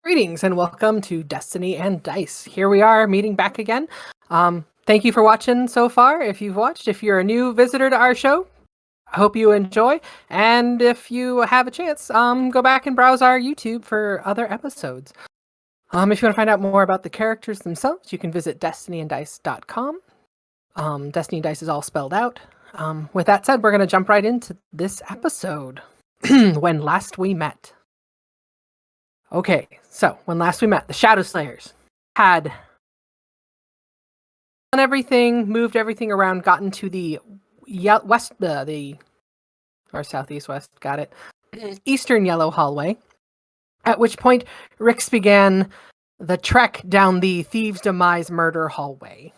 Greetings and welcome to Destiny and Dice. Here we are meeting back again. Thank you for watching so far. If you've watched, if you're a new visitor to our show, I hope you enjoy. And if you have a chance, go back and browse our YouTube for other episodes. If you want to find out more about the characters themselves, you can visit destinyanddice.com. Destiny and Dice is all spelled out. With that said, we're going to jump right into this episode. When last we met. Okay, so when last we met, the Shadow Slayers had done everything, moved everything around, gotten to the west, or southeast west, got it, eastern yellow hallway. At which point, Rix began the trek down the Thieves' Demise murder hallway.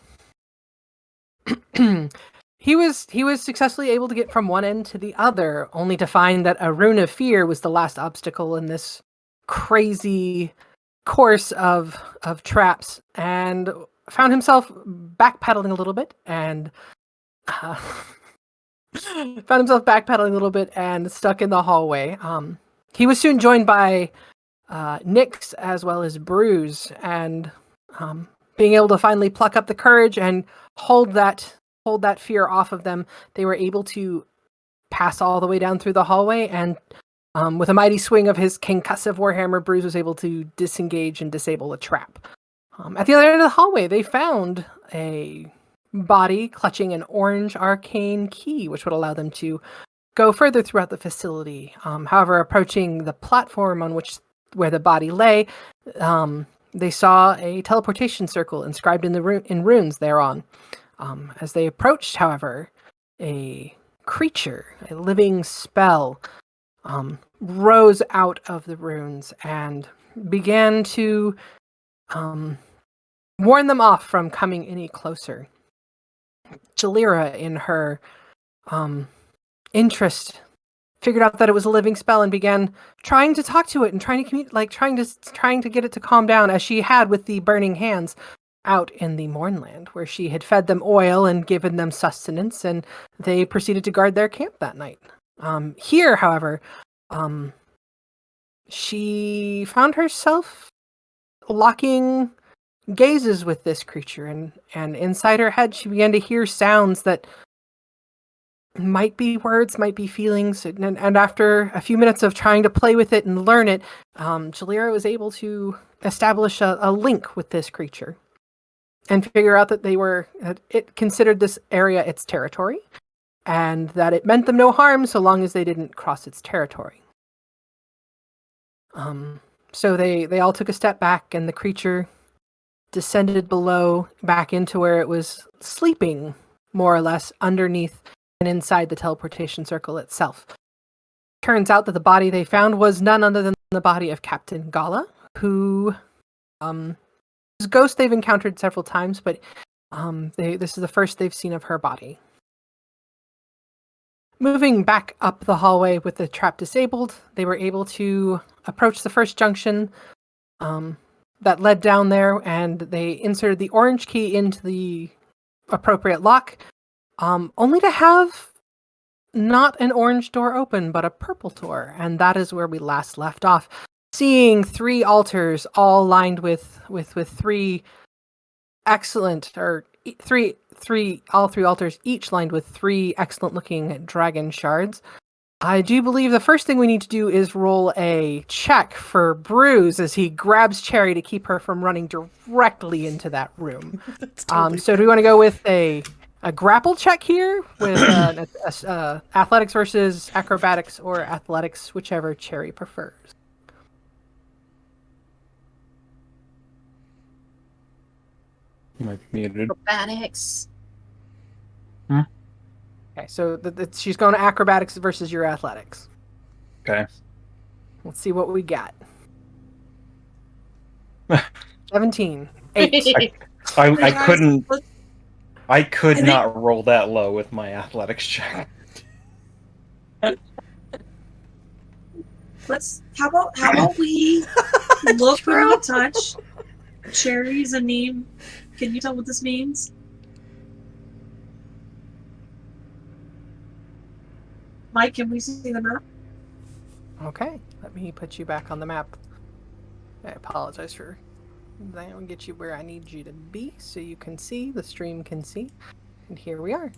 He was successfully able to get from one end to the other, only to find that a rune of fear was the last obstacle in this crazy course of traps, and found himself backpedaling a little bit and stuck in the hallway. He was soon joined by Nyx as well as Bruise, and being able to finally pluck up the courage and hold that fear off of them, they were able to pass all the way down through the hallway, and with a mighty swing of his concussive warhammer, Bruise was able to disengage and disable a trap. At the other end of the hallway, they found a body clutching an orange arcane key, which would allow them to go further throughout the facility. However, approaching the platform on where the body lay, they saw a teleportation circle inscribed in runes thereon. As they approached, however, a creature, a living spell, rose out of the runes and began to warn them off from coming any closer. Jalira, in her interest, figured out that it was a living spell and began trying to talk to it and trying to get it to calm down, as she had with the burning hands out in the Mournland, where she had fed them oil and given them sustenance, and they proceeded to guard their camp that night. Here, however, she found herself locking gazes with this creature, and inside her head she began to hear sounds that might be words, might be feelings, and after a few minutes of trying to play with it and learn it, Jalira was able to establish a link with this creature and figure out that it considered this area its territory, and that it meant them no harm so long as they didn't cross its territory. So they all took a step back, and the creature descended below, back into where it was sleeping, more or less, underneath and inside the teleportation circle itself. Turns out that the body they found was none other than the body of Captain Gala, who his ghost they've encountered several times, but this is the first they've seen of her body. Moving back up the hallway with the trap disabled, they were able to approach the first junction that led down there, and they inserted the orange key into the appropriate lock, only to have not an orange door open, but a purple door, and that is where we last left off, seeing three altars all lined with three excellent, or all three altars each lined with three excellent looking dragon shards. I do believe the first thing we need to do is roll a check for Bruise as he grabs Cherry to keep her from running directly into that room. So do we want to go with a grapple check here with athletics versus acrobatics, or athletics, whichever Cherry prefers? You might be muted. Acrobatics. Okay, so she's going to acrobatics versus your athletics. Okay. Let's see what we got. 17. 8. I could not roll that low with my athletics check. How about we look when we touch? Cherry's a name. Can you tell what this means? Mike, can we see the map? Okay, let me put you back on the map. I apologize for that. I'll get you where I need you to be so you can see, the stream can see. And here we are.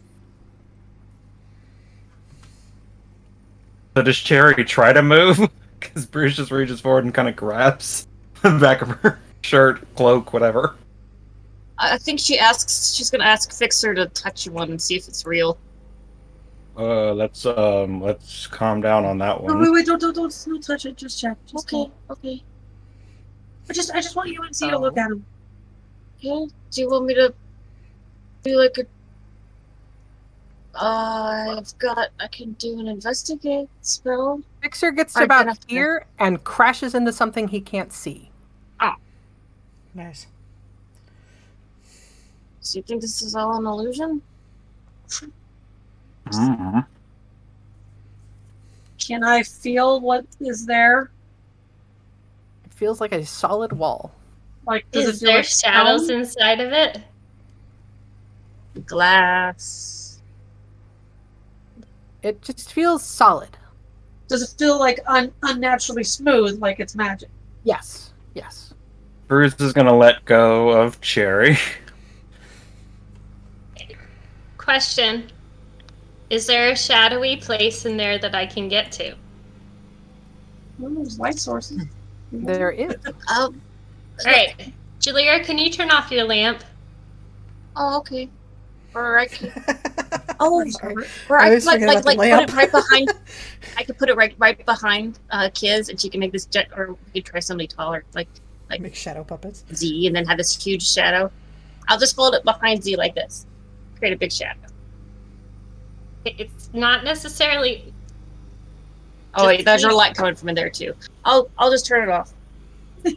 So does Cherry try to move? Because Bruce just reaches forward and kind of grabs the back of her shirt, cloak, whatever. I think she's gonna ask Fixer to touch one and see if it's real. Let's calm down on that No, one. wait, don't touch it. Just check. Just Okay. I just want you and Z to look at him. Okay. Do you want me to do like a? I can do an investigate spell. Fixer gets I'm gonna about have to- here and crashes into something he can't see. Nice. So you think this is all an illusion? Mm-hmm. Can I feel what is there? It feels like a solid wall. Like, does Is it feel there like shadows stone? inside of it? Glass. It just feels solid. Does it feel like unnaturally smooth, like it's magic? Yes. Yes. Bruce is gonna let go of Cherry. Question. Is there a shadowy place in there that I can get to? Well, there's light sources. There is. Alright. Julia, can you turn off your lamp? Oh, okay. Or I can. Oh, Or I I always could forget about the put lamp. it right behind. I could put it right behind Kiz, and she can make this jet. Or we could try somebody taller, like Make shadow puppets. Z, and then have this huge shadow. I'll just hold it behind Z like this. Create a big shadow. It's not necessarily. Oh, wait, Just there's your leave- light coming from in there too. I'll just turn it off.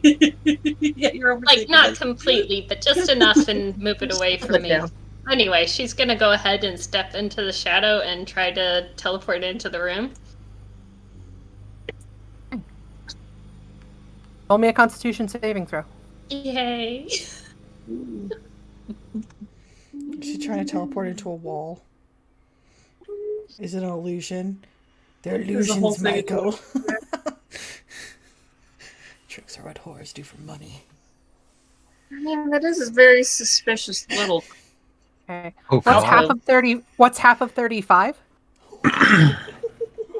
yeah, you're Like, overthinking not it. completely, but just enough and move it away Put from it me. down. Anyway, she's gonna go ahead and step into the shadow and try to teleport into the room. Roll me a Constitution saving throw. Yay. Is she trying to teleport into a wall? Is it an illusion? They're There's a whole illusions, thing. Michael. Tricks are what whores do for money. I mean, that is a very suspicious little. Okay. Oh, What's God. half of 30? What's half of 35?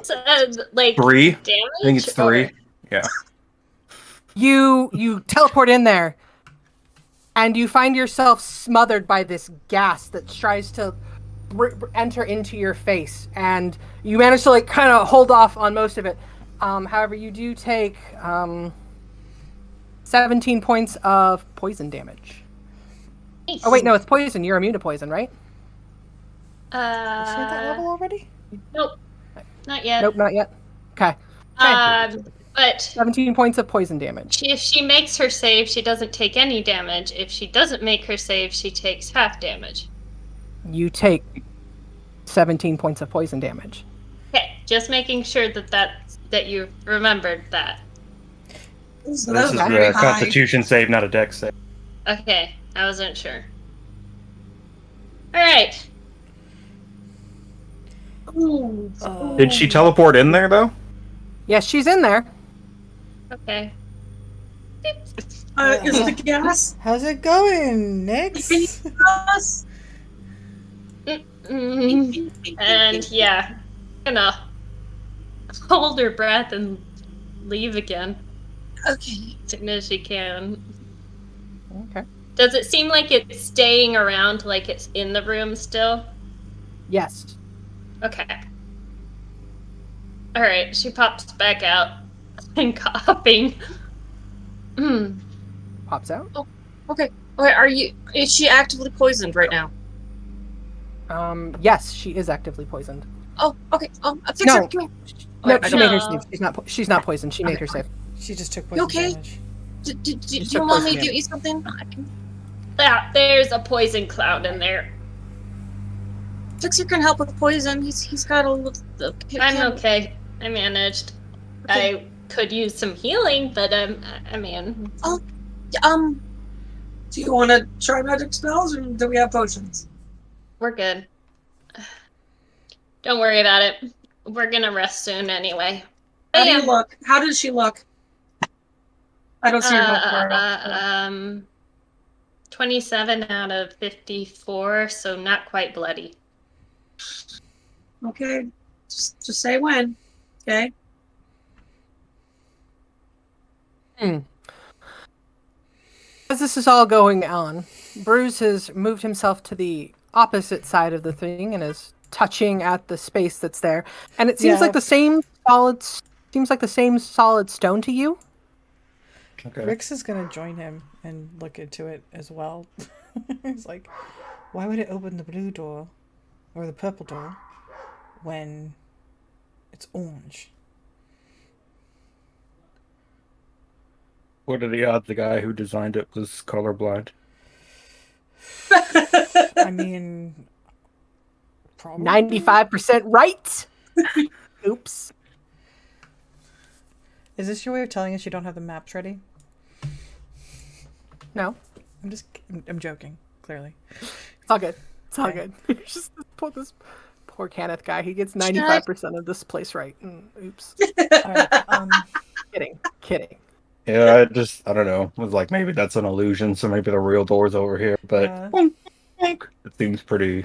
So, like 3? damage. I think it's 3. or- Yeah. You teleport in there, and you find yourself smothered by this gas that tries to enter into your face, and you manage to like kind of hold off on most of it. However, you do take 17 points of poison damage. Nice. Oh wait, no, it's poison. You're immune to poison, right? Is she at that level already? Nope. Not yet. Nope, not yet. Okay, But 17 points of poison damage. if she makes her save, she doesn't take any damage. If she doesn't make her save, she takes half damage. You take 17 points of poison damage. Okay, just making sure that you remembered that. So This that is was very a high. Constitution save, not a Dex save. Okay, I wasn't sure. All right. Ooh. Did she teleport in there though? Yes, she's in there. Okay. Is the gas? How's it going, Nix? Can you us? Mm, and yeah, gonna hold her breath and leave again Okay. as soon as she can. Okay. Does it seem like it's staying around, like it's in the room still? Yes. Okay. Alright, she pops back out and coughing. Mm. Pops out. Okay. Okay. Is she actively poisoned right now? Yes, she is actively poisoned. Oh, okay. Fixer, No. come here. No, Okay, I she don't- made her know. save. She's not poisoned. She made her save. She just took poison okay? damage. Do You you took want poison me to damage. eat something? I can... There's a poison cloud in there. Fixer can help with poison. He's got a little. I'm okay. I managed. Okay. I could use some healing, but I mean, Do you want to try magic spells, or do we have potions? we're good. Don't worry about it. We're gonna rest soon anyway. How But do yeah, you look? How does she look? I don't see her go far enough. 27 out of 54, so not quite bloody. Okay, just say when. Okay. As this is all going on, Bruce has moved himself to the opposite side of the thing and is touching at the space that's there. And it seems Yeah. like the same solid stone to you. Okay. Rix is gonna join him and look into it as well. He's like, why would it open the blue door or the purple door when it's orange? What are the odds the guy who designed it was colorblind? I mean, probably 95% right. Oops. Is this your way of telling us you don't have the maps ready? No, I'm joking. Clearly, it's all good. It's all Okay. good. Just this poor Kenneth guy. He gets 95% of this place right. Oops. all right. Kidding. Yeah, I don't know. It was like, maybe that's an illusion, so maybe the real door's over here, but Yeah. it seems pretty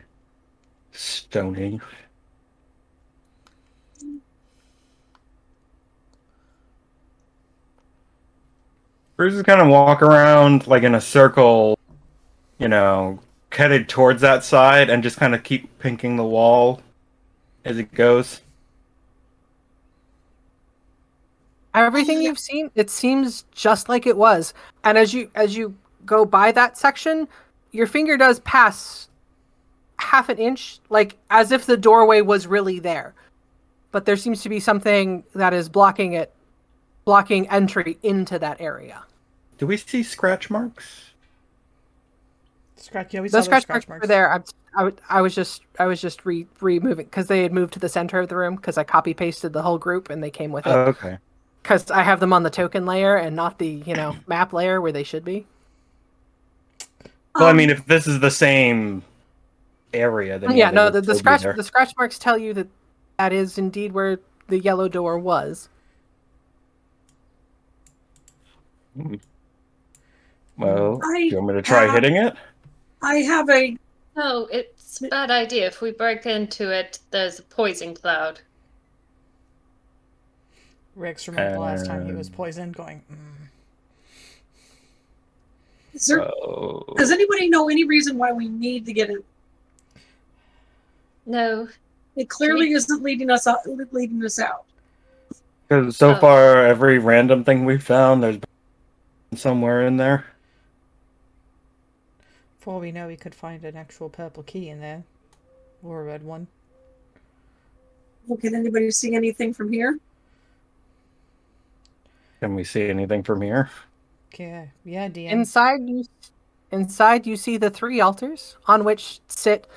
stony. Bruce is kind of walk around like in a circle, headed towards that side and just kind of keep pinking the wall as it goes. Everything you've seen, it seems just like it was. And as you go by that section, your finger does pass half an inch, like as if the doorway was really there. But there seems to be something that is blocking entry into that area. Do we see scratch marks? Scratch. Yeah, we saw The those scratch marks were there. I was just removing because they had moved to the center of the room because I copy pasted the whole group and they came with it. Oh, okay. Because I have them on the token layer and not the map layer where they should be. Well, I mean, if this is the same area, then Yeah, they no, would the still be there. scratch marks tell you that is indeed where the yellow door was. Well, do I you want me to try have- hitting it? I have a. No, it's a bad idea. If we break into it, there's a poison cloud. Rix remembered the last time he was poisoned, going. Is there, Oh. does anybody know any reason why we need to get it? No. It clearly isn't leading us out. Because so far, every random thing we found, there's been somewhere in there. For all we know, we could find an actual purple key in there, or a red one. Well, can anybody see anything from here? Can we see anything from here? Yeah, DM. Inside you see the 3 altars on which sit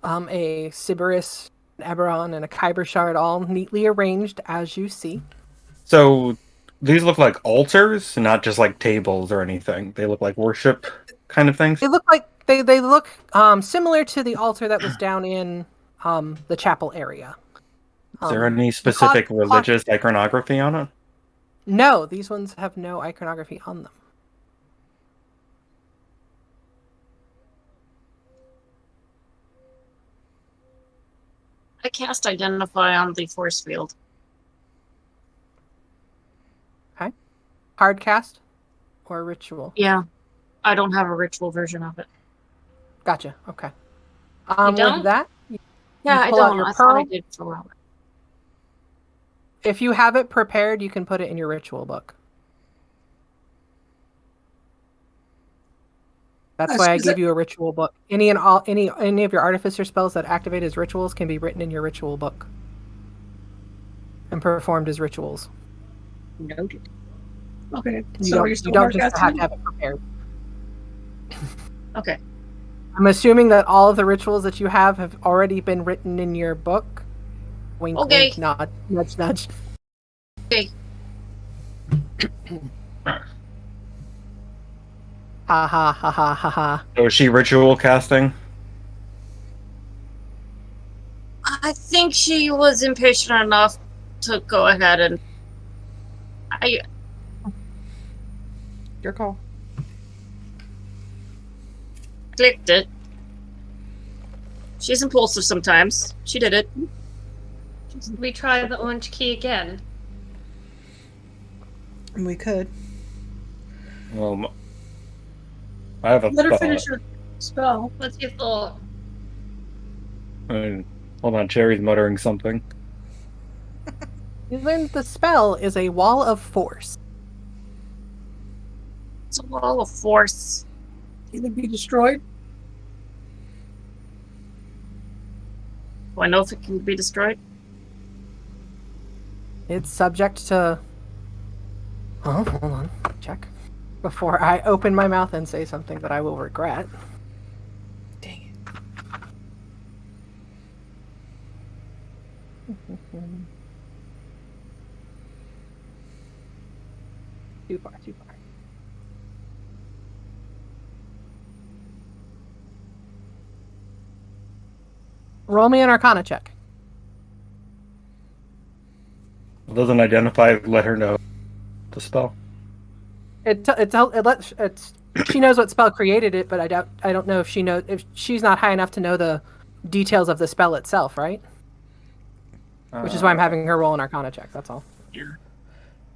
a Sybaris, an Eberron, and a Kyber shard, all neatly arranged as you see. So these look like altars, not just like tables or anything. They look like worship kind of things. They look like they look similar to the altar that was down in the chapel area. Is there any specific clock- religious iconography on it? No, these ones have no iconography on them. I cast Identify on the force field. Okay. Hard cast or ritual? Yeah. I don't have a ritual version of it. Gotcha. Okay. don't? With that, Yeah, I pull out don't. your I thought I pearl? did for a while. if you have it prepared, you can put it in your ritual book. That's why I Is give it- you a ritual book. Any of your artificer spells that activate as rituals can be written in your ritual book and performed as rituals. Noted. Okay, You so don't, you're you still don't just have hardcasting? to have it prepared. Okay. I'm assuming that all of the rituals that you have already been written in your book. Wink, Okay. wink, nod, nudge, nudge. Okay. Ha ha ha ha ha ha. So is she ritual casting? I think she was impatient enough to go ahead and Your call. Clicked it. She's impulsive sometimes. She did it. We try the orange key again. We could. Well, I have a Let her thought. finish her spell. What's your thought? I mean, hold on, Cherry's muttering something. You learned the spell is a wall of force. It's a wall of force. Can it be destroyed? Do I know if it can be destroyed? It's subject to. Oh, hold on. Check. Before I open my mouth and say something that I will regret. Dang it. Too far, too far. Roll me an Arcana check. It doesn't identify, let her know the spell. She knows what spell created it, but I don't know if she knows if she's not high enough to know the details of the spell itself, right? Which is why I'm having her roll an Arcana check. That's all.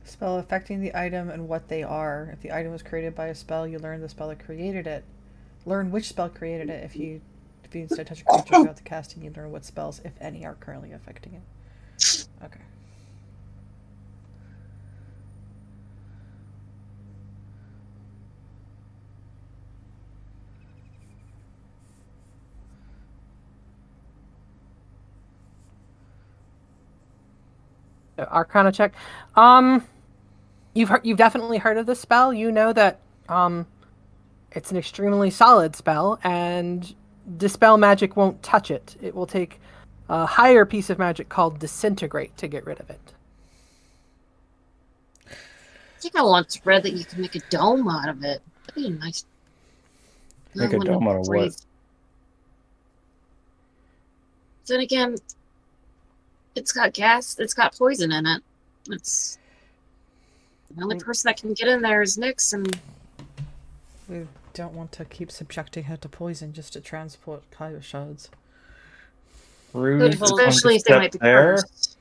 Spell affecting the item and what they are. If the item was created by a spell, you learn the spell that created it. Learn which spell created it. If you instead touch a creature throughout the casting, you learn what spells, if any, are currently affecting it. Okay. Arcana check. You've definitely heard of this spell. You know that it's an extremely solid spell, and dispel magic won't touch it. It will take a higher piece of magic called disintegrate to get rid of it. I think I once read that you can make a dome out of it. That'd be a nice. Make a dome out of what? Then again, it's got gas. It's got poison in it. It's the only person that can get in there is Nyx, and We don't want to keep subjecting her to poison just to transport Kaya shards. Ruse especially if they might be there cursed.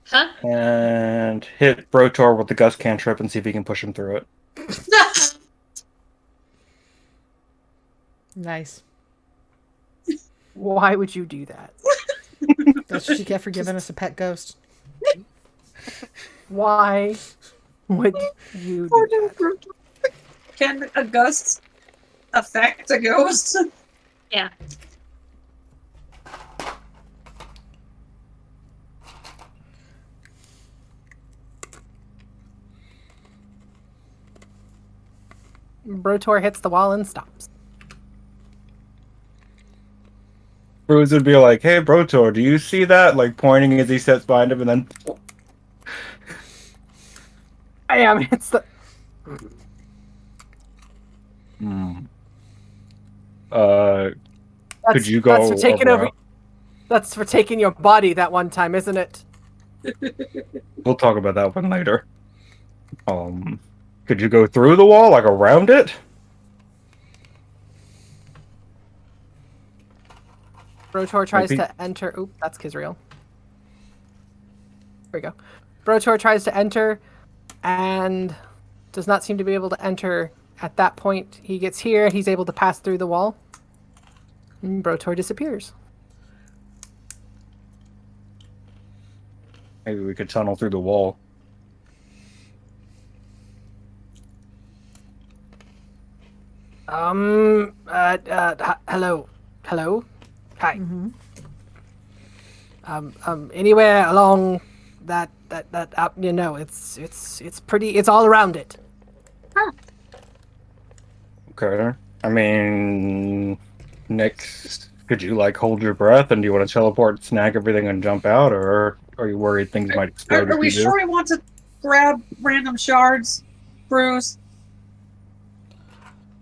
Huh? and hit Brotor with the gust cantrip and see if he can push him through it. Nice. Why would you do that? That's what you get for giving us a pet ghost. Why would you Poor do that? little group. Can a gust affect a ghost? Yeah. Brotor hits the wall and stops. Ruse would be like, "Hey, Brotor, do you see that?" Like pointing as he steps behind him, and then I am. It's the. Could you go That's for taking over. around? That's for taking your body that one time, isn't it? We'll talk about that one later. Could you go through the wall, like around it? Brotor tries Maybe- to enter. Oop, that's Kizriel. There we go. Brotor tries to enter and does not seem to be able to enter at that point. He gets here, he's able to pass through the wall. And Brotor disappears. Maybe we could tunnel through the wall. Hello. Hello? Hi. Mm-hmm. Anywhere along that it's pretty, it's all around it. Okay. I mean, Nyx, could you like hold your breath, and do you want to teleport, snag everything, and jump out, or are you worried things might explode? Are if we you do? sure we want to grab random shards, Bruce?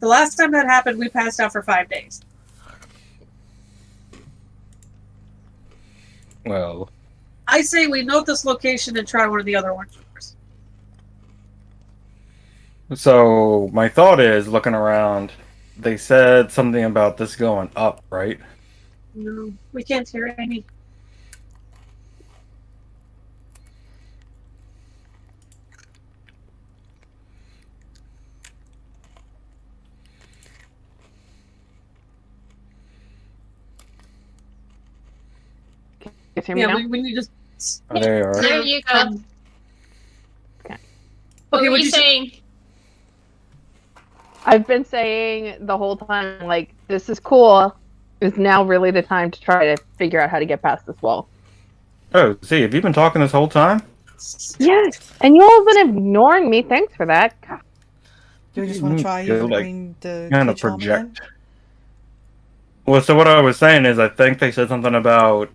The last time that happened, we passed out for 5 days. Well, I say we note this location and try one of the other ones first. So my thought is, looking around, they said something about this going up, right? No, we can't hear any. You hear me Yeah, now? we need to. Oh, there you are. There you go. Okay. What Okay, were what you you say? saying? I've been saying the whole time, like, this is cool. Is now really the time to try to figure out how to get past this wall. Oh, see, have you been talking this whole time? Yes, and you all have been ignoring me. Thanks for that. God. Do you just want to try You're using the kind key of charm again? project. Well, so what I was saying is, I think they said something about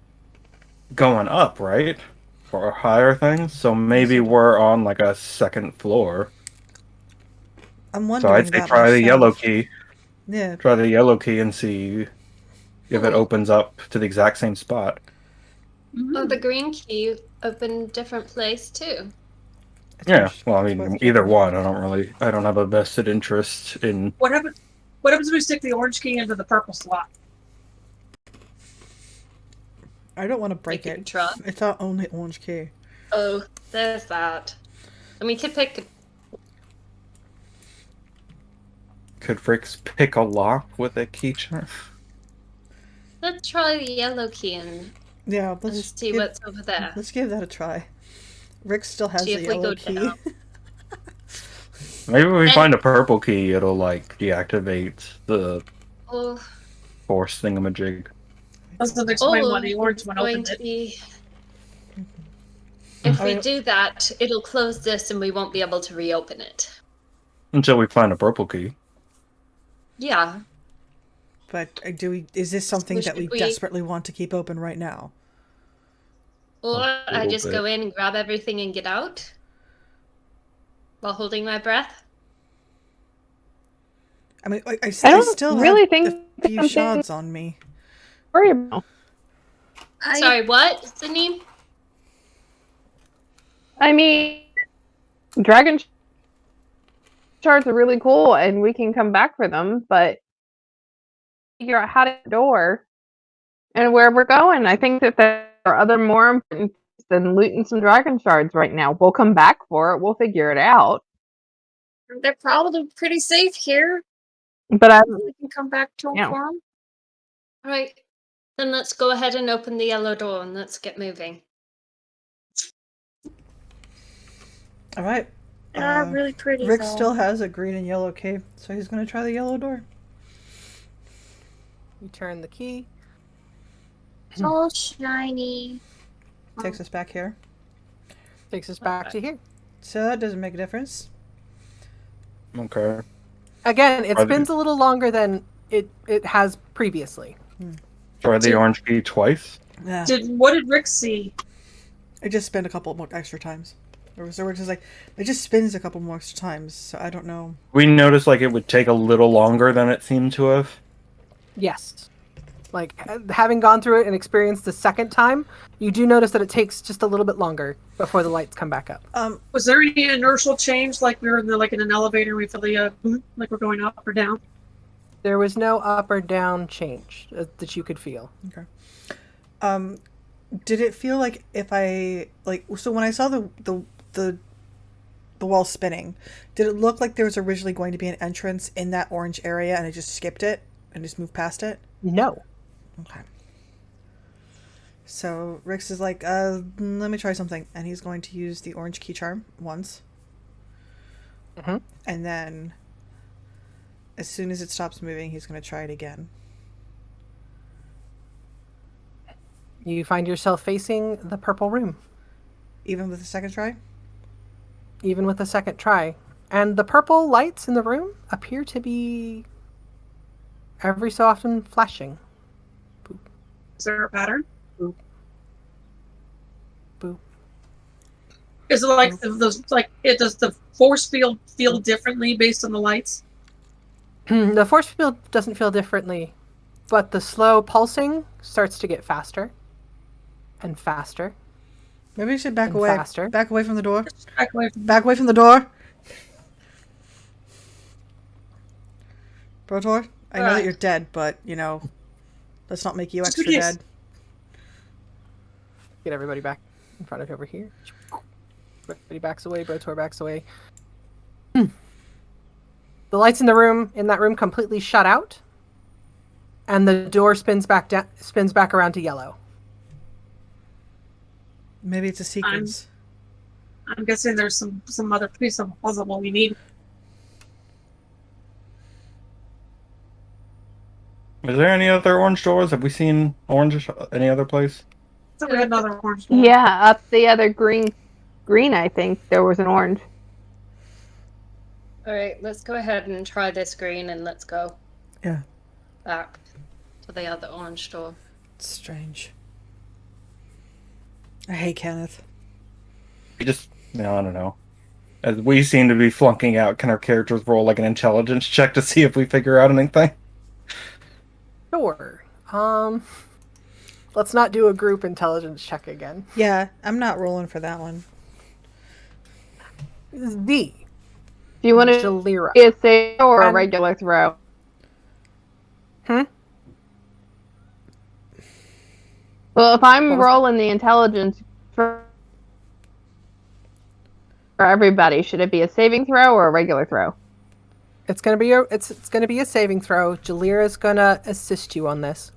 going up, right? For higher things. So maybe said- we're on like a second floor. I'm So wondering I'd say that try the yellow myself. key. Yeah, Try the yellow key and see if it opens up to the exact same spot. Oh, the green key opened different place too. it's Yeah. worth- Well, I it's mean, worth either checking. one. I don't have a vested interest in. What happens? What happens if we stick the orange key into the purple slot? I don't want to break Take your it. try. It's our only orange key. Oh, there's that. And we could pick. Could Fricks pick a lock with a keychain? Let's try the yellow key and Yeah, let's see give, what's over there. let's give that a try. Rick still has See the if we yellow go key. down. Maybe if we And- find a purple key, it'll like deactivate the Oh, force thingamajig. Doesn't explain why oh, the orange it's one going opened to it. be. If we Oh, do that, it'll close this and we won't be able to reopen it. Until we find a purple key. Yeah. But is this something that we Should we- desperately want to keep open right now? Or A I little just bit. go in and grab everything and get out while holding my breath. I mean, I don't still really have think a few something- shards on me. Worry about. Sorry, what, Janine? I mean, dragon shards are really cool, and we can come back for them. But figure out how to get the door and where we're going. I think that there are other more important things than looting some dragon shards right now. We'll come back for it. We'll figure it out. They're probably pretty safe here. But I We can come back to them Yeah. for 'em. All right. Then let's go ahead and open the yellow door and let's get moving. All right. They're really pretty. Rick though. still has a green and yellow key, so he's going to try the yellow door. You turn the key. so shiny. Takes us back here. Takes us back to here. So that doesn't make a difference. Okay. Again, it Are they- spins a little longer than it has previously. Try the orange key twice. Yeah. What did Rick see? I just spent a couple more extra times. Or so we're just like, it just spins a couple more extra times, so I don't know. We noticed like it would take a little longer than it seemed to have. Yes. Like, having gone through it and experienced the second time, you do notice that it takes just a little bit longer before the lights come back up. Was there any inertial change, like we were in an elevator and we feel the boom, like we're going up or down? There was no up or down change that you could feel. Did it feel like if I so when I saw the wall spinning, did it look like there was originally going to be an entrance in that orange area and I just skipped it and just moved past it? No. Okay. So Rix is like, let me try something, and he's going to use the orange key charm once. Mhm. And then as soon as it stops moving, he's going to try it again. You find yourself facing the purple room, Even with the second try? even with the second try. And the purple lights in the room appear to be every so often flashing. Is there a pattern? Boop. Boop. Is it like those? Like, does the force field feel differently based on the lights? The force field doesn't feel differently, but the slow pulsing starts to get faster and faster. Maybe we should back And away. faster. Back away from the door. Back away from. Back away from the door. Brotor, I know that you're dead, but, you know, let's not make you Just extra in case. dead. Get everybody back in front of over here. Everybody backs away. Brotor backs away. The lights in that room completely shut out, and the door spins back around to yellow. Maybe it's a sequence. I'm guessing there's some other piece of puzzle we need. Is there any other orange doors? Have we seen orange any other place? So we had another orange door. Yeah, up the other green, I think there was an orange. All right, let's go ahead and try this green, and let's go. Yeah. Back to the other orange door. It's strange. I hate Kenneth. We just, I don't know. As we seem to be flunking out, can our characters roll like an intelligence check to see if we figure out anything? Sure. Let's not do a group intelligence check again. Yeah, I'm not rolling for that one. This is D. Do you want to Jalira. be a save or a And- regular throw? Well, if I'm What was rolling the intelligence for everybody, should it be a saving throw or a regular throw? It's gonna be a saving throw. Jalira's gonna assist you on this.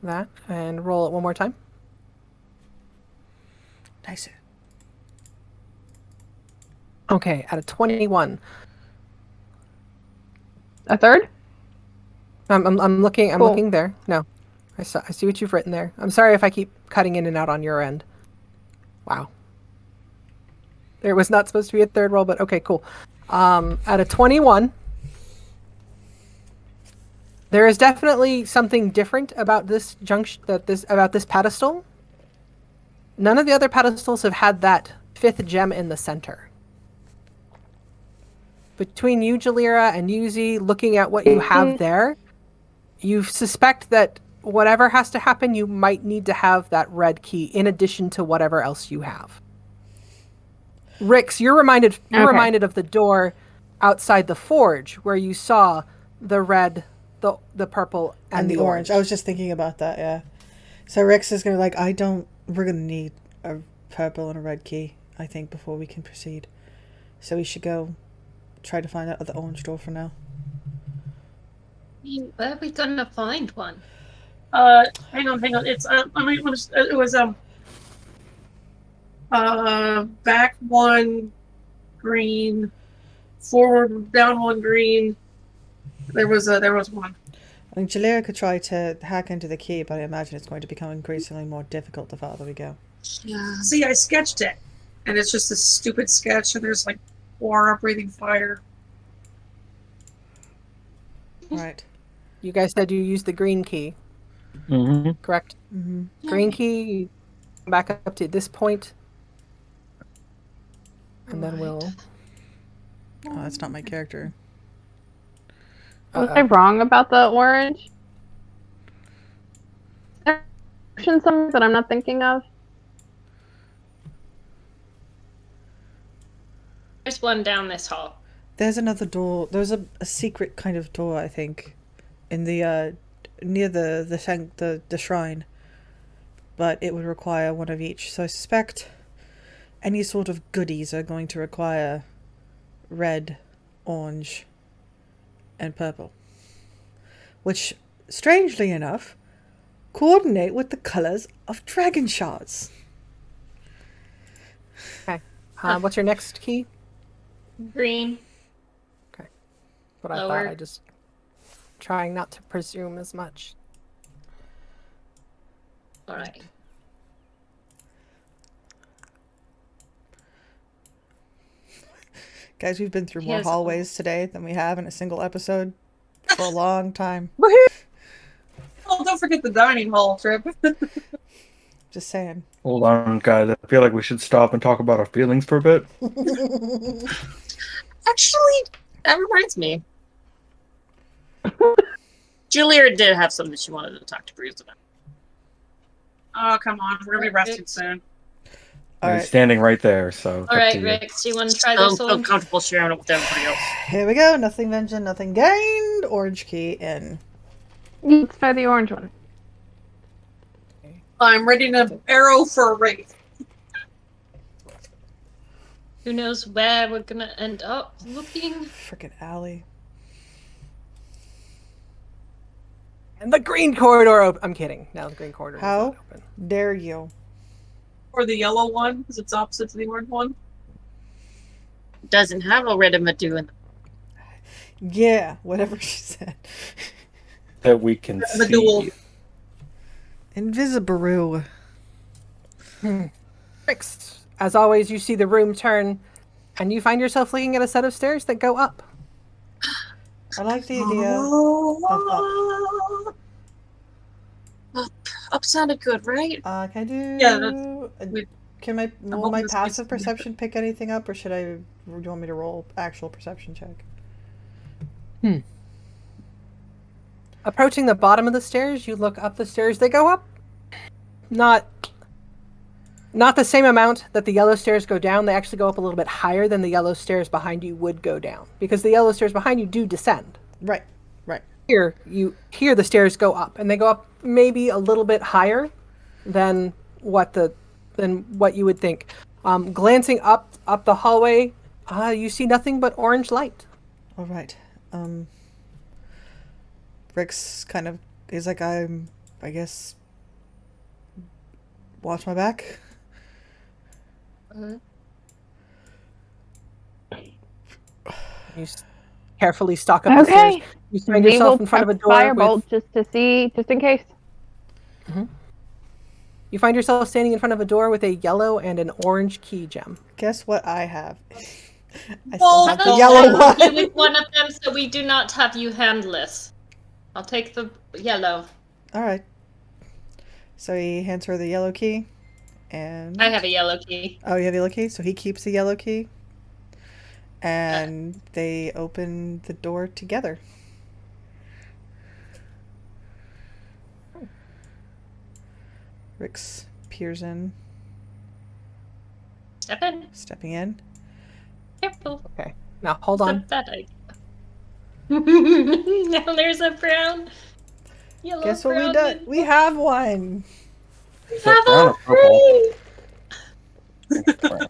That and roll it one more time. Nice. Okay, at a 21. A third? I'm looking. I'm Cool. looking there. No, I see what you've written there. I'm sorry if I keep cutting in and out on your end. Wow. There was not supposed to be a third roll, but okay, cool. At a 21, there is definitely something different about this about this pedestal. None of the other pedestals have had that 5th gem in the center. Between you, Jalira, and Yuzi, looking at what you have there, you suspect that whatever has to happen, you might need to have that red key in addition to whatever else you have. Rix, you're reminded of the door outside the forge where you saw the red, the purple, and the orange. I was just thinking about that, yeah. So Rex is gonna we're gonna need a purple and a red key, I think, before we can proceed. So we should go try to find that other orange door for now. I mean, where are we gonna find one? Hang on. It's it was back one green, forward down one green. There was one. I think Jalira could try to hack into the key, but I imagine it's going to become increasingly more difficult the farther we go. Yeah. See, I sketched it, and it's just a stupid sketch, and there's like aura breathing fire. Right. You guys said you used the green key, Mm-hmm. correct? Mm-hmm. Green key, you come back up to this point, and then we'll... Oh, that's not my character. Was I wrong about the orange? Something that I'm not thinking of? There's one down this hall. There's another door. There's a secret kind of door, I think, in the near the shrine, but it would require one of each. So I suspect any sort of goodies are going to require red, orange, and purple, which, strangely enough, coordinate with the colors of dragon shards. Okay. What's your next key? Green. What I Lower. thought. I just trying not to presume as much. All right. Guys, we've been through more Here's- hallways today than we have in a single episode for a long time. Oh, don't forget the dining hall trip. Just saying. Hold on, guys. I feel like we should stop and talk about our feelings for a bit. Actually, that reminds me. Julia did have something she wanted to talk to Bruce about. Oh, come on. We're going to be resting soon. All He's right, standing right there, so. All up to right, you. Rex, do you want to try Don't this feel one? comfortable sharing it with everybody else. here we go. Nothing mentioned, nothing gained. Orange key in. Let's try the orange one. I'm ready to arrow for a race. Who knows where we're gonna end up looking? Freaking alley. And the green corridor I'm kidding. No, the green corridor is How? not open. Dare you? Or the yellow one, because it's opposite to the orange one. Doesn't have a Ridimadu in Yeah, whatever she said. That we can The see. duel. Invisibaroo. Fixed. As always, you see the room turn, and you find yourself looking at a set of stairs that go up. I like the idea. Oh, Up sounded good, right? Can I do? Yeah, that's- we- Can my will hoping my this passive makes- perception pick anything up, or should I? Do you want me to roll actual perception check? Approaching the bottom of the stairs, you look up the stairs. They go up. Not the same amount that the yellow stairs go down. They actually go up a little bit higher than the yellow stairs behind you would go down, because the yellow stairs behind you do descend. Right. Right. Here, you hear the stairs go up, and they go up maybe a little bit higher than what you would think. Glancing up the hallway, you see nothing but orange light. All right. Rick's kind of is like, I guess, watch my back. You carefully stalk up the Okay. stairs. You find We yourself will in front of a prep door firebolt with, just in case. you find yourself standing in front of a door with a yellow and an orange key gem. Guess what I have? I still Well, have the that's yellow I'll give one. you one of them so we do not have you handless. I'll take the yellow. All right. So he hands her the yellow key, and I have a yellow key. oh, you have the yellow key. So he keeps the yellow key, and they open the door together. Rix peers in, Step in. stepping in. Careful. Okay. Now hold on. It's a bad idea. Now there's a brown. Yellow Guess what we brown done? and- We have one. Is that brown or purple? It's brown.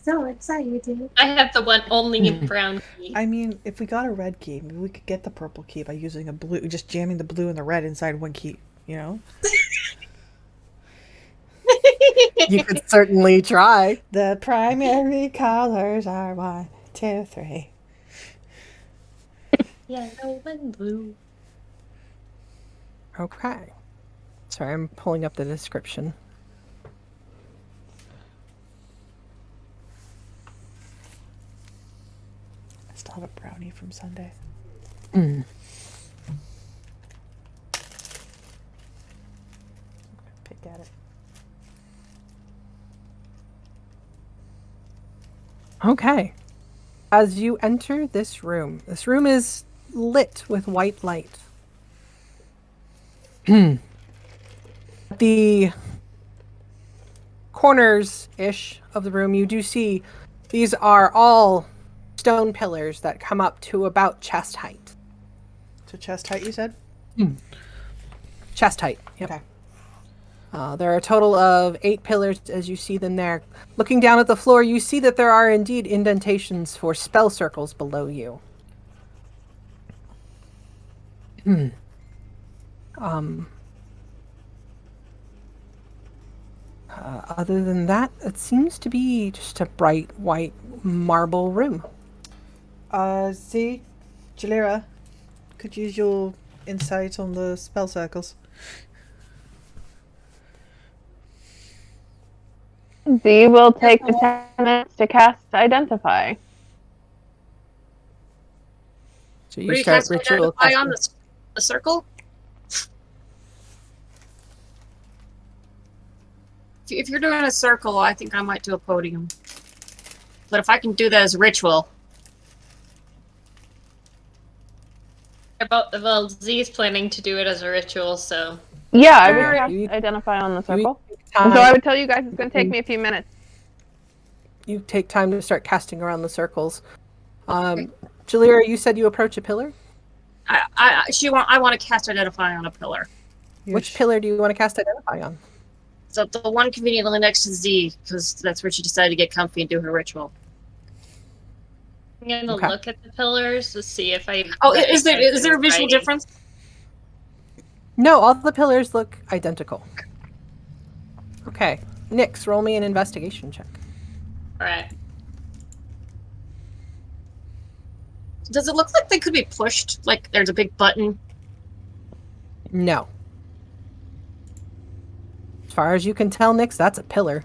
So excited. I have the one only brown key. I mean, if we got a red key, maybe we could get the purple key by using a blue, just jamming the blue and the red inside one key. You know, You could certainly try. the primary colors are 1, 2, 3. Yellow and blue. Okay. Sorry, I'm pulling up the description. I still have a brownie from Sunday. Pick at it. Okay. As you enter this room is lit with white light. The corners-ish of the room, you do see these are all stone pillars that come up to about chest height. So chest height, you said? Chest height, yep. Okay. There are a total of 8 pillars as you see them there. Looking down at the floor, you see that there are indeed indentations for spell circles below you. Other than that, it seems to be just a bright white marble room. See, Jalira, could use your insight on the spell circles. Z will take the 10 minutes to cast Identify. So What you do you start cast ritual Identify on casting. the circle? If you're doing a circle, I think I might do a podium. But if I can do that as a ritual, Well, Z is planning to do it as a ritual, so Yeah, I Yeah, would you- cast identify on the you circle. take And so I time- would tell you guys it's going to take me a few minutes. You take time to start casting around the circles. Jalira, you said you approach a pillar. I want to cast identify on a pillar. Which pillar do you want to cast identify on? So the one conveniently next to Z, because that's where she decided to get comfy and do her ritual. I'm gonna Okay. look at the pillars to see if I. Oh, is there recognize a visual writing. difference? No, all the pillars look identical. Okay, Nyx, roll me an investigation check. All right. Does it look like they could be pushed? Like there's a big button? No. As far as you can tell, Nyx, that's a pillar.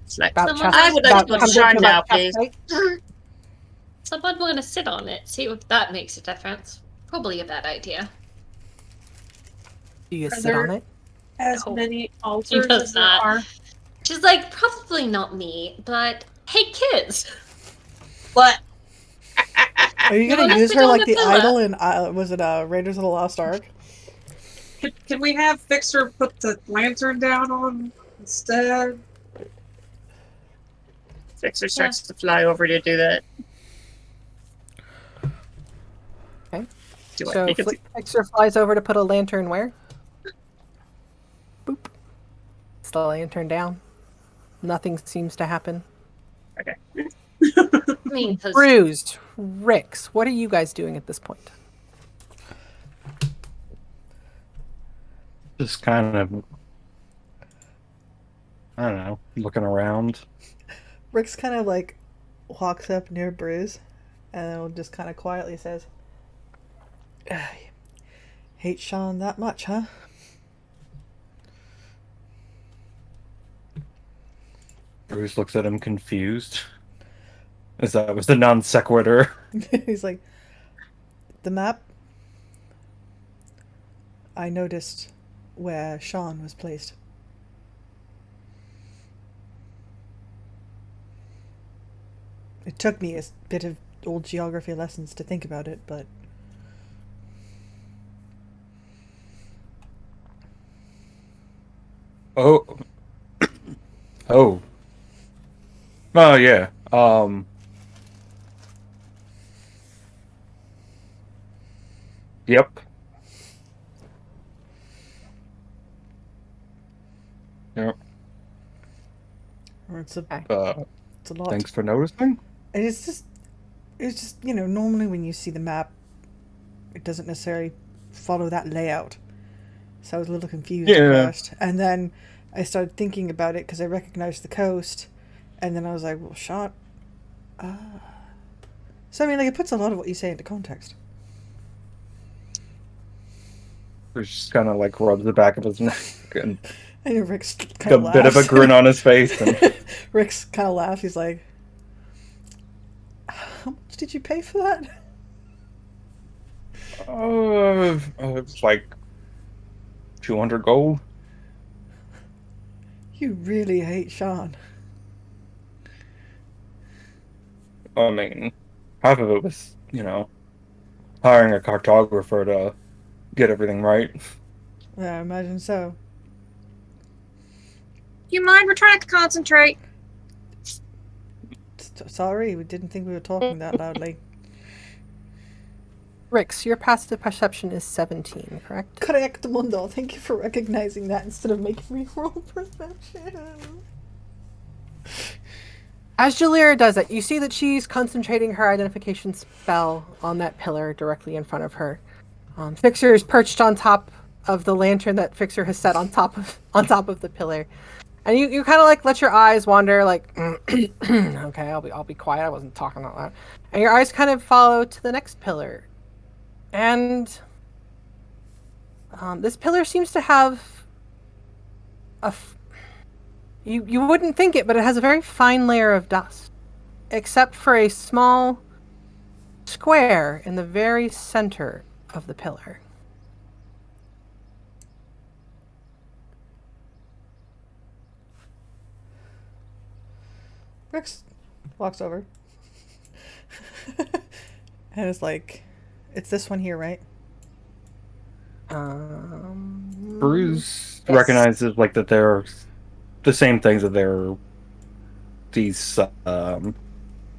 It's like, About Someone- chest- I would like to about- go to comes Sean into now, about chest please. height. Someone want to sit on it, see if that makes a difference. Probably a bad idea. Do you Are sit there- on it? As No. many altars does as there not. are. She's like, probably not me, but hey, kids. But Are you No, gonna let's use sit her on like the the pillar. idol in was it Raiders of the Lost Ark? can we have Fixer put the lantern down on instead? Fixer starts to fly over to do that. Okay. Do So I think it's Fixer flies over to put a lantern where? Boop. It's the lantern down. Nothing seems to happen. okay? I mean, 'cause Bruised. Rix, what are you guys doing at this point? Just kind of, I don't know, looking around. Rick's kind of like walks up near Bruce and just kind of quietly says, "Hate Sean that much, huh?" Bruce looks at him confused. As that was the non sequitur. He's like, "The map. I noticed where Sean was placed. It took me a bit of old geography lessons to think about it, but Oh. Oh. Oh yeah. Yep. Yep. it's a it's a lot. Thanks for noticing. And it's just normally when you see the map, it doesn't necessarily follow that layout. So I was a little confused at Yeah. first, and then I started thinking about it because I recognized the coast, and then I was like, well, Sean. So I mean, like, it puts a lot of what you say into context. Bruce just kind of like rubs the back of his neck and I know Rick's a kind of laughs. bit of a grin on his face. And Rick's kind of laughs. He's like, "How much did you pay for that?" it's like 200 gold. You really hate Sean. I mean, half of it was, hiring a cartographer to get everything right. Yeah, I imagine so. You mind? We're trying to concentrate. Sorry, we didn't think we were talking that loudly. Rix, your passive perception is 17, correct? Correct, Mundo. Thank you for recognizing that instead of making me roll perception. As Jalira does it, you see that she's concentrating her identification spell on that pillar directly in front of her. Fixer is perched on top of the lantern that Fixer has set on top of the pillar, and you kind of like let your eyes wander, like, okay, I'll be quiet. I wasn't talking out loud. And your eyes kind of follow to the next pillar, and this pillar seems to have You wouldn't think it, but it has a very fine layer of dust, except for a small square in the very center of the pillar. Rex walks over. And it's like, it's this one here, right? Bruce Yes. recognizes like that they're the same things, that they're these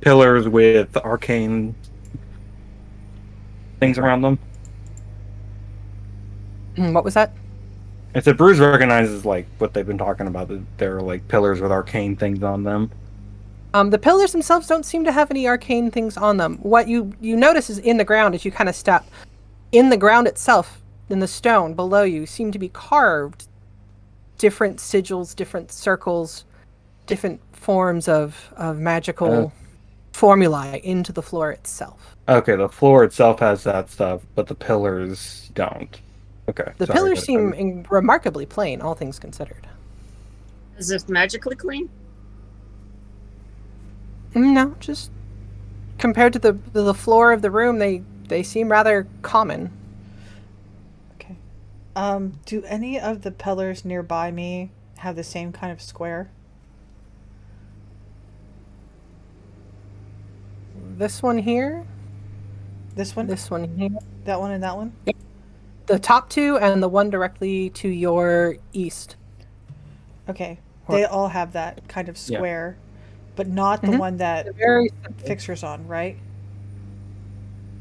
pillars with arcane things around them. What was that? And so Bruce recognizes like what they've been talking about, that they're like pillars with arcane things on them. The pillars themselves don't seem to have any arcane things on them. What you notice is in the ground, as you kind of step in the ground itself, in the stone below you, seem to be carved different sigils, different circles, different forms of magical formulae into the floor itself. Okay, the floor itself has that stuff, but the pillars don't. Okay. The sorry, pillars but- seem remarkably plain, all things considered. As if magically clean. No, just compared to the floor of the room, they seem rather common. Okay. Do any of the pillars nearby me have the same kind of square? This one here, This one? this one here, That one and that one? the top two, and the one directly to your east. Okay. Or- They all have that kind of Yeah. square, but not the Mhm. one that They're very Fixer's on, right?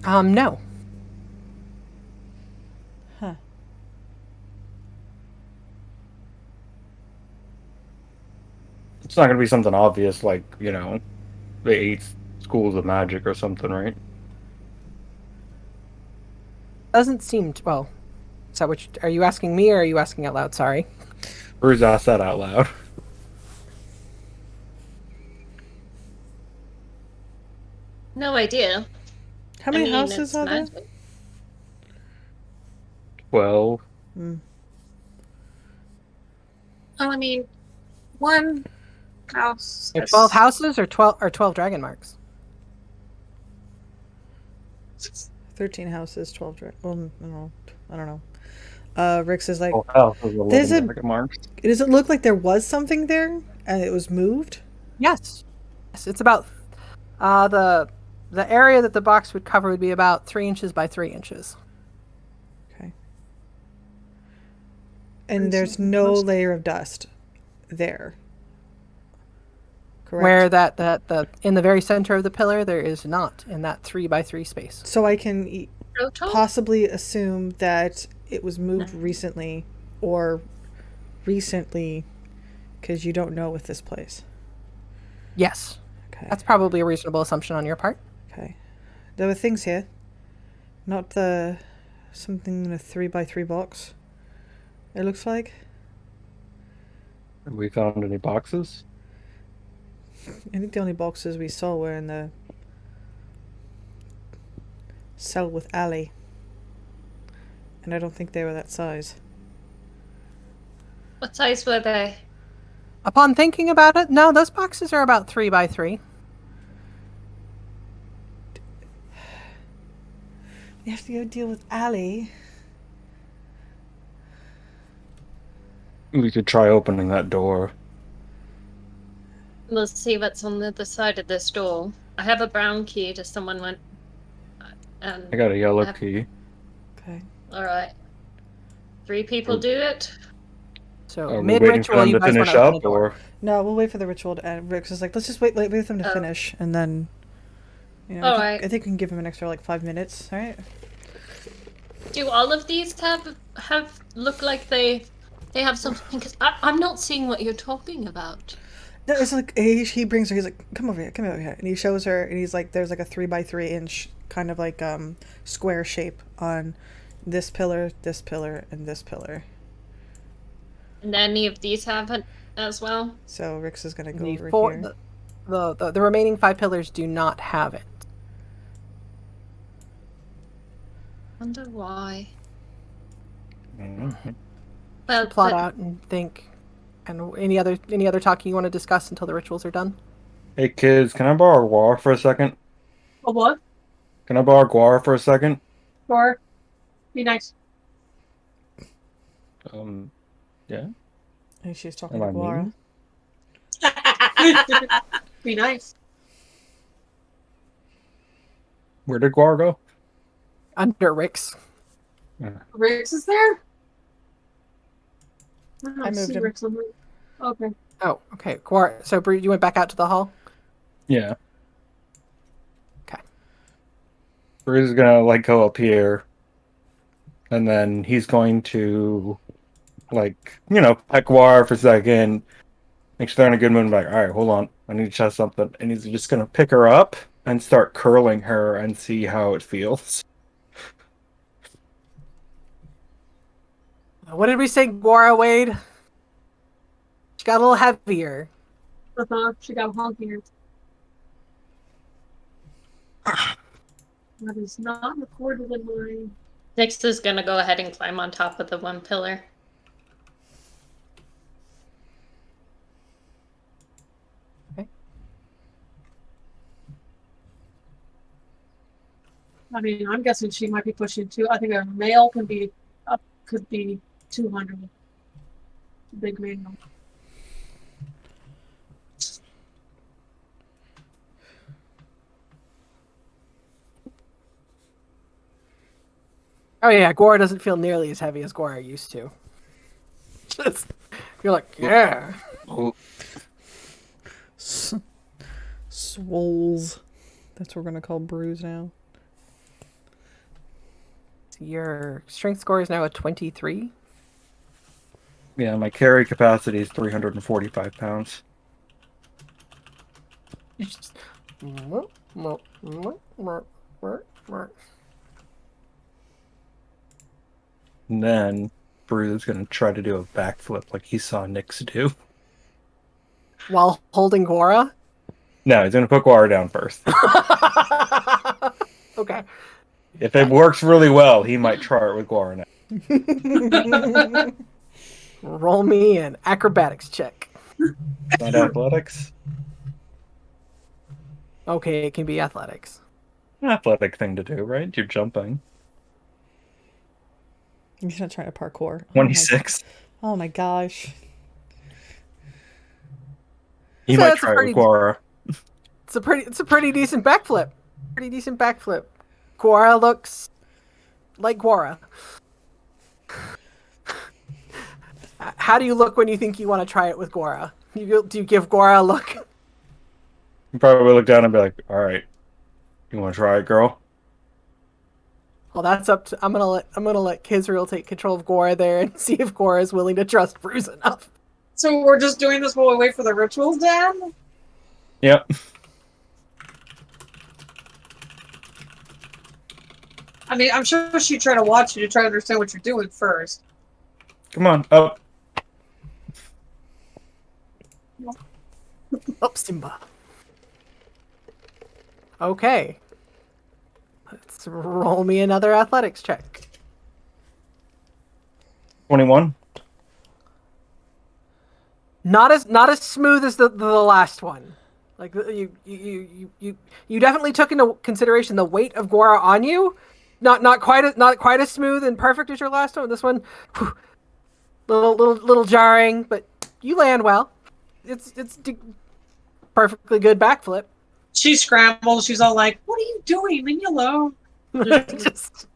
no. Huh. It's not going to be something obvious like, you know, the 8 schools of magic or something, right? Doesn't seem to, well. Is that are you asking me or are you asking out loud? Sorry. Bruce asked that out loud. No idea. How I many mean, houses it's are there? magic. 12. Mm. Well, I mean, one house. There are 12 houses or 12 dragon marks. 13 houses, 12 well, no, I don't know. Rix is like, Oh, There's a- marks. does it look like there was something there and it was moved? Yes. Yes, it's about the area that the box would cover would be about 3 inches by 3 inches. Okay. And there's no layer of dust there. Correct. Where the in the very center of the pillar there is not in that 3 by 3 space. So I can Proto? possibly assume that it was moved recently or recently because you don't know with this place. Yes. Okay. That's probably a reasonable assumption on your part. Okay. There were things here. Not the something in a 3 by 3 box. It looks like. Have we found any boxes? I think the only boxes we saw were in the cell with Ali. And I don't think they were that size. What size were they? Upon thinking about it, no, those boxes are about 3 by 3. We have to go deal with Ali. We could try opening that door. We'll see what's on the other side of this door. I have a brown key. Does someone want? I got a yellow have- key. Okay. All right. 3 people do it. So Are we mid waiting for ritual, them you to guys want finish to open up, the door. or No, we'll wait for the ritual to end. Rix is like, let's just wait for them to Oh. finish, and then, you know, Alright. I think we can give him an extra like 5 minutes. All right. Do all of these have look like they have something? Because I'm not seeing what you're talking about. No, it's like he brings her. He's like, come over here, and he shows her, and he's like, there's like a 3 by 3 inch kind of like square shape on this pillar, and this pillar. And any of these have it as well? So Rix is gonna go The over four, here. the remaining 5 pillars do not have it. Wonder why. Mhm. Well, Plot but- out and think. And any other talking you want to discuss until the rituals are done? Hey kids, can I borrow Guar for a second? A what? Can I borrow Guar for a second? Or be nice. Yeah. And she's talking Am to I Guara. mean? Be nice. Where did Guar go? Under Rix. Rix is there? I don't I moved see him. Rick somewhere. Okay. Oh, okay. Gwar, so Bruce, you went back out to the hall? Yeah. Okay. Bruce is gonna like go up here, and then he's going to pet Guar for a second. Make sure they're in a good mood. And be like, all right, hold on, I need to test something. And he's just gonna pick her up and start curling her and see how it feels. What did we say, Gwara Wade? She got a little heavier. She got honkier. That is not recorded in my. Nyx is gonna go ahead and climb on top of the one pillar. I mean, I'm guessing she might be pushing two. I think a male can be up, could be 200. Big male. Oh yeah, Gwara doesn't feel nearly as heavy as Gwara used to. You're like, yeah. Oh, Swoles. That's what we're gonna call Bruise now. Your strength score is now a 23. yeah, my carry capacity is 345 pounds. You just... And then Bruce is gonna try to do a backflip like he saw Nyx do. While holding Gwara? No, he's gonna put Guar down first. Okay. If it works really well, he might try it with Guar now. Roll me an acrobatics check. Not athletics. Okay, it can be athletics. Athletic thing to do, right? You're jumping. He's not trying to parkour. 26. Oh my gosh. He So might that's a try it pretty- with Guara. It's a pretty decent backflip. Pretty decent backflip. Gwara looks like Gwara. How do you look when you think you want to try it with Gwara? Do you give Gwara a look? You probably look down and be like, alright, you wanna try it, girl? Well, that's up to. I'm gonna let Kizriel take control of Gwara there and see if Gwara is willing to trust Bruce enough. So we're just doing this while we wait for the rituals, Dad? Yep. I mean, I'm sure she'd try to watch you to try to understand what you're doing first. Come on, up. Up, Simba. Okay. Let's roll me another athletics check. 21. Not as smooth as the last one. Like you definitely took into consideration the weight of Gwara on you. Not quite as smooth and perfect as your last one. This one, whew, little jarring, but you land well. It's perfectly good backflip. She scrambles. She's all like, "What are you doing? Leave me alone." Just...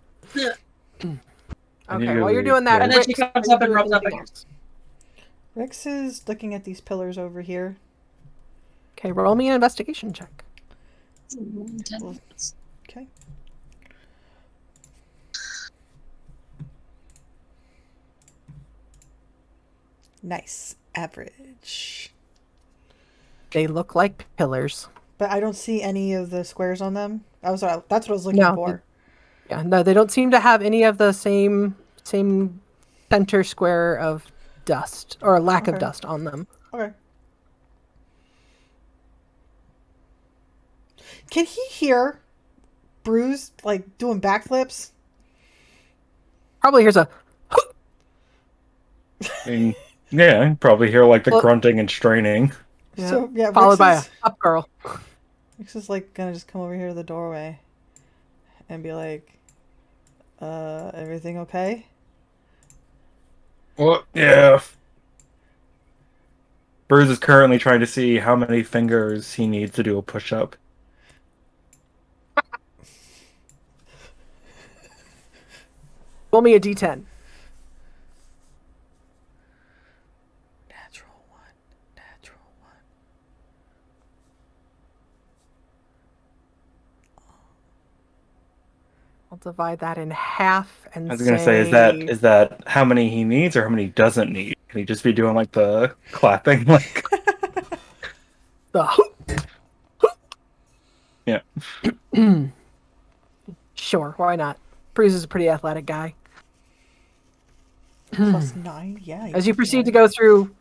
Okay, while you're doing that, And then she Rick, comes are up you and doing rubs up anything against. else? Rex is looking at these pillars over here. Okay, roll me an investigation check. Okay. Nice. Average. They look like pillars. But I don't see any of the squares on them. That's what I was looking No, for. Yeah, no, they don't seem to have any of the same center square of dust or lack of Okay. dust on them. Okay. Can he hear Bruce like doing backflips? Probably here's a I mean, yeah, you probably hear like the Well- grunting and straining. yeah, So yeah, followed by a Rex up girl. is like gonna just come over here to the doorway and be like, everything okay? Well, yeah. Bruce is currently trying to see how many fingers he needs to do a push-up. Roll me a d10. I'll divide that in half and I was gonna say, is that how many he needs or how many he doesn't need? Can he just be doing like the clapping, like the yeah? Sure, why not? Bruce is a pretty athletic guy. +9? Yeah. As you proceed to go through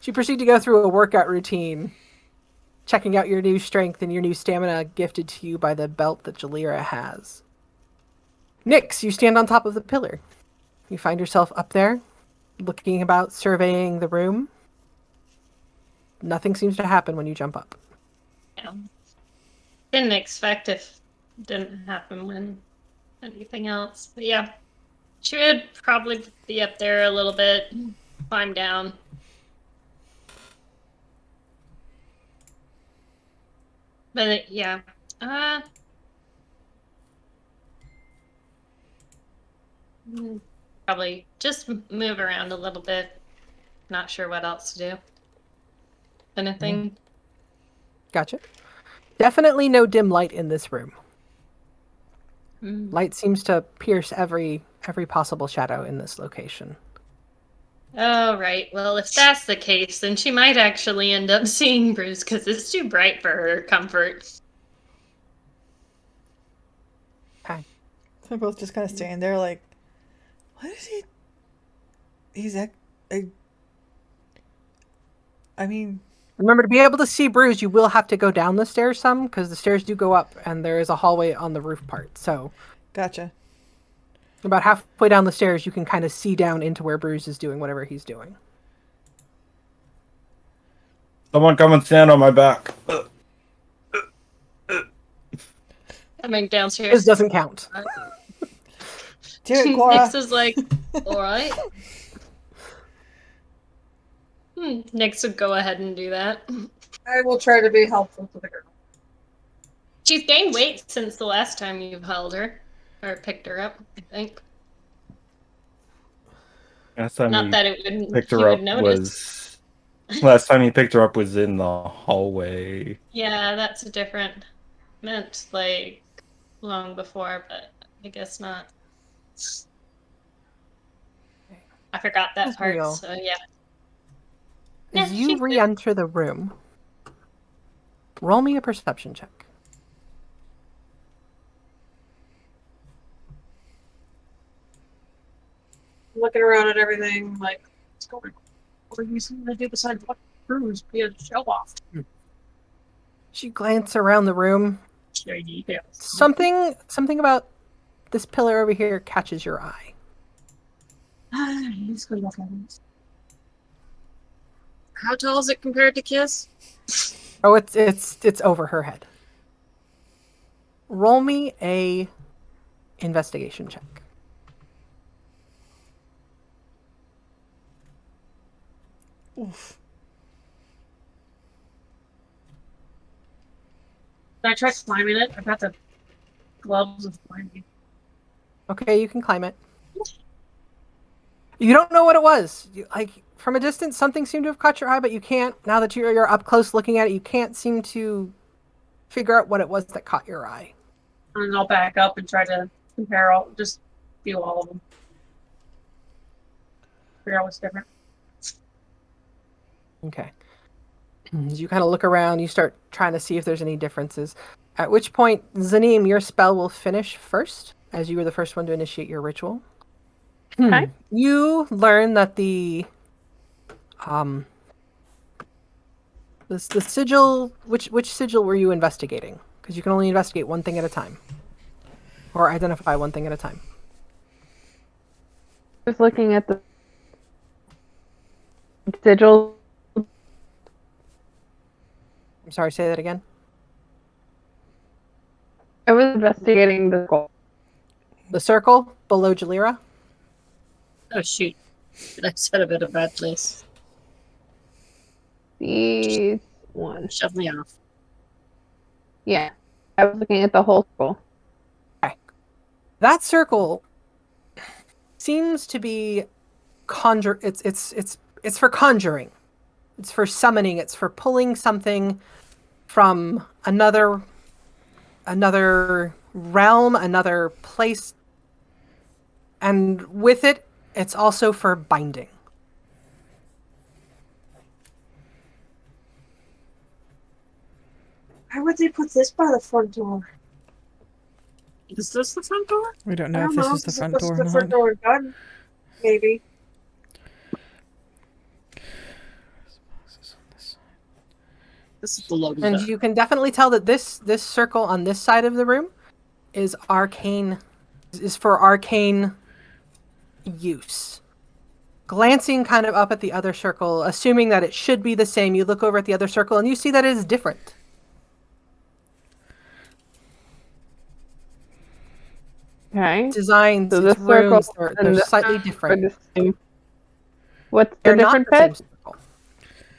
a workout routine, checking out your new strength and your new stamina gifted to you by the belt that Jalira has. Nyx, you stand on top of the pillar. You find yourself up there, looking about, surveying the room. Nothing seems to happen when you jump up. Yeah. Didn't expect if it didn't happen when anything else. But yeah. She would probably be up there a little bit, climb down. But yeah. Probably just move around a little bit. Not sure what else to do. Anything? Gotcha. Definitely no dim light in this room. Mm. Light seems to pierce every possible shadow in this location. Oh, right. Well, if that's the case, then she might actually end up seeing Bruce because it's too bright for her comfort. Okay. So we're both just kind of standing there like, what is he? He's I mean, Remember, to be able to see Bruce, you will have to go down the stairs some, because the stairs do go up, and there is a hallway on the roof part. So, gotcha. about halfway down the stairs, you can kind of see down into where Bruce is doing whatever he's doing. Someone come and stand on my back. Coming This downstairs. doesn't count. Do it, Cora. Nyx is like, alright. Nyx would go ahead and do that. I will try to be helpful to the girl. She's gained weight since the last time you've held her. Or picked her up, I think. Last time Not he that it wouldn't picked you her would up notice. last time he picked her up was in the hallway. Yeah, that's a different meant like long before, but I guess not. I forgot that That's part, real. so yeah. As Yeah, you she's good. re-enter the room, roll me a perception check. Looking around at everything, like, what's going on? What are you going to do besides fucking Bruce be a show off? As you glance around the room, Shady tails. something about this pillar over here catches your eye. He's good looking. How tall is it compared to Kiss? Oh, it's over her head. Roll me a investigation check. Oof. Can I try climbing it? I've got the gloves of climbing. Okay, you can climb it. You don't know what it was. Like, from a distance, something seemed to have caught your eye, but you can't, now that you're up close looking at it, you can't seem to figure out what it was that caught your eye. And I'll back up and try to compare all, just feel all of them. Figure out what's different. Okay. As you kind of look around, you start trying to see if there's any differences. At which point, Zanim, your spell will finish first, as you were the first one to initiate your ritual. Okay. You learn that the sigil. Which sigil were you investigating? Because you can only investigate one thing at a time, or identify one thing at a time. Just looking at the sigil. I'm sorry. Say that again. I was investigating the goal. The circle below Jalira. Oh shoot. I said I'm in a bad place. These ones. Shove me off. Yeah. I was looking at the whole school. That circle seems to be it's for conjuring. It's for summoning. It's for pulling something from another realm, another place. And with it, it's also for binding. Why would they put this by the front door? Is this the front door? We don't I know don't if this know. is the This front this door is or the front not. door gun, maybe. This is the loaded And gun. you can definitely tell that this circle on this side of the room is arcane, is for arcane use. Glancing kind of up at the other circle, assuming that it should be the same, you look over at the other circle and you see that it is different. Okay. Designs, So its this circle rooms, and they're this slightly are different. the same. What's the They're different not the same pit? circle.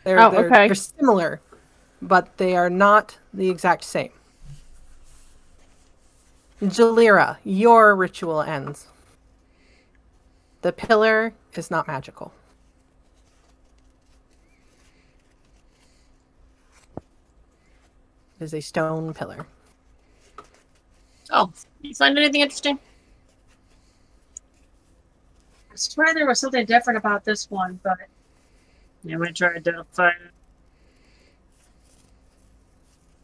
They're, Oh, they're, okay. they're similar, but they are not the exact same. Jalira, your ritual ends. The pillar is not magical. It is a stone pillar. Oh, you find anything interesting? I swear there was something different about this one, but Yeah, we tried to find.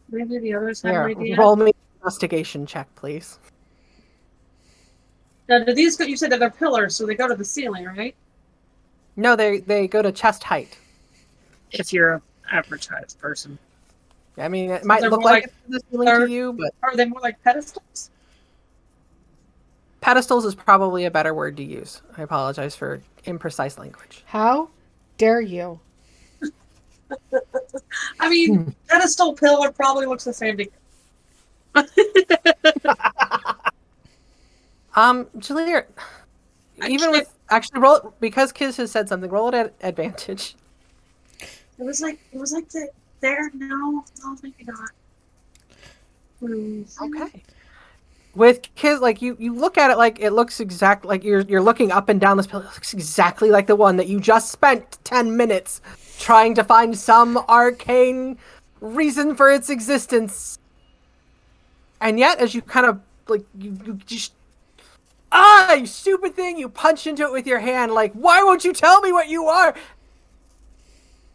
maybe the others had Here, an idea. roll me an investigation check, please. Now, do these you said that they're pillars, so they go to the ceiling, right? No, they go to chest height. If you're an average sized person. I mean, it So might they're look more like like it's the ceiling third- to you, but Are they more like pedestals? pedestals is probably a better word to use. I apologize for imprecise language. How dare you? I mean, pedestal pillar probably looks the same to you. Jalir, I even can't- with actually roll because Kiz has said something, roll it at advantage. It was like there. No, maybe not. Okay. With Kiz, like you look at it like it looks exact like you're looking up and down this pillar. It looks exactly like the one that you just spent 10 minutes trying to find some arcane reason for its existence. And yet, as you kind of like you just you stupid thing, you punch into it with your hand, like, why won't you tell me what you are?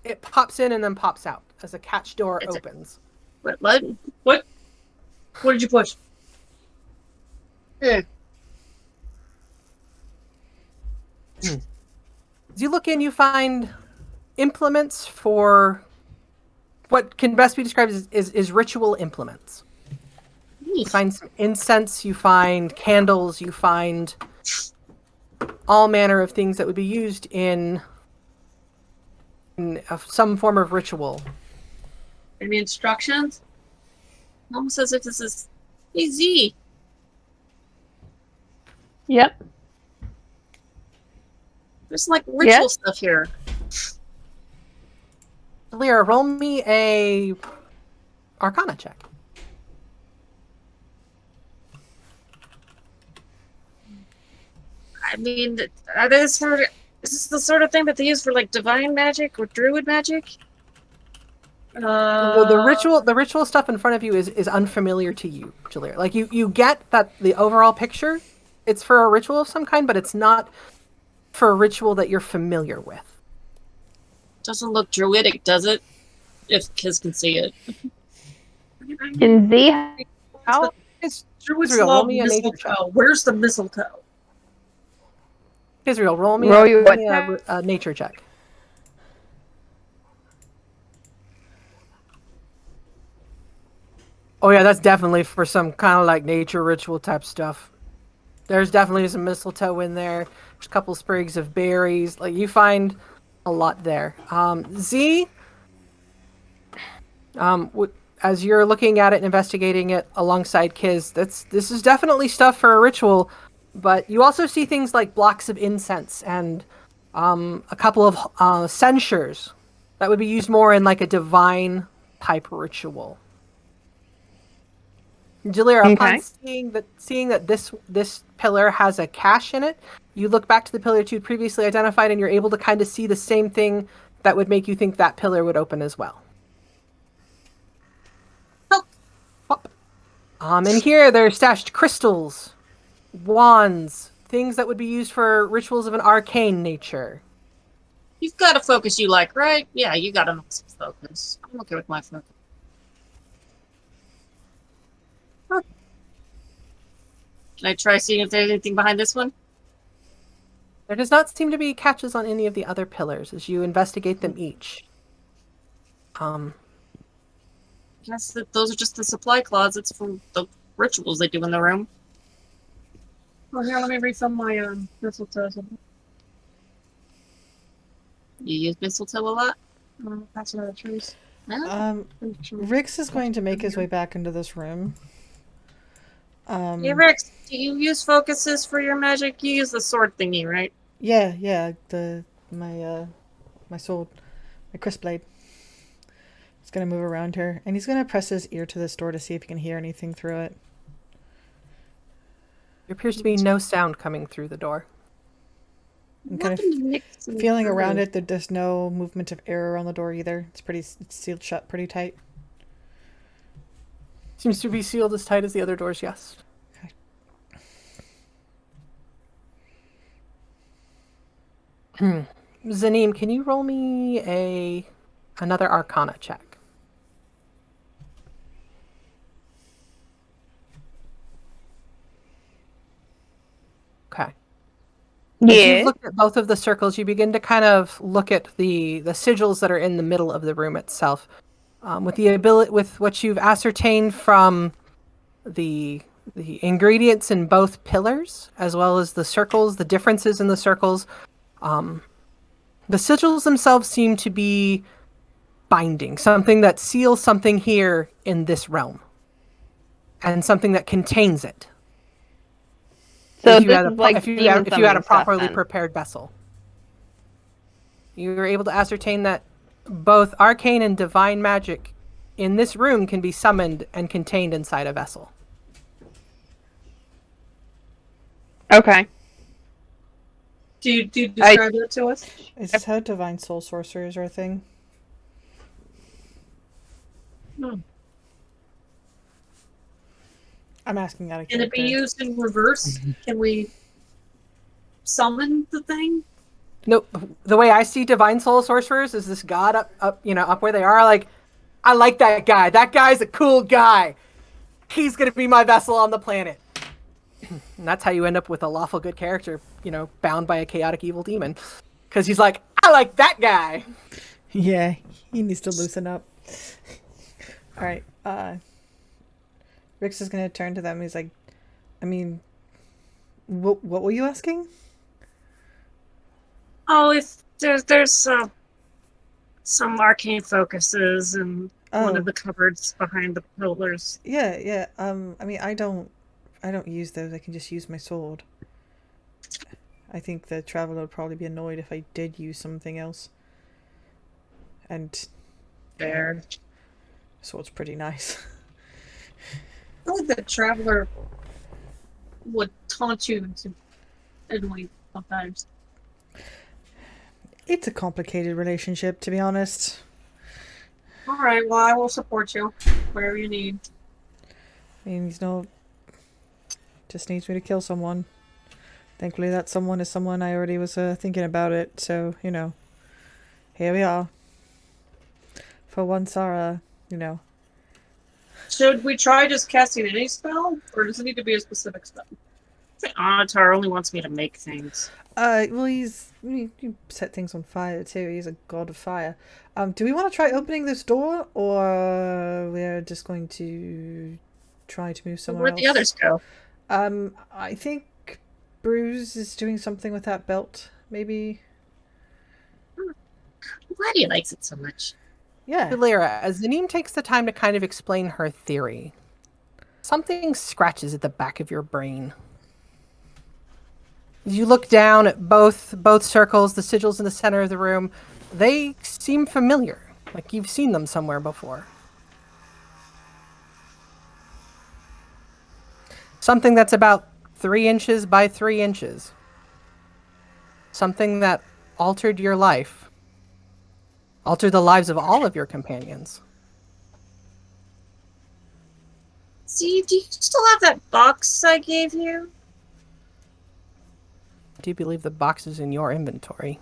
It pops in and then pops out as a catch door It's a- opens. What did you push? As you look in, you find implements for what can best be described as ritual implements. You find some incense, you find candles, you find all manner of things that would be used in some form of ritual. Any instructions? Almost as if this is easy. Yep. There's like ritual Yeah. stuff here. Lyra, roll me a Arcana check. I mean, are they sort of? Is this the sort of thing that they use for like divine magic or druid magic? The ritual stuff in front of you is unfamiliar to you, Jalira. Like you get that the overall picture, it's for a ritual of some kind, but it's not for a ritual that you're familiar with. Doesn't look druidic, does it? If kids can see it. Can Z how? It's Druids Israel, roll love me a nature mistletoe. Where's the mistletoe? Israel, roll me Roll you what a nature check. Oh yeah, that's definitely for some kind of like nature ritual type stuff. There's definitely some mistletoe in there. There's a couple sprigs of berries. Like you find a lot there. Z, as you're looking at it and investigating it alongside Kiz, this is definitely stuff for a ritual. But you also see things like blocks of incense and a couple of censures that would be used more in like a divine type ritual. Jalira, upon Okay. seeing that this pillar has a cache in it, you look back to the pillar you'd previously identified, and you're able to kind of see the same thing that would make you think that pillar would open as well. Oh. Pop. And here there are stashed crystals, wands, things that would be used for rituals of an arcane nature. You've got a focus you like, right? Yeah, you got a nice focus. I'm okay with my focus. Huh. Can I try seeing if there's anything behind this one? There does not seem to be catches on any of the other pillars as you investigate them each. Guess that those are just the supply closets for the rituals they do in the room. Well, here, let me refill my mistletoe. You use mistletoe a lot? That's another trees. No? Rix is going to make his way back into this room. Hey, Rex, do you use focuses for your magic? You use the sword thingy, right? Yeah, my sword, my crisp blade. He's gonna move around her, and he's gonna press his ear to this door to see if he can hear anything through it. There appears to be no sound coming through the door. I'm kind of feeling around it. That there's no movement of air around the door either. It's sealed shut pretty tight. Seems to be sealed as tight as the other doors, yes. Okay. Zanim, can you roll me another Arcana check? Okay. As you've looked at both of the circles, you begin to kind of look at the sigils that are in the middle of the room itself. With what you've ascertained from the ingredients in both pillars, as well as the circles, the differences in the circles, the sigils themselves seem to be binding, something that seals something here in this realm, and something that contains it. So if you this had is like if you demon had a summoning stuff, properly then. prepared vessel. You were able to ascertain that both arcane and divine magic in this room can be summoned and contained inside a vessel. Okay. Do you describe it to us? Is this how divine soul sorcerers are a thing? No. I'm asking out of Can it be character. used in reverse? Can we summon the thing? No, the way I see divine soul sorcerers is this god up where they are. Like, I like that guy. That guy's a cool guy. He's gonna be my vessel on the planet. And that's how you end up with a lawful good character, bound by a chaotic evil demon. Because he's like, I like that guy. Yeah, he needs to loosen up. All right. Rix is gonna turn to them. He's like, I mean, what were you asking? Oh, if there's some arcane focuses in one of the cupboards behind the pillars. Yeah. I mean, I don't use those. I can just use my sword. I think the traveler would probably be annoyed if I did use something else. And Fair. sword's pretty nice. I feel like the traveler would taunt you to annoy sometimes. It's a complicated relationship, to be honest. Alright, well, I will support you wherever you need. I mean, just needs me to kill someone. Thankfully, that someone is someone I already was thinking about it, so, here we are. For once, Should we try just casting any spell? Or does it need to be a specific spell? Anatar only wants me to make things. Well, you set things on fire too. He's a god of fire. Do we want to try opening this door, or we're just going to try to move somewhere Where'd else? the others go? I think Bruce is doing something with that belt. Maybe. I'm glad he likes it so much. Yeah. Lyra, as Zanim takes the time to kind of explain her theory, something scratches at the back of your brain. As you look down at both circles, the sigils in the center of the room, they seem familiar, like you've seen them somewhere before. Something that's about 3 inches by 3 inches. Something that altered your life. Altered the lives of all of your companions. See, do you still have that box I gave you? Do you believe the box is in your inventory?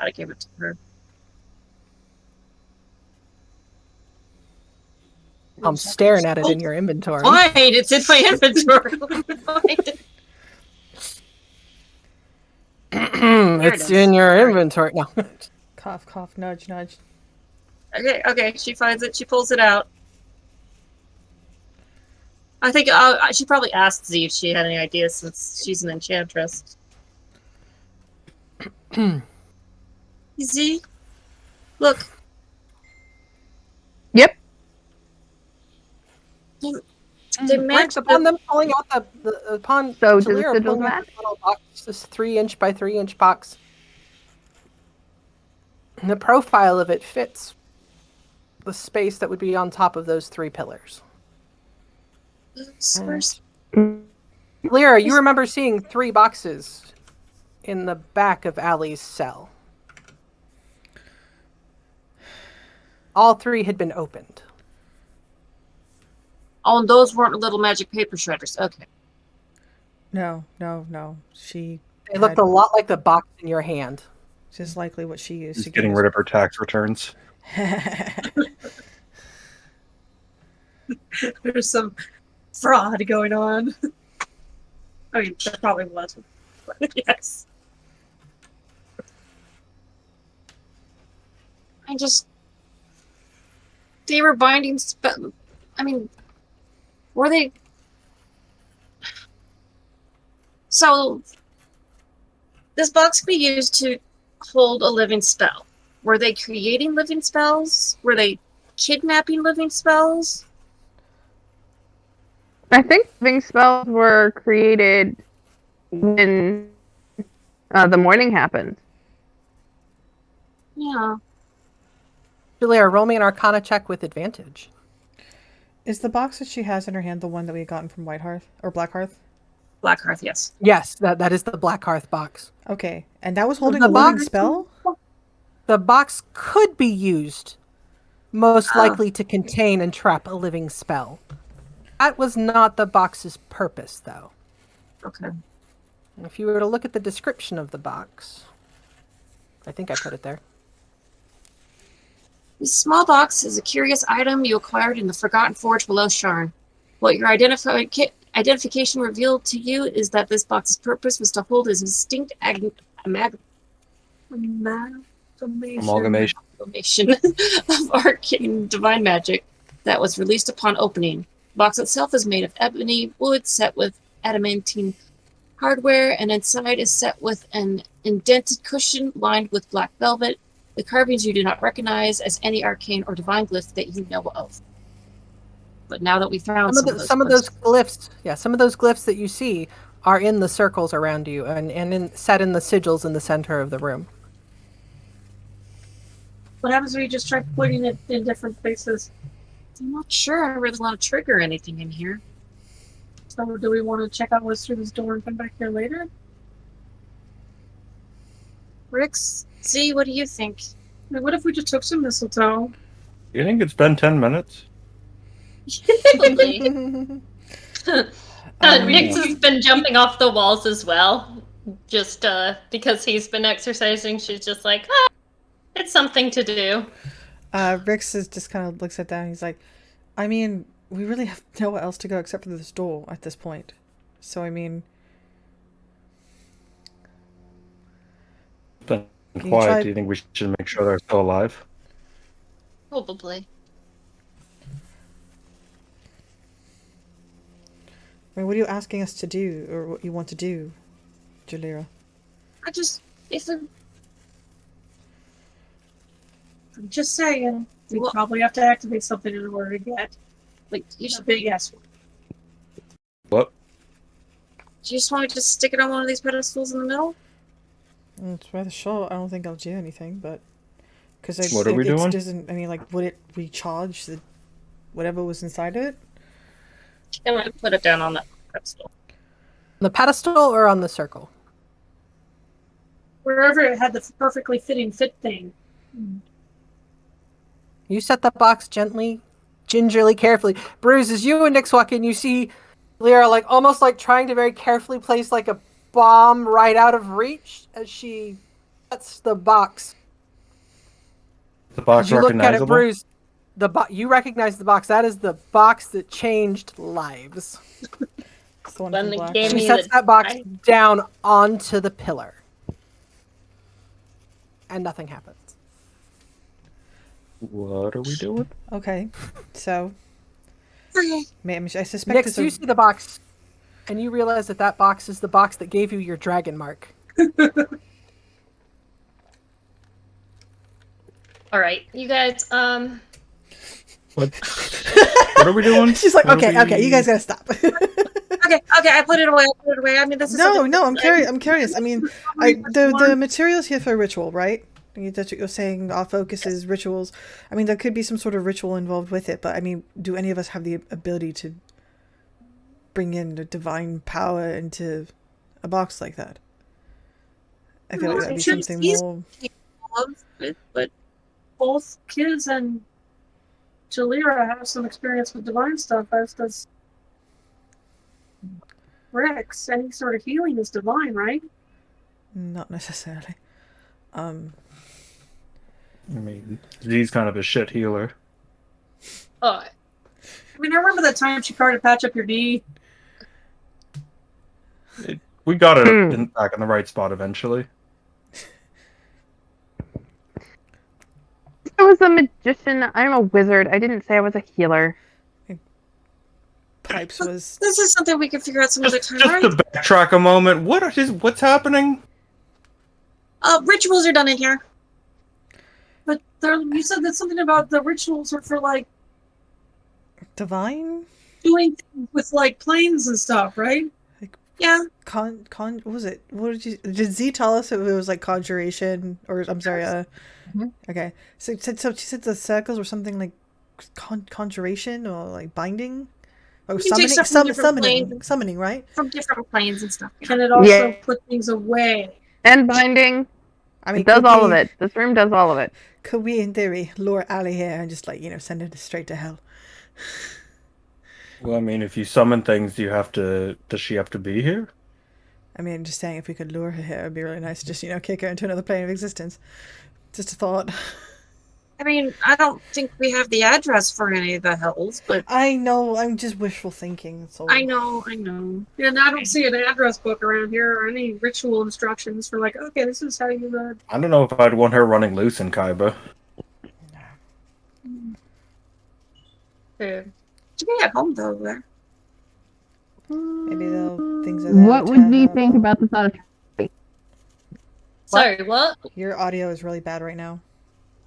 I gave it to her. I'm staring at it in your inventory. Fine, it's in my inventory. Fine. it It's is. in your Alright. inventory. No. Cough, cough, nudge, nudge. Okay, she finds it, she pulls it out. I think she probably asked Z if she had any ideas since she's an enchantress. Z, look. Yep. They Rex, match upon the, them pulling out upon So do the Jalira sigils pulling out match? the little box, this 3-inch by 3-inch box. And the profile of it fits the space that would be on top of those 3 pillars. first. Lyra, you remember seeing 3 boxes in the back of Allie's cell. All 3 had been opened. Oh, and those weren't little magic paper shredders. Okay. No, no, no. She They looked a lot like the box in your hand. is likely what she used She's to getting give rid of her tax returns. There's some fraud going on. I mean, there probably was. But yes. They were binding I mean, were they? So, this box can be used to hold a living spell. Were they creating living spells? Were they kidnapping living spells? I think living spells were created when the morning happened. Yeah. Jalira, roll me an Arcana check with advantage. Is the box that she has in her hand the one that we had gotten from White Hearth or Black Hearth? Blackhearth, yes. Yes, that is the Black Hearth box. Okay, and that was holding The a living box- spell. The box could be used, most Oh. likely to contain and trap a living spell. That was not the box's purpose, though. Okay. If you were to look at the description of the box, I think I put it there. This small box is a curious item you acquired in the Forgotten Forge below Sharn. What your identification revealed to you is that this box's purpose was to hold a distinct Amalgamation. amalgamation of arcane divine magic that was released upon opening. The box itself is made of ebony wood set with adamantine hardware, and inside is set with an indented cushion lined with black velvet. The carvings you do not recognize as any arcane or divine glyph that you know of. But now that we found Some of those glyphs, some of those glyphs that you see are in the circles around you and set in the sigils in the center of the room. What happens when you just try putting it in different places? I'm not sure I really want to trigger anything in here. So do we want to check out what's through this door and come back here later? Rix, Z, what do you think? I mean, what if we just took some mistletoe? You think it's been 10 minutes? Probably. Nix Um, has been jumping off the walls as well. Just because he's been exercising, she's just like, it's something to do. Rix is just kind of looks at that and he's like, I mean, we really have nowhere else to go except for this door at this point. So, I mean, It's been You quiet. tried- Do you think we should make sure they're still alive? Probably. I mean, what are you asking us to do or what you want to do, Jalira? I'm just saying. We Well- probably have to activate something in order to get Like, you a should, big yes. What? do you just want to just stick it on one of these pedestals in the middle? It's rather short. I don't think I'll do anything, but because What are we doing? Doesn't. I mean, like, would it recharge the whatever was inside of it? I'm going to put it down on that pedestal. The pedestal or on the circle? Wherever it had the perfectly fitting fit thing. You set the box gently gingerly, carefully. Bruce, as you and Nyx walk in, you see Lyra like almost like trying to very carefully place like a bomb right out of reach as she shuts the box. The box As you look at it, recognizable? Bruce, you recognize the box. That is the box that changed lives. It's the one When from they Black gave Ops. She me sets the- that box I- down onto the pillar. And nothing happens. What are we doing? Okay, so Okay. I suspect Nyx, it's you a... see the box, and you realize that that box is the box that gave you your dragon mark. All right, you guys. What? What are we doing? She's like, What are okay, you guys gotta stop. Okay, I put it away. I mean, this is No, something no, I'm that curious. I'm curious. I mean, the materials here for ritual, right? That's what you're saying. Our focus is rituals. I mean, there could be some sort of ritual involved with it, but I mean, do any of us have the ability to bring in the divine power into a box like that? I feel like that'd be something more. But both Kiz and Jalira have some experience with divine stuff, as does Rex. Any sort of healing is divine, right? Not necessarily. I mean, Z's kind of a shit healer. Oh, I mean, I remember that time she tried to patch up your knee. We got it back in the right spot eventually. I was a magician. I'm a wizard. I didn't say I was a healer. Pipes was. This is something we can figure out some other Just time, to right? backtrack a moment, what's happening? Rituals are done in here. But you said that something about the rituals are for, like, Divine? doing things with, like, planes and stuff, right? Like- Yeah. What was it? What did Z tell us if it was like conjuration or I'm sorry, Mhm. okay. So she said the circles were something like conjuration or like binding? Or You can take stuff from different planes. summoning, right? From different planes and stuff. Can it also Yeah. put things away? And binding. I mean, It does could all of we- it. This room does all of it. Could we, in theory, lure Ali here and just send her straight to hell? Well, I mean, if you summon things, does she have to be here? I mean, just saying, if we could lure her here, it'd be really nice to just, kick her into another plane of existence. Just a thought. I mean, I don't think we have the address for any of the hells, but I know, I'm just wishful thinking. That's all. I know. And I don't see an address book around here or any ritual instructions for, like, okay, this is how you I don't know if I'd want her running loose in Kaiba. true. to be at home though. There. Maybe things are there What to would we help. think about the thought of Sorry, what? Your audio is really bad right now.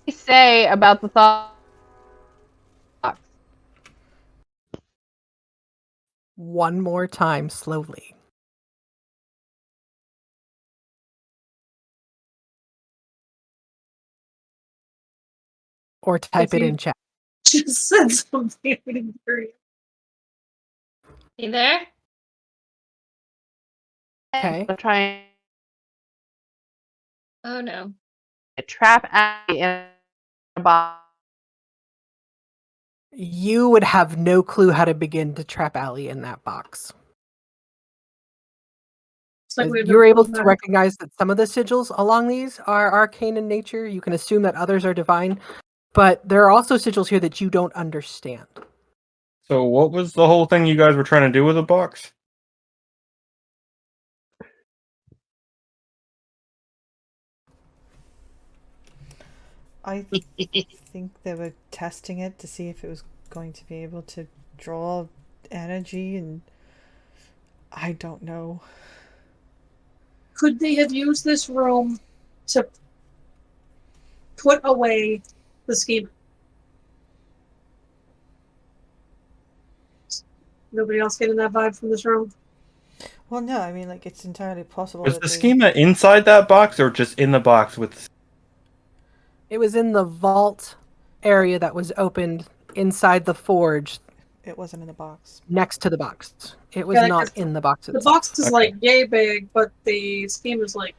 say about the thought? One more time, slowly. Or type it in chat. Just said something. I didn't hear you. You there? Okay. I'm trying Oh no. to trap Abby in a box. You would have no clue how to begin to trap Allie in that box. It's like we had You're no able clue to about it. recognize that some of the sigils along these are arcane in nature. You can assume that others are divine, but there are also sigils here that you don't understand. So what was the whole thing you guys were trying to do with the box? I think they were testing it to see if it was going to be able to draw energy, and I don't know. Could they have used this room to put away the scheme? Nobody else getting that vibe from this room? Well, no, I mean, it's entirely possible. Was that the they- schema inside that box or just in the box with... It was in the vault area that was opened inside the forge It wasn't in the box. next to the box. It was Yeah, not 'cause in the box The itself. box is Okay. like yay big, but the scheme is like,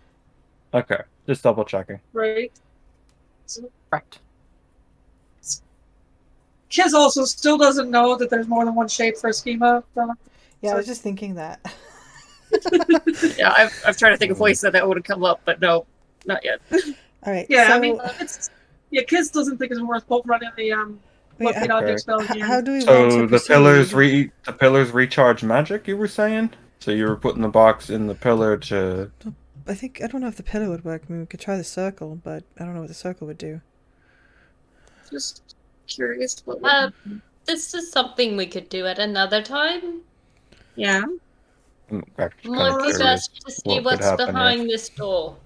Okay, just double checking. right? Correct. Kiz also still doesn't know that there's more than one shape for a schema. Yeah, I So- was just thinking that. Yeah, I've tried to think of ways that would have come up, but no, not yet. All right. Yeah, so, I mean, Kiz doesn't think it's worth both running the wait, locate object spell how again. do we want So to the pillars proceed? the pillars recharge magic. You were saying. So you were putting the box in the pillar to. I don't know if the pillar would work. I mean, we could try the circle, but I don't know what the circle would do. Just curious what This is something we could do at another time. Yeah. I'm actually Might kinda be curious best to see what could what's happen behind this door.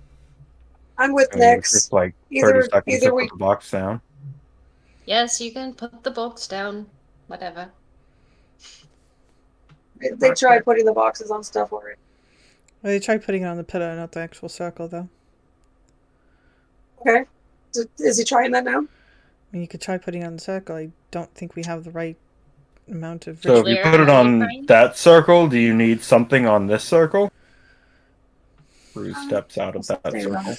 I'm with I mean, it's Nyx. just like 30 Either seconds to either we put the box down. Yes, you can put the box down. Whatever. they tried putting the boxes on stuff already. Well, they tried putting it on the pillar, not the actual circle, though. Okay. Is he trying that now? I mean, you could try putting it on the circle. I don't think we have the right amount of. So if you Clear, put it are you on trying? that circle, do you need something on this circle? Bruce steps out of that Something circle.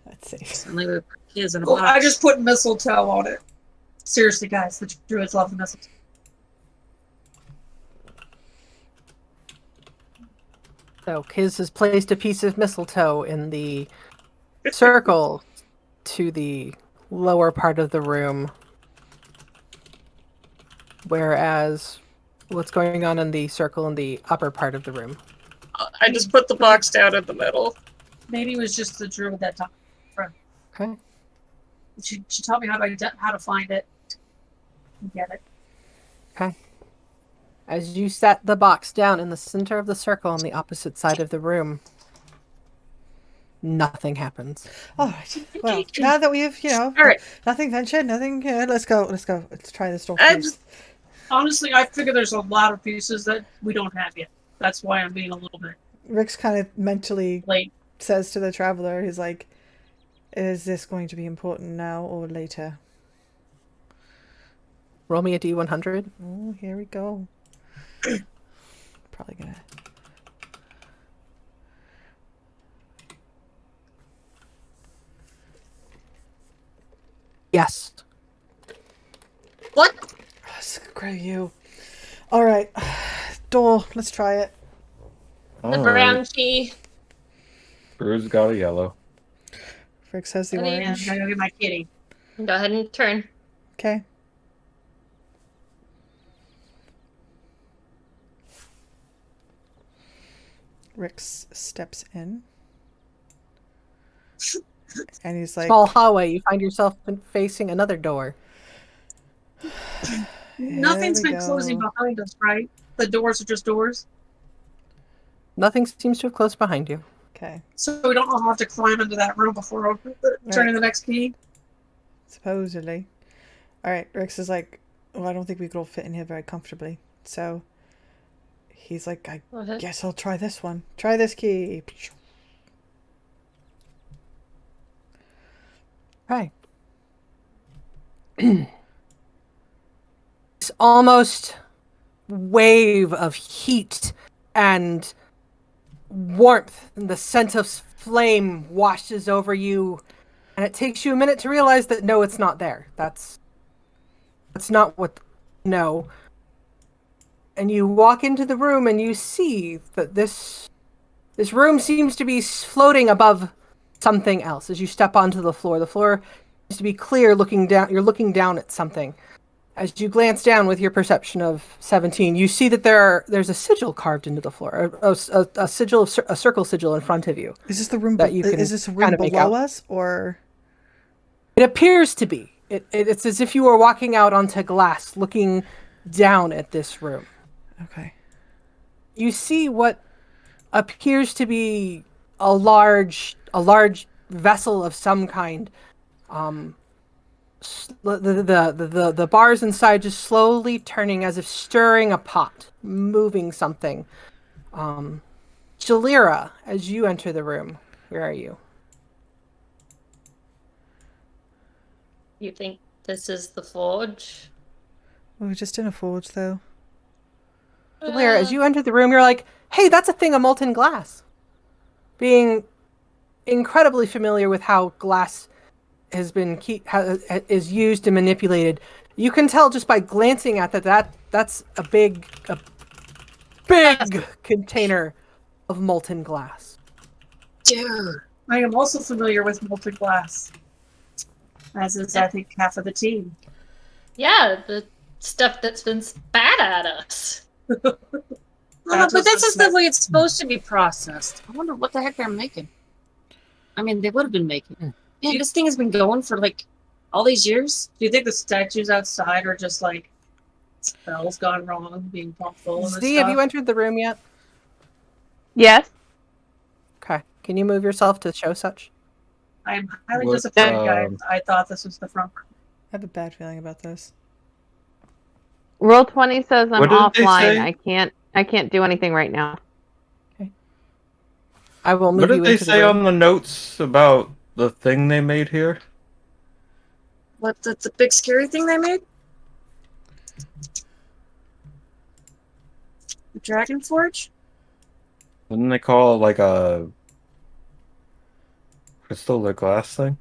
Let's see. Suddenly we put Kiz in a Well, box. I just put mistletoe on it. Seriously, guys, the druids love the mistletoe. So Kiz has placed a piece of mistletoe in the circle to the lower part of the room. Whereas what's going on in the circle in the upper part of the room? I just put the box down in the middle. Maybe it was just the druid that time. Okay. She taught me how to find it. And get it. As you set the box down in the center of the circle on the opposite side of the room, nothing happens. All right. Well, now that we've, All right. nothing ventured, nothing. Let's go. Let's go. Let's try this door I first. Honestly, I figure there's a lot of pieces that we don't have yet. That's why I'm being a little bit Rick's kind of mentally late. says to the traveler, he's like, "Is this going to be important now or later?" Roll me a d100. Oh, here we go. Probably gonna. Yes. What? Screw you. All right, door. Let's try it. The Alright. brown key. Bruce got a yellow. Rick says the Any- And orange. I gotta get my kitty. Go ahead and turn. Okay. Rick steps in. And he's like, Small hallway, you find yourself facing another door. Nothing's we been closing go. behind us, right? The doors are just doors. Nothing seems to have closed behind you. okay, So we don't have to climb into that room before turning the next key. supposedly. All right, Rex is like, well, I don't think we could all fit in here very comfortably. So he's like, I Go ahead. guess I'll try this one. Try this key. Okay. This almost wave of heat and warmth and the scent of flame washes over you, and it takes you a minute to realize that no, it's not there. That's not what. No. And you walk into the room and you see that this room seems to be floating above something else. As you step onto the floor seems to be clear. Looking down, you're looking down at something. As you glance down with your perception of 17, you see that there's a sigil carved into the floor, a sigil, a circle sigil in front of you. Is this the room? That you can Is this a room kind of make below out. us, or It appears to be. It's as if you were walking out onto glass, looking down at this room. okay? You see what appears to be a large vessel of some kind. The bars inside just slowly turning as if stirring a pot, moving something. Jalira, as you enter the room, where are you? You think this is the forge? We were just in a forge, though. Jalira, as you enter the room, you're like, hey, that's a thing of molten glass. Being incredibly familiar with how glass has been is used and manipulated. You can tell just by glancing at that's a big container of molten glass. Dude. I am also familiar with molten glass, as is I think half of the team. Yeah, the stuff that's been spat at us. That But was this a is the snap. way it's supposed to be processed. I wonder what the heck they're making. I mean, they would have been making. Man, this thing has been going for like all these years. Do you think the statues outside are just like spells gone wrong, being pumped full of this Z, have you stuff? entered the room yet? Yes. Okay. Can you move yourself to show such? I am highly What, disappointed, guys. I thought this was the front room. I have a bad feeling about this. Roll 20 says I'm What did they offline. say? I can't do anything right now. I will move What did you they into the say room. on the notes about the thing they made here? What, the big scary thing they made? The Dragon Forge? Didn't they call it like a crystal or glass thing?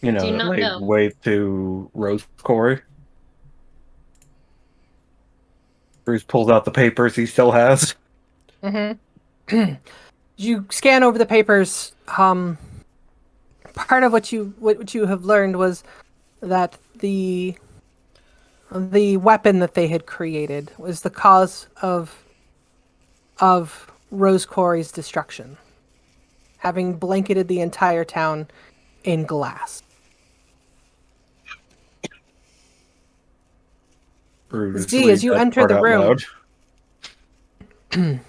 You know, Do that not they know. wave to Rose Quarry. Bruce pulls out the papers he still has. Mm-hmm. You scan over the papers. Part of what you have learned was that the weapon that they had created was the cause of Rose Quarry's destruction, having blanketed the entire town in glass. Bruce Z, reads as you that enter part the out room, loud.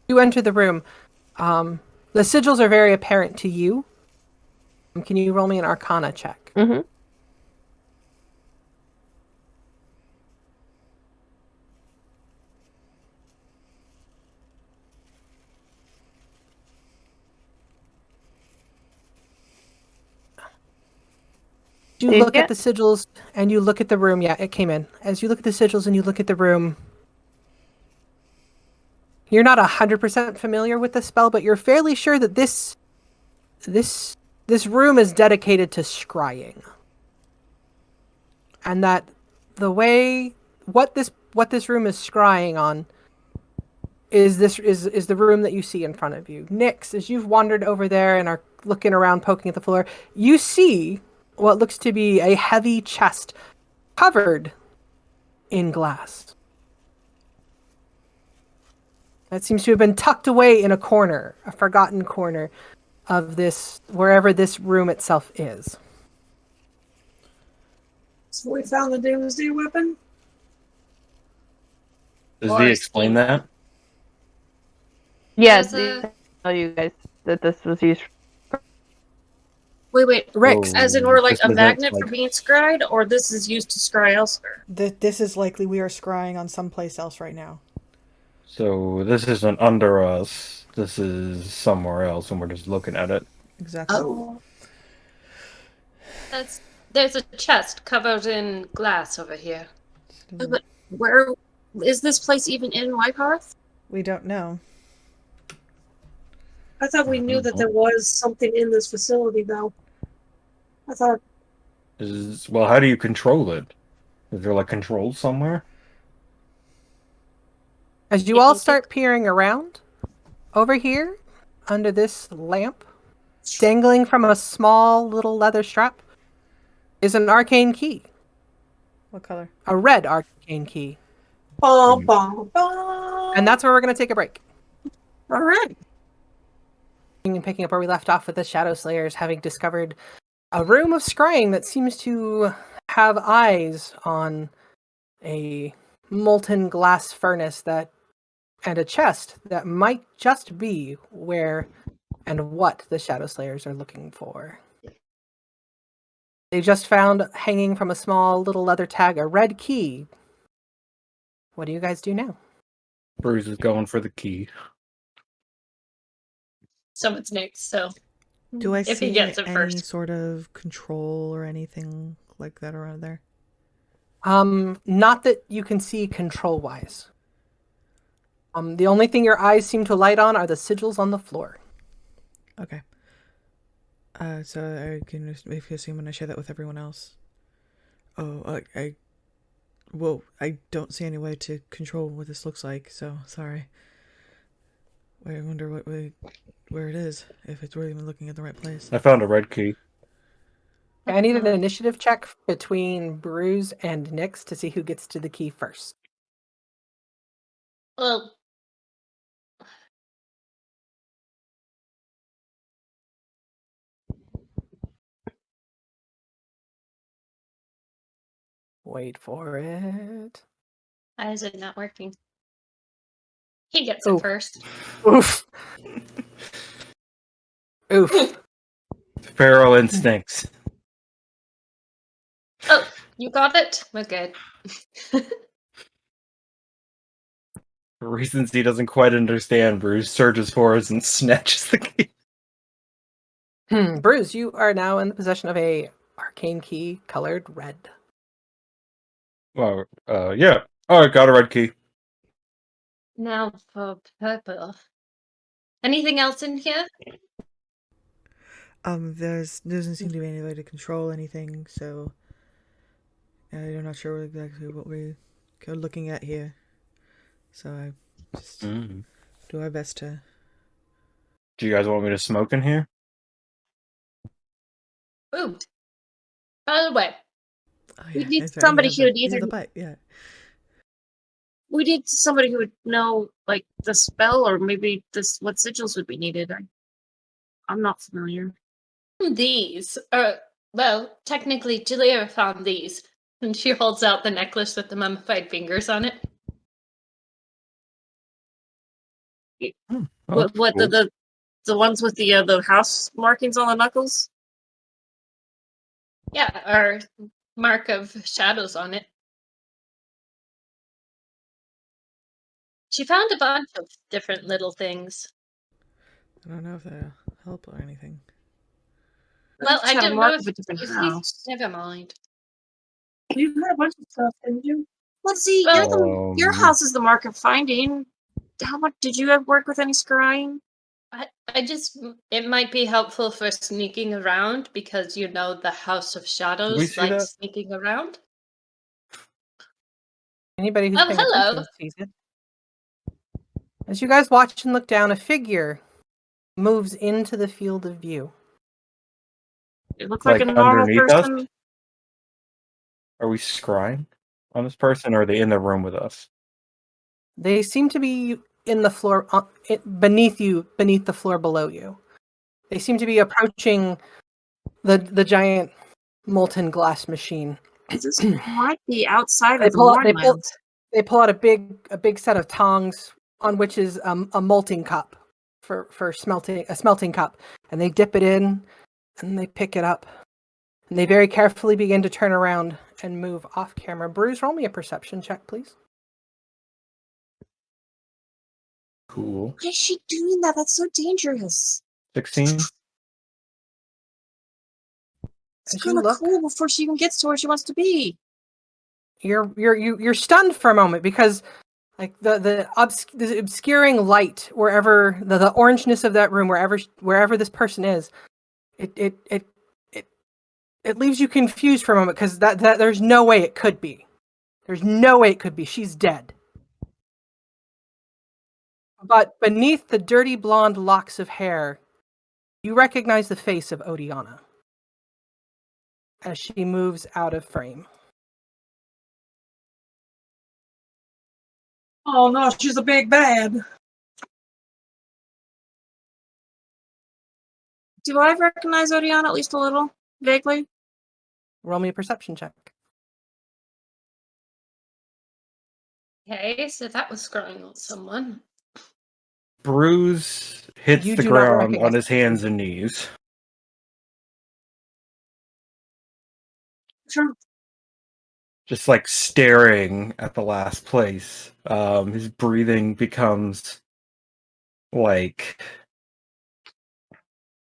you enter the room. The sigils are very apparent to you. Can you roll me an Arcana check? Mm-hmm. You Did look ya? at the sigils and you look at the room. Yeah, it came in. As you look at the sigils and you look at the room, you're not 100% familiar with the spell, but you're fairly sure that this room is dedicated to scrying, and that the way what this room is scrying on is the room that you see in front of you. Nyx, as you've wandered over there and are looking around, poking at the floor, you see what looks to be a heavy chest covered in glass. That seems to have been tucked away in a corner, a forgotten corner of this, wherever this room itself is. So we found the Doomsday weapon? Does Or he explain that? Yes. There's a- Tell you guys that this was used. Wait. Rix, Oh, As in, or like this a isn't, magnet for like- being scryed, or this is used to scry elsewhere? This is likely we are scrying on someplace else right now. So this isn't under us. This is somewhere else, and we're just looking at it. Exactly. Oh. There's a chest covered in glass over here. But where is this place even in Whitehearth? We don't know. I thought we knew that there was something in this facility, though. I thought Well, how do you control it? Is there like controls somewhere? as you all start peering around, over here, under this lamp, dangling from a small little leather strap, is an arcane key. What color? A red arcane key. bum, bum, bum. And that's where we're going to take a break. all right. And picking up where we left off with the Shadow Slayers having discovered a room of scrying that seems to have eyes on a molten glass furnace and a chest that might just be where and what the Shadow Slayers are looking for. They just found hanging from a small little leather tag a red key. What do you guys do now? Bruce is going for the key. Someone's next, so Do I if see he gets it any first. sort of control or anything like that around there? Not that you can see control-wise. The only thing your eyes seem to light on are the sigils on the floor. Okay. So I can just if you assume when I share that with everyone else. Oh, I don't see any way to control what this looks like, so sorry. I wonder where it is, if it's really even looking at the right place. I found a red key. I need an initiative check between Bruce and Nyx to see who gets to the key first. Well, Wait for it. why is it not working? He gets Oh. it first. Oof. Oof. Feral instincts. Oh, you got it? We're good. For reasons he doesn't quite understand, Bruce surges forwards and snatches the key. Bruce, you are now in the possession of a arcane key colored red. Well, yeah. Oh, I got a red key. Now for purple. Anything else in here? There doesn't seem to be any way to control anything, so I'm not sure exactly what we're looking at here. So I just do our best to. Do you guys want me to smoke in here? Ooh. By the way, Oh, we yeah, need that's right, somebody yeah, who would yeah, either the bite, yeah. We need somebody who would know, like, the spell, or maybe what sigils would be needed. I'm not familiar. these are, well, technically, Julia found these. And she holds out the necklace with the mummified fingers on it. Oh, What that's cool. the ones with the house markings on the knuckles? Yeah, our mark of shadows on it. She found a bunch of different little things. I don't know if that'll help or anything. Well, I She had a don't mark know of a different if house. never mind. You had a bunch of stuff, didn't you? Well, see, Well, your house is the mark of finding. How much did you ever work with any scrying? I just, it might be helpful for sneaking around because you know the House of we Shadows see likes that? sneaking around. Anybody who's Oh, paying hello. attention sees it. As you guys watch and look down, a figure moves into the field of view. It looked like a normal underneath us? person. Are we scrying on this person, or are they in the room with us? They seem to be in the floor beneath you, beneath the floor below you. They seem to be approaching the giant molten glass machine. This might be outside They of the pull out, they pull, Mournlands. they pull out a big set of tongs on which is a molting cup for smelting, a smelting cup, and they dip it in and they pick it up and they very carefully begin to turn around and move off camera. Bruce, roll me a perception check, please. Cool. Why is she doing that? That's so dangerous. 16? It's As you gonna look, cool before she even gets to where she wants to be. you're stunned for a moment because like the obscuring light wherever the orangeness of that room wherever this person is, it leaves you confused for a moment because that there's no way it could be. There's no way it could be. She's dead. But beneath the dirty blonde locks of hair, you recognize the face of Odiana as she moves out of frame. Oh no, she's a big bad. Do I recognize Odiana at least a little? Vaguely? Roll me a perception check. Okay, so that was scrolling on someone. Bruce hits You the do not ground recognize on his the person. hands and knees. Sure. Just like staring at the last place. His breathing becomes like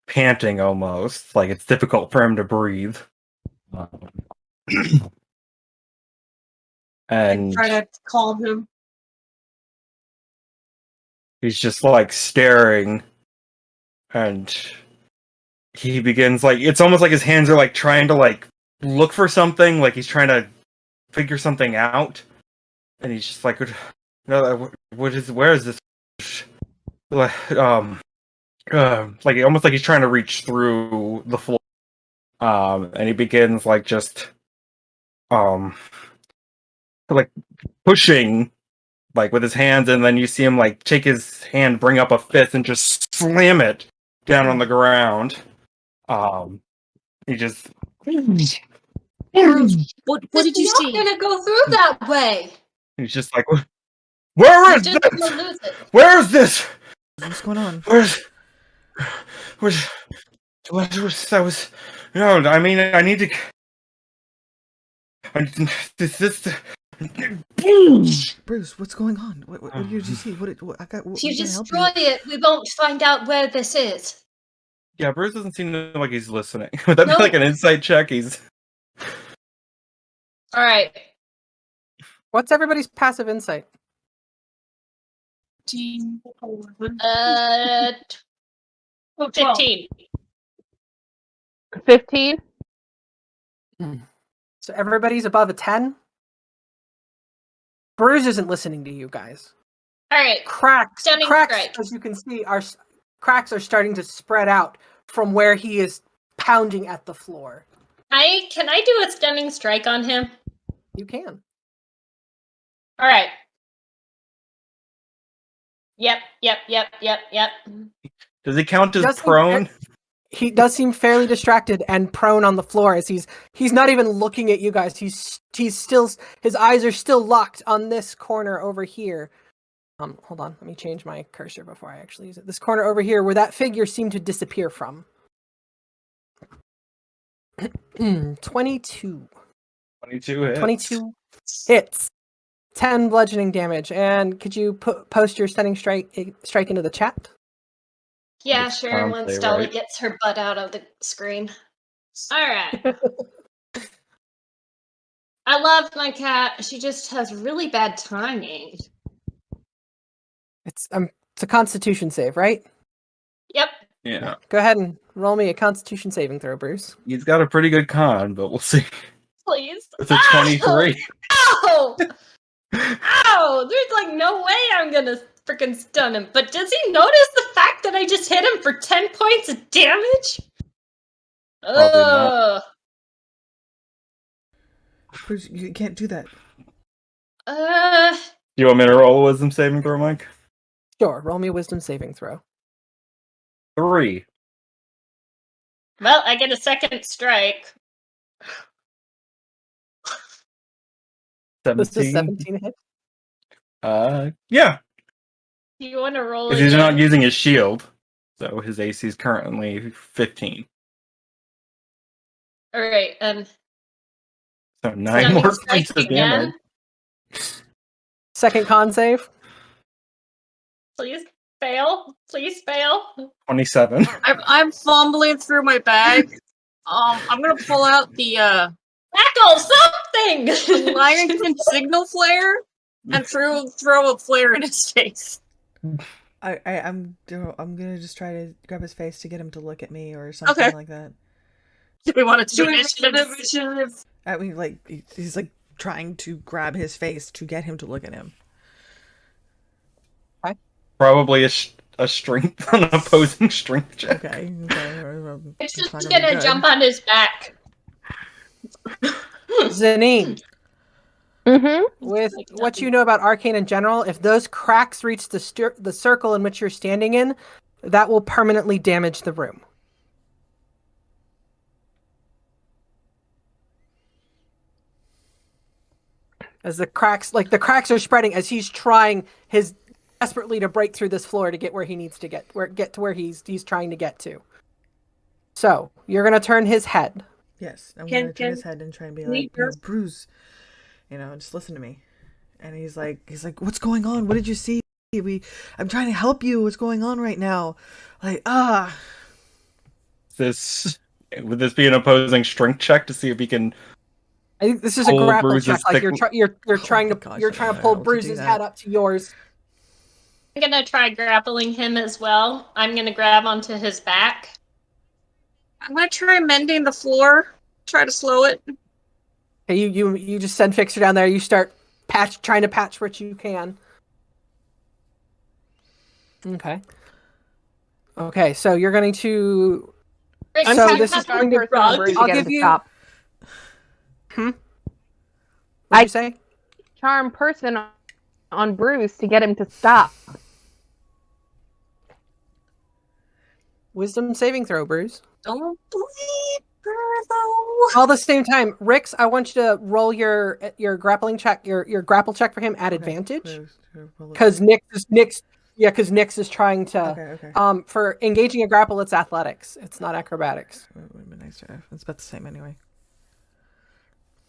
panting almost. Like it's difficult for him to breathe. And And try to calm him. he's just like staring, and he begins like it's almost like his hands are like trying to like look for something, like he's trying to figure something out, and he's just like, no, where is this? Like almost like he's trying to reach through the floor, and he begins like just like pushing like with his hands, and then you see him like take his hand, bring up a fist, and just slam it down on the ground. He just What did you see? Not gonna go through that way. he's just like, where You're is just this? gonna lose it. Where is this? What's going on? Where's that was no, I mean I need to Bruce, what's going on? What did you see? What I got? If you we gotta help destroy it, we won't find out where this is. Yeah, Bruce doesn't seem like he's listening. Would that No. be like an insight check? He's All right. What's everybody's passive insight? 15, 11. 15. 15. So everybody's above a 10. Bruce isn't listening to you guys. All right. Cracks, Stunning cracks, strike. as you can see, cracks are starting to spread out from where he is pounding at the floor. Can I do a stunning strike on him? You can. All right. Yep. does he count as Does he- prone? He does seem fairly distracted and prone on the floor as he's not even looking at you guys. He's still, his eyes are still locked on this corner over here. Hold on, let me change my cursor before I actually use it. This corner over here where that figure seemed to disappear from. 22. 22 hits. 22 hits. 10 bludgeoning damage. And could you post your stunning strike into the chat? Yeah, It's sure. Once Conte, Dolly right? gets her butt out of the screen. All right. I love my cat. She just has really bad timing. It's a Constitution save, right? Yep. Yeah, Go ahead and roll me a Constitution saving throw, Bruce. he's got a pretty good con, but we'll see. Please. It's a 23. Ow! Ow! There's like no way I'm gonna freaking stun him. But does he notice the fact that I just hit him for 10 points of damage? Probably not. Ugh. Bruce, you can't do that. Uh, Do you want me to roll a wisdom saving throw, Mike? Sure, roll me a wisdom saving throw. 3. well, I get a second strike. This is 17. 17 hit. Yeah, Do you want to roll because he's again? not using his shield, so his AC is currently 15. All right, and So 9 stunning more strike points of again. damage. Second con save. Please fail. Please fail. 27. I'm fumbling through my bag. I'm gonna pull out the Tackle something. Lionton signal flare and throw a flare in his face. I'm gonna just try to grab his face to get him to look at me or something Okay. like that. Do we want to do Do initiative? I mean, like he's like trying to grab his face to get him to look at him. Probably a strength, an opposing strength check. Okay. It's It's just not gonna good. jump on his back. Zanine, Mm-hmm. with what you know about Arcane in general, if those cracks reach the circle in which you're standing in, that will permanently damage the room. As the cracks are spreading as he's trying desperately to break through this floor to get where he needs to get to where he's trying to get to. So you're gonna turn his head. Yes, I'm Can- gonna turn his can head and try and be we like, you know, just- Bruce, just listen to me. And he's like, what's going on? What did you see? I'm trying to help you. What's going on right now? Like, Would this be an opposing strength check to see if he can? I think this is a Pull grapple Bruce's check. Like thick- you're trying to gosh, you're I trying to don't pull know how to do Bruce's that. head up to yours. I'm gonna try grappling him as well. I'm gonna grab onto his back. I'm gonna try mending the floor. Try to slow it. Okay, you just send Fixer down there. You start trying to patch what you can. Okay. Okay, so you're going to. I'm So trying this to is have going a to. rug. Bruce to I'll get him give to you- stop. What'd I- you say? Charm person on Bruce to get him to stop. Wisdom saving throw, Bruce. Don't believe her though. All the same time, Rix, I want you to roll your grappling check, your grapple check for him at Okay, advantage, roll it. because Nyx is trying to. Okay. For engaging a grapple, it's athletics. It's not acrobatics. It would have been nice to have. It's about the same anyway.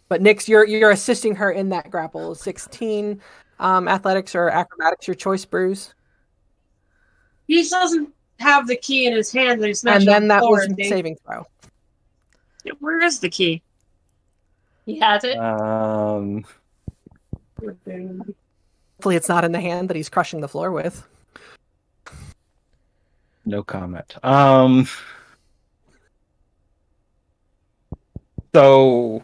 But Nyx, you're assisting her in that grapple. 16, athletics or acrobatics, your choice, Bruce. He doesn't have the key in his hand that he's And smashing on then the that floor, was I think. saving throw. Where is the key? He has it. Um, Hopefully, it's not in the hand that he's crushing the floor with. no comment. So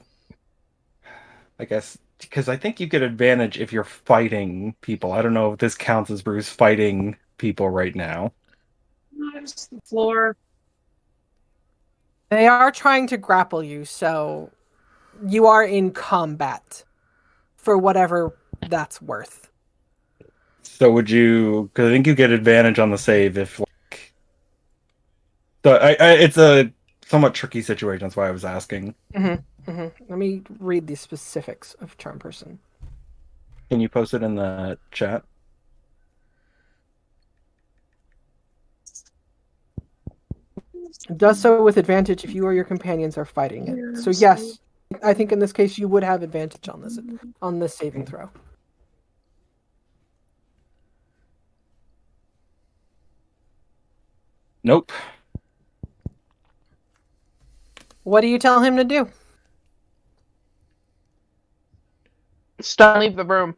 I guess because I think you get advantage if you're fighting people. I don't know if this counts as Bruce fighting people right now. There's the floor. They are trying to grapple you, so you are in combat for whatever that's worth. So would you? Because I think you get advantage on the save if like. So it's a somewhat tricky situation. That's why I was asking. Let me read the specifics of Charm Person. Can you post it in the chat? It does so with advantage if you or your companions are fighting it. So yes, I think in this case you would have advantage on this saving throw. Nope. What do you tell him to do? Stop. Leave the room.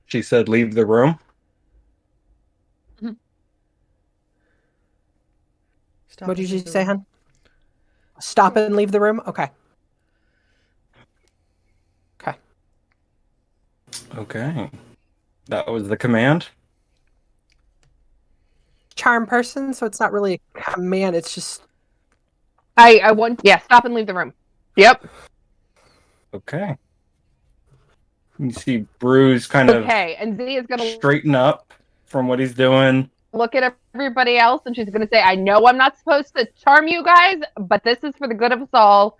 She said leave the room. Stop What did and you leave the say, room. hon? Stop and leave the room? Okay. Okay. Okay. That was the command. Charm Person, so it's not really a command, it's just I want. Yeah, stop and leave the room. Yep. Okay. You see Bruce kind of Okay, and Z is gonna straighten up from what he's doing. look at everybody else and she's gonna say, "I know I'm not supposed to charm you guys, but this is for the good of us all.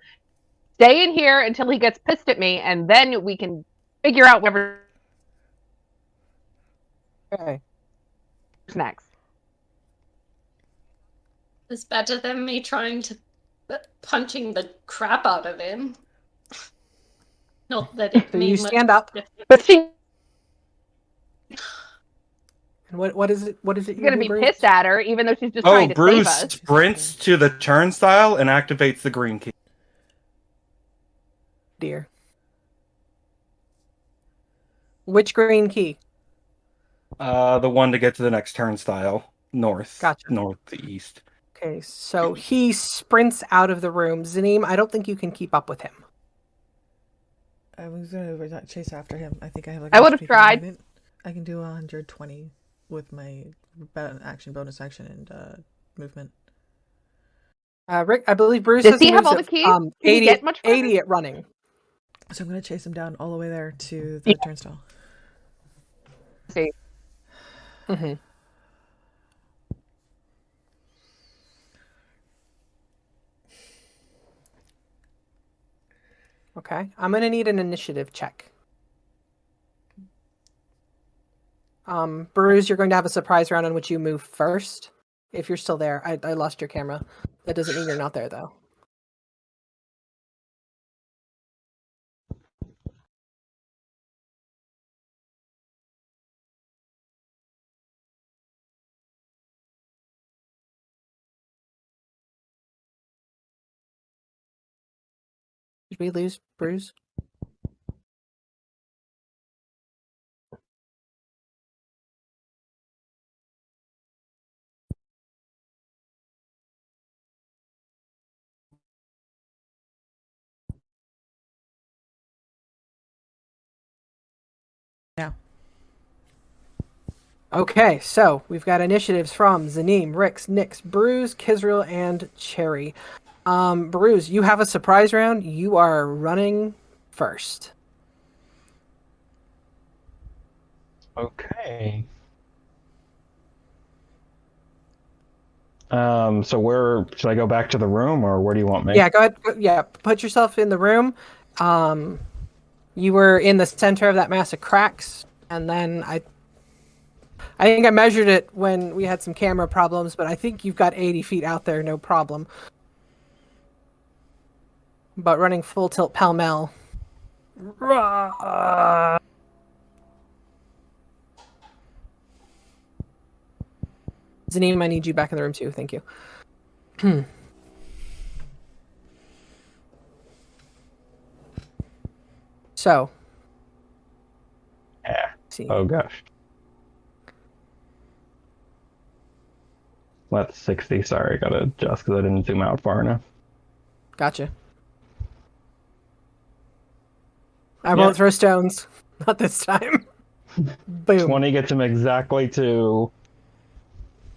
Stay in here until he gets pissed at me, and then we can figure out whatever's okay. next." It's better than me trying to punching the crap out of him. Not that it So you means much stand up. difference. But she's And what is it you gonna do, be Bruce? pissed at her, even though she's just Oh, trying to Bruce save us. sprints to the turnstile and activates the green key. Dear. Which green key? The one to get to the next turnstile. North. Gotcha. Northeast. Okay, so he sprints out of the room. Zanim, I don't think you can keep up with him. I was gonna chase after him. I think I have like. I would've speed tried. movement. I can do 120 with my action, bonus action, and movement. Rick, I believe Bruce Does has he have moves all the at, keys? Can he 80, get much further? 80 at running. So I'm gonna chase him down all the way there to the turnstile. See. Mm-hmm. Okay, I'm gonna need an initiative check. Bruce, you're going to have a surprise round in which you move first. If you're still there, I lost your camera. That doesn't mean you're not there, though. Did we lose Bruce? Now. Okay, so we've got initiatives from Zanim, Rix, Nix, Bruce, Kizriel, and Cherry. Bruce, you have a surprise round. You are running first. Okay. So where should I go back to the room, or where do you want me? Yeah, go ahead. Yeah, put yourself in the room. You were in the center of that mass of cracks, and then I think I measured it when we had some camera problems, but I think you've got 80 feet out there, no problem. But running full tilt pell-mell. Zanim, I need you back in the room too. Thank you. So. Yeah. See. Oh gosh. That's 60. Sorry, I gotta adjust because I didn't zoom out far enough. Gotcha. I won't throw stones. Not this time. Boom. 20 gets him exactly to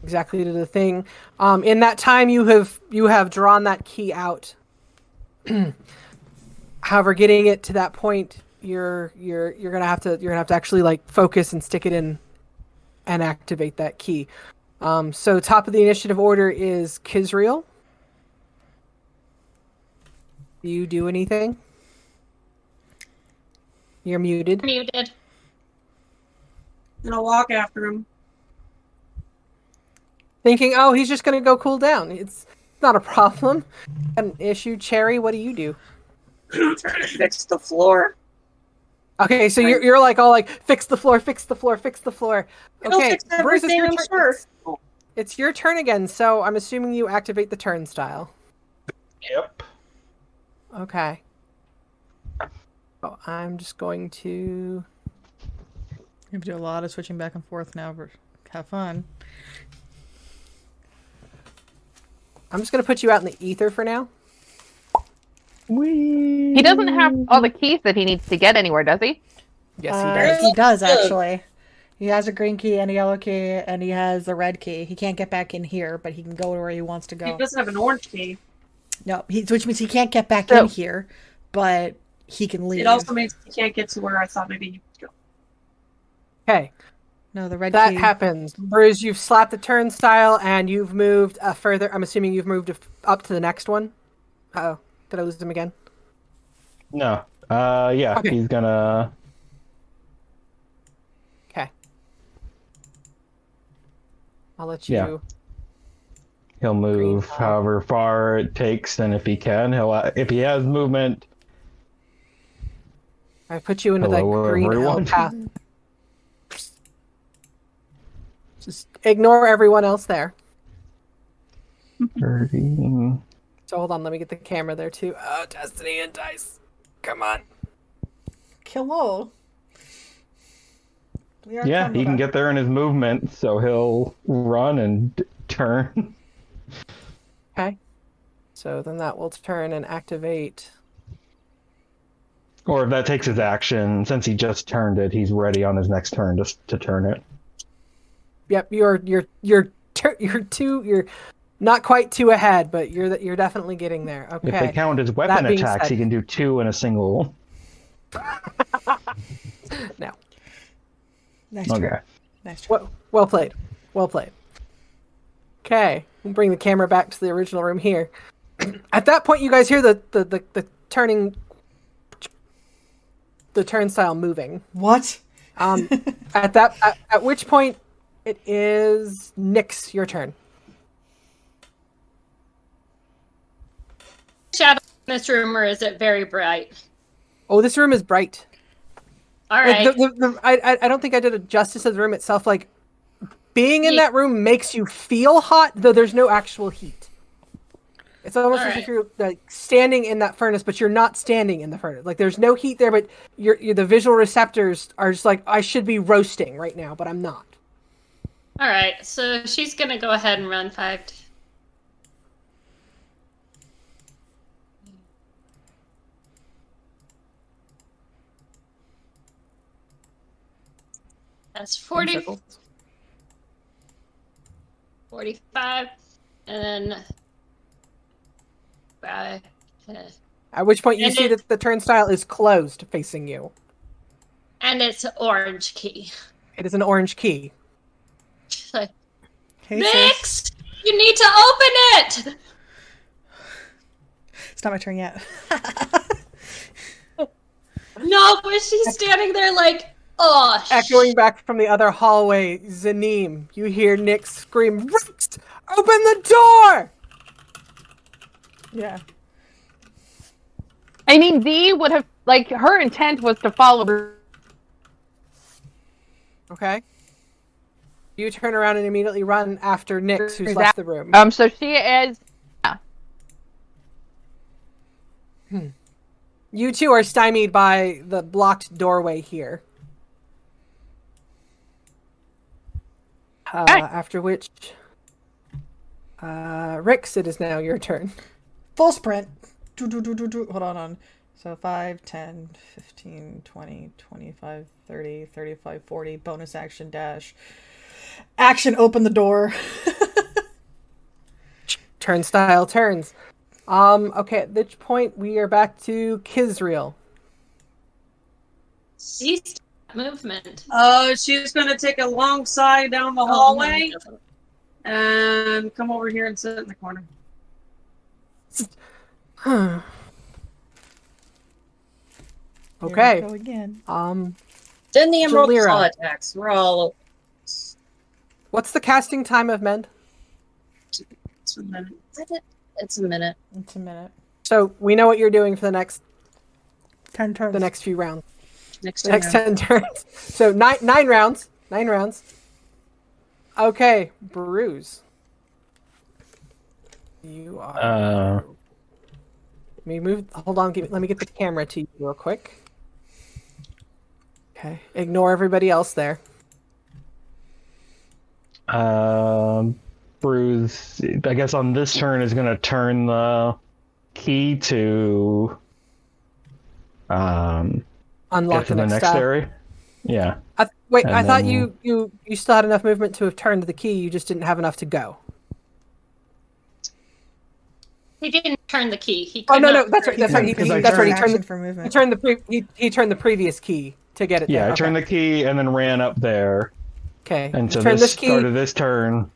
the thing. In that time, you have drawn that key out. However, getting it to that point, you're gonna have to actually like focus and stick it in, and activate that key. So top of the initiative order is Kizriel. Do you do anything? You're muted. Muted. And I'll walk after him. Thinking, oh, he's just going to go cool down. It's not a problem. An issue. Cherry, what do you do? I'm trying to fix the floor. Okay, so you're like all like, fix the floor, fix the floor, fix the floor. It'll Okay, fix Bruce, it's everything, your I'm turn. sure. It's your turn again, so I'm assuming you activate the turnstile. Yep. Okay. Oh, I'm just going to... You have to do a lot of switching back and forth now, but have fun. I'm just going to put you out in the ether for now. He doesn't have all the keys that he needs to get anywhere, does he? Yes, he does. He does, actually. He has a green key and a yellow key, and he has the red key. He can't get back in here, but he can go to where he wants to go. He doesn't have an orange key. No, which means he can't get back in here, but he can leave. It also means he can't get to where I thought maybe he would go. Okay. No, the red That key. happens. Bruce, you've slapped the turnstile, and you've moved further. I'm assuming you've moved up to the next one. Uh-oh. Did I lose him again? No. Yeah, Okay. he's gonna... Okay. I'll let you... Yeah. He'll move Green. however far it takes, and if he can, if he has movement, I put you into that Hello, green L everyone. path. Just ignore everyone else there. 30... So hold on, let me get the camera there too. Oh, Destiny and Dice. Come on. Hello. Yeah, he can get there in his movement, so he'll run and turn. Okay. So then that will turn and activate. Or if that takes his action, since he just turned it, he's ready on his next turn just to turn it. Yep, you're not quite two ahead, but you're definitely getting there. Okay. If they count as weapon That being attacks, said- he can do 2 in a single. No. Nice Okay. turn. Nice turn. Well played. Well played. Okay, we'll bring the camera back to the original room here. At that point, you guys hear the turning, the turnstile moving. What? At which point, it is Nyx, your turn. Shadow in this room, or is it very bright? Oh, this room is bright. All right. I don't think I did a justice of the room itself. Like, being in Yeah. that room makes you feel hot, though there's no actual heat. It's almost as if Alright. you're like standing in that furnace, but you're not standing in the furnace. Like there's no heat there, but you're the visual receptors are just like I should be roasting right now, but I'm not. All right, so she's gonna go ahead and run 5. That's 40, Circles. 45, and then At which point you And see it- that the turnstile is closed facing you. and it's orange key. It is an orange key. Like, Hey, sis. Nix, you need to open it. It's not my turn yet. No, but she's standing there like, oh, Echoing back from the other hallway, Zanim, you hear Nick scream, Rex, open the door! Yeah. I mean, Dee would have, like, her intent was to follow her. Okay. You turn around and immediately run after Nix, who's Is left that- the room. So she is. You two are stymied by the blocked doorway here. After which, Rix, it is now your turn. Full sprint. Hold on. So 5, 10, 15, 20, 25, 30, 35, 40. Bonus action dash. Action, open the door. Turnstile turns. Okay, at this point, we are back to Kizriel. she's movement. She's gonna take a long side down the Oh, hallway no, it doesn't. and come over here and sit in the corner. Here we Okay. go again. Then the Emerald Jalira. Claw attacks. We're all over. What's the casting time of Mend? It's a minute. It's a minute. It's a minute. So we know what you're doing for the next 10 turns. few rounds. Next The time. next 10 turns. So nine rounds. 9 rounds. Okay, Bruise. You are. Let me move. Hold on. Let me get the camera to you real quick. Okay. Ignore everybody else there. Bruce, I guess on this turn is going to turn the key to Unlock get to the next tab. area. Yeah. Wait, And I thought then- you still had enough movement to have turned the key. You just didn't have enough to go. He didn't turn the key. He Oh could no, not that's right. turn That's the right. key. Because I That's right. He turned- turned Action the for movement. he turned the he turned the previous key to get it. Yeah, there. I Okay. turned the key and then ran up there. Okay. And so Turn this key. started this turn.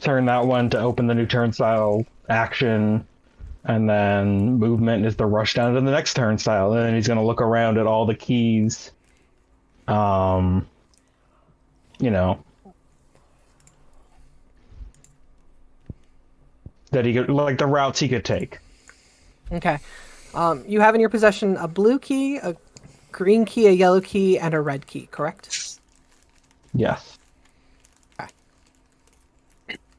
Turn that one to open the new turnstile action. And then movement is the rush down to the next turnstile. And then he's going to look around at all the keys. You know. That he could, like the routes he could take. Okay. You have in your possession a blue key, a green key, a yellow key, and a red key. Correct? Yes. Okay.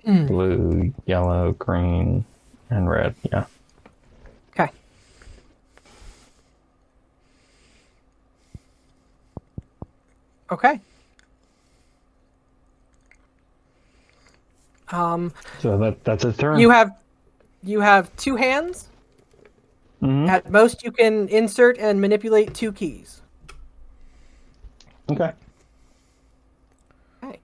Blue, yellow, green, and red. Yeah. Okay. Okay. So that's his turn. You have 2 hands. Mhm. At most, you can insert and manipulate 2 keys. Okay. Okay.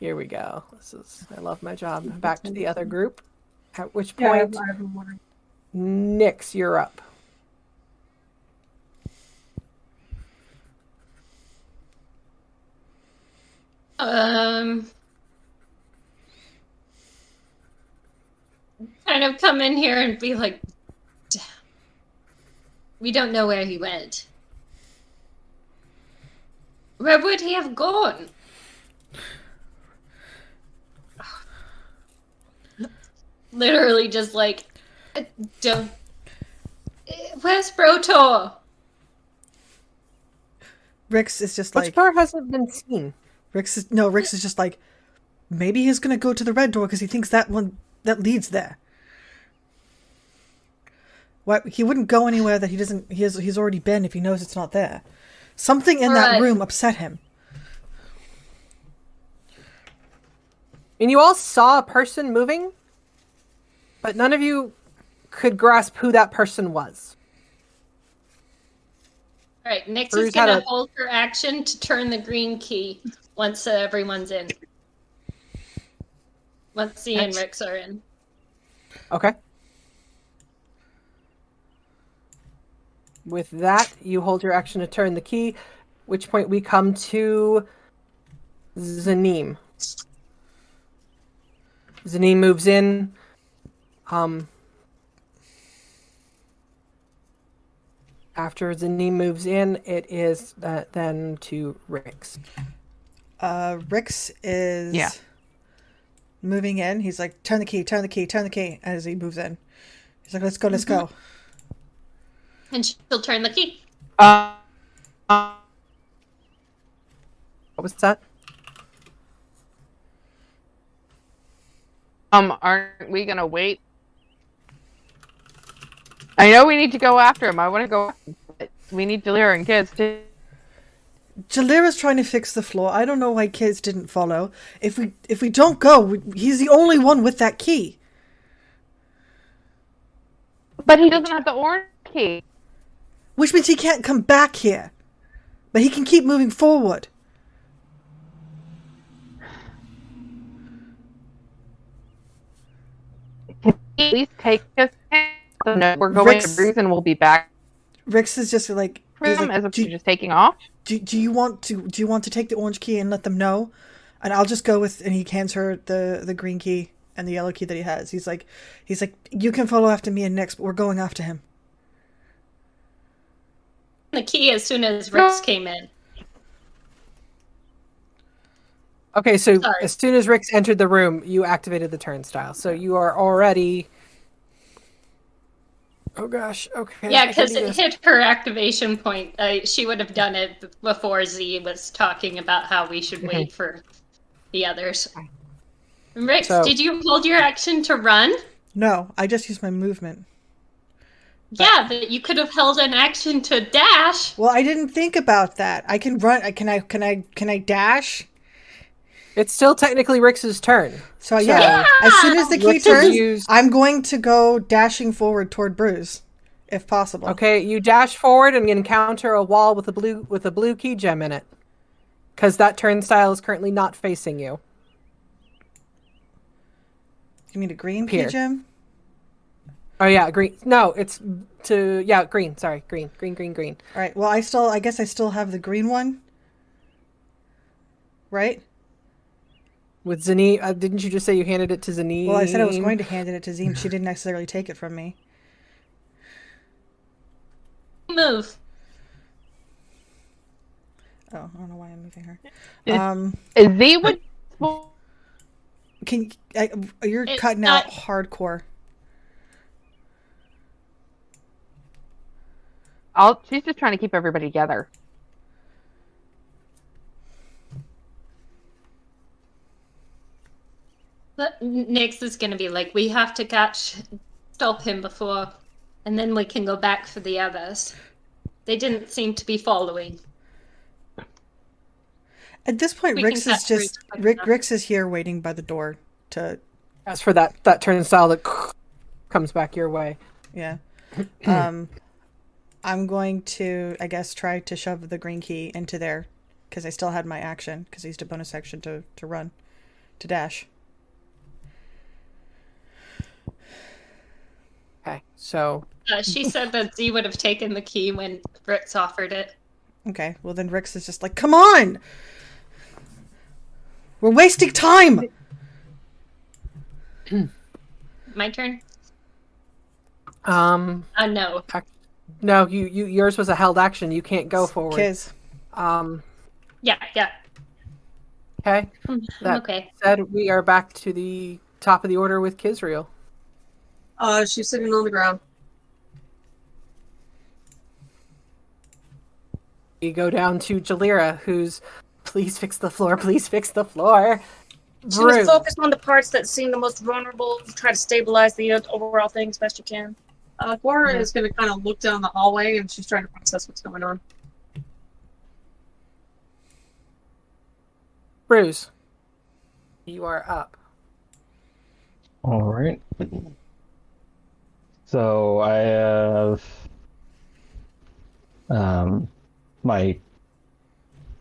Here we go. I love my job. Back to the other group. At which point, I have been wondering. Nyx, you're up. Kind of come in here and be like, "Damn. We don't know where he went. Where would he have gone? Literally just like, don't. Where's Brotor? Rix is just Which like part hasn't been seen? Rix is just like maybe he's gonna go to the red door because he thinks that one that leads there. Why he wouldn't go anywhere that he doesn't? He's already been if he knows it's not there. Something in that Right. room upset him. And you all saw a person moving, but none of you could grasp who that person was. All right, Nyx Bruce is had gonna a- hold her action to turn the green key once everyone's in. Once the That's- Enrics are in. Okay. With that, you hold your action to turn the key, which point we come to Zanim. Zanim moves in. After Zanim moves in, it is then to Rix. Rix is Yeah. moving in. He's like, turn the key, turn the key, turn the key, as he moves in. He's like, let's go, let's go. And she'll turn the key. What was that? Aren't we gonna wait? I know we need to go after him. I want to go. But we need Delira and kids too. Jalira's trying to fix the floor. I don't know why kids didn't follow. If we don't go, he's the only one with that key. But he doesn't have the orange key. Which means he can't come back here. But he can keep moving forward. Can he at least take us? So no, we're going Rix- to Bruce and we'll be back Rix is just like, for he's him like, as opposed do, to just taking off. do you want to take the orange key and let them know? And I'll just go with, and he hands her the green key and the yellow key that he has. He's like, you can follow after me and Nyx, but we're going after him. The key as soon as Rix came in. Okay, so Sorry. as soon as Rix entered the room, you activated the turnstile. So you are already. Oh gosh. Okay. Yeah, I can because do it this. hit her activation point. She would have done it before Z was talking about how we should wait for the others. Rix, So- did you hold your action to run? No, I just used my movement. Yeah, but you could have held an action to dash. Well, I didn't think about that. I can run. Can I dash? It's still technically Rix's turn. So yeah, as soon as the key Rix has turns, used- I'm going to go dashing forward toward Bruce, if possible. Okay, you dash forward and encounter a wall with a blue key gem in it, because that turnstile is currently not facing you. You mean a green key Here. gem? Oh yeah, green. No, it's green. Sorry, green. All right. Well, I guess I still have the green one. Right? With Zanim, didn't you just say you handed it to Zanim? Well, I said I was going to hand it to Zim. She didn't necessarily take it from me. Move. Oh, I don't know why I'm moving her. Is Z would? You're It's cutting not- out hardcore. She's just trying to keep everybody together. But Nyx is going to be like, we have to stop him before, and then we can go back for the others. They didn't seem to be following. At this point, We can Rix cut is through just quick enough. Rix is here waiting by the door to As for that turnstile that comes back your way. yeah. I'm going to, I guess, try to shove the green key into there because I still had my action because I used a bonus action to run, to dash. Okay, so She said that Z would have taken the key when Rix offered it. Okay, well then Rix is just like, come on! We're wasting time! My turn? no, No. yours was a held action. You can't go forward. Kiz. Yeah. Okay. That Okay. said, we are back to the top of the order with Kizriel. She's sitting on the ground. We go down to Jalira, who's please fix the floor, please fix the floor. She was Bruce. focused on the parts that seem the most vulnerable. Try to stabilize the overall thing as best you can. Gora is going to kind of look down the hallway and she's trying to process what's going on. Bruce, you are up. All right. So I have my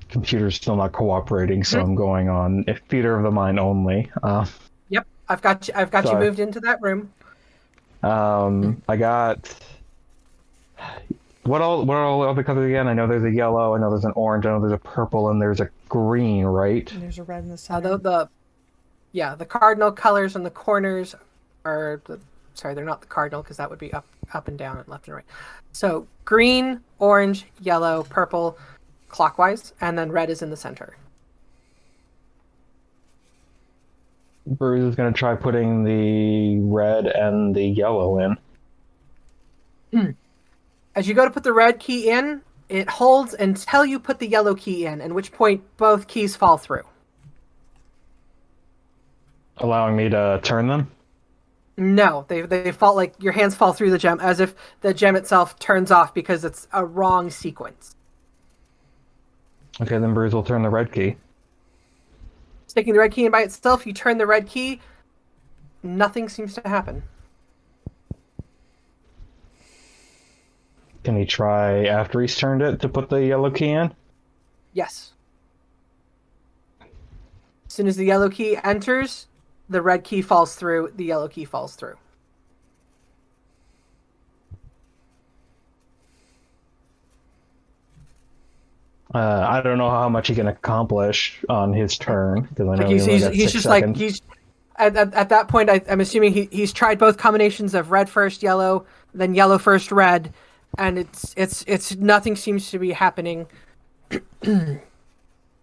computer's still not cooperating, so I'm going on theater of the mind only. Yep, I've got you. I've got you Sorry. moved into that room. I got what are all the colors again? I know there's a yellow, I know there's an orange, I know there's a purple, and there's a green, right? And there's a red in the center. The cardinal colors in the corners are sorry, they're not the cardinal because that would be up and down and left and right. So green, orange, yellow, purple, clockwise, and then red is in the center. Bruce is going to try putting the red and the yellow in. As you go to put the red key in, it holds until you put the yellow key in, at which point both keys fall through. Allowing me to turn them? No, they fall, like your hands fall through the gem, as if the gem itself turns off because it's a wrong sequence. Okay, then Bruce will turn the red key. Sticking the red key in by itself, you turn the red key, nothing seems to happen. Can he try, after he's turned it, to put the yellow key in? Yes. As soon as the yellow key enters, the red key falls through, the yellow key falls through. I don't know how much he can accomplish on his turn, because I know Like he only got he's 6 just seconds. like, he's at that point, I'm assuming he's tried both combinations of red first, yellow, then yellow first, red, and it's nothing seems to be happening.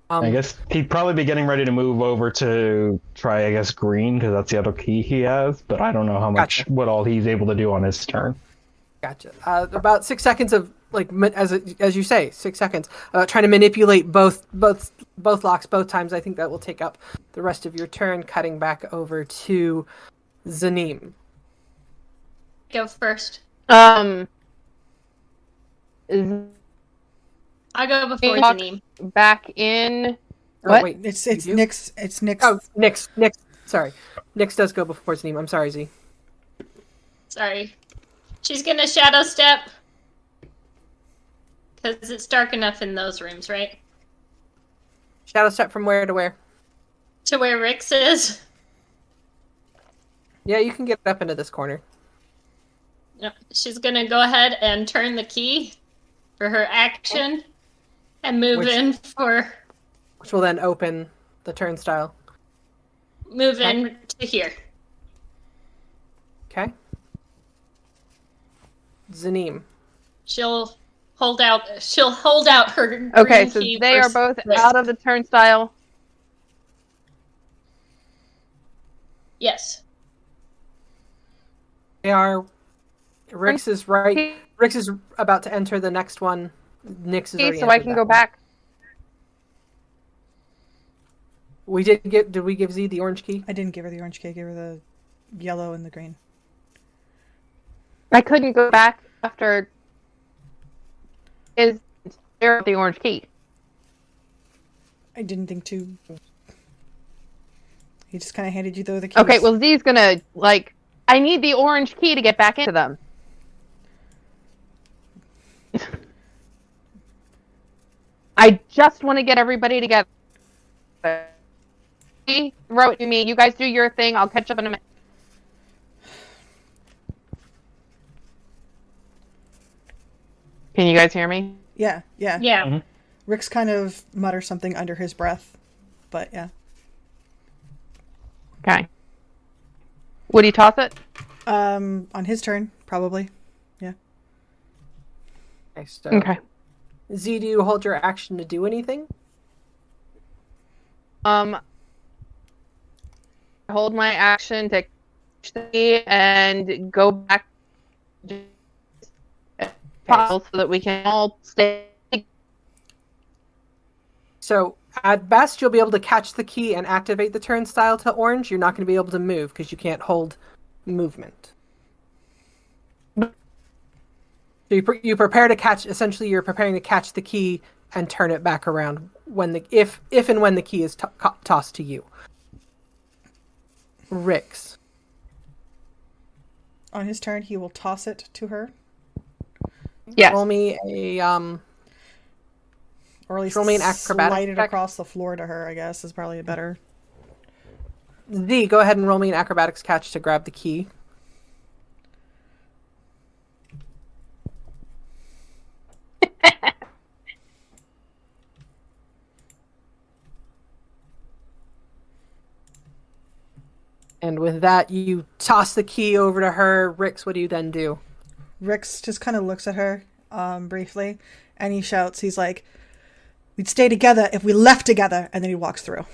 I guess he'd probably be getting ready to move over to try, I guess, green, because that's the other key he has, but I don't know how much, Gotcha. what all he's able to do on his turn. Gotcha. About 6 seconds of like as you say, 6 seconds. Trying to manipulate both locks both times. I think that will take up the rest of your turn. Cutting back over to Zanim. Go first. Is I go before Walk Zanim. back in. Oh, What? wait, It's you do? Nick's. It's Nick's. Oh, Nyx. Sorry, Nyx does go before Zanim. I'm sorry, Z. Sorry. She's gonna shadow step. Because it's dark enough in those rooms, right? Shadow step from where to where? To where Rix is. Yeah, you can get up into this corner. Yep. She's gonna go ahead and turn the key for her action and move Which- in for Which will then open the turnstile. move in to here. Okay. Zanim. She'll hold out her green Okay, so key they are for both Rix. out of the turnstile. Yes. They are. Rix is right. Rix is about to enter the next one. Nyx is already So I entered can that go one. back. Did we give Z the orange key? I didn't give her the orange key. I gave her the yellow and the green. I couldn't go back after. Is there the orange key? I didn't think to. He just kind of handed you the keys. Okay, well Z's gonna like. I need the orange key to get back into them. I just want to get everybody together. Throw it to me. You guys do your thing. I'll catch up in a minute. Can you guys hear me? Yeah, yeah. Yeah. Rick's kind of mutters something under his breath, but yeah. Okay. Would he toss it? On his turn, probably. Yeah. Okay. So Okay. Z, do you hold your action to do anything? Hold my action to catch the key and go back so that we can all stay. So At best, you'll be able to catch the key and activate the turnstile to orange. You're not going to be able to move because you can't hold movement. So you prepare to catch. Essentially, you're preparing to catch the key and turn it back around when if and when the key is tossed to you. Rix. On his turn, he will toss it to her, Yes. Roll me a or at least Roll me an acrobatics slide it check. across the floor to her. I guess is probably better. Z. Go ahead and roll me an acrobatics catch to grab the key. And with that, you toss the key over to her. Rix, what do you then do? Rix just kind of looks at her briefly, and he shouts. He's like, "We'd stay together if we left together." And then he walks through,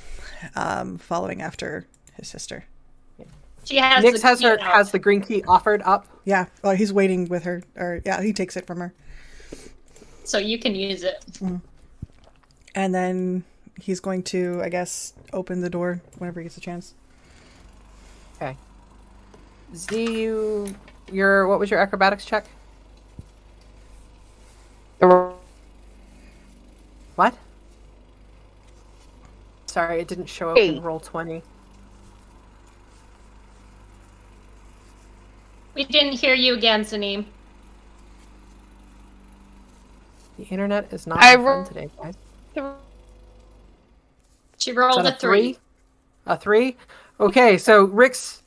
following after his sister. She has Nyx the has key out. has the green key offered up. Yeah, well, he's waiting with her, or yeah, he takes it from her, So you can use it. and then he's going to, I guess, open the door whenever he gets a chance. Okay. Z, what was your acrobatics check? What? Sorry, it didn't show up in 8. Roll20. We didn't hear you again, Zaneem. The internet is not I my friend today, guys. She Is rolled that a 3. A 3? Okay, so Rix,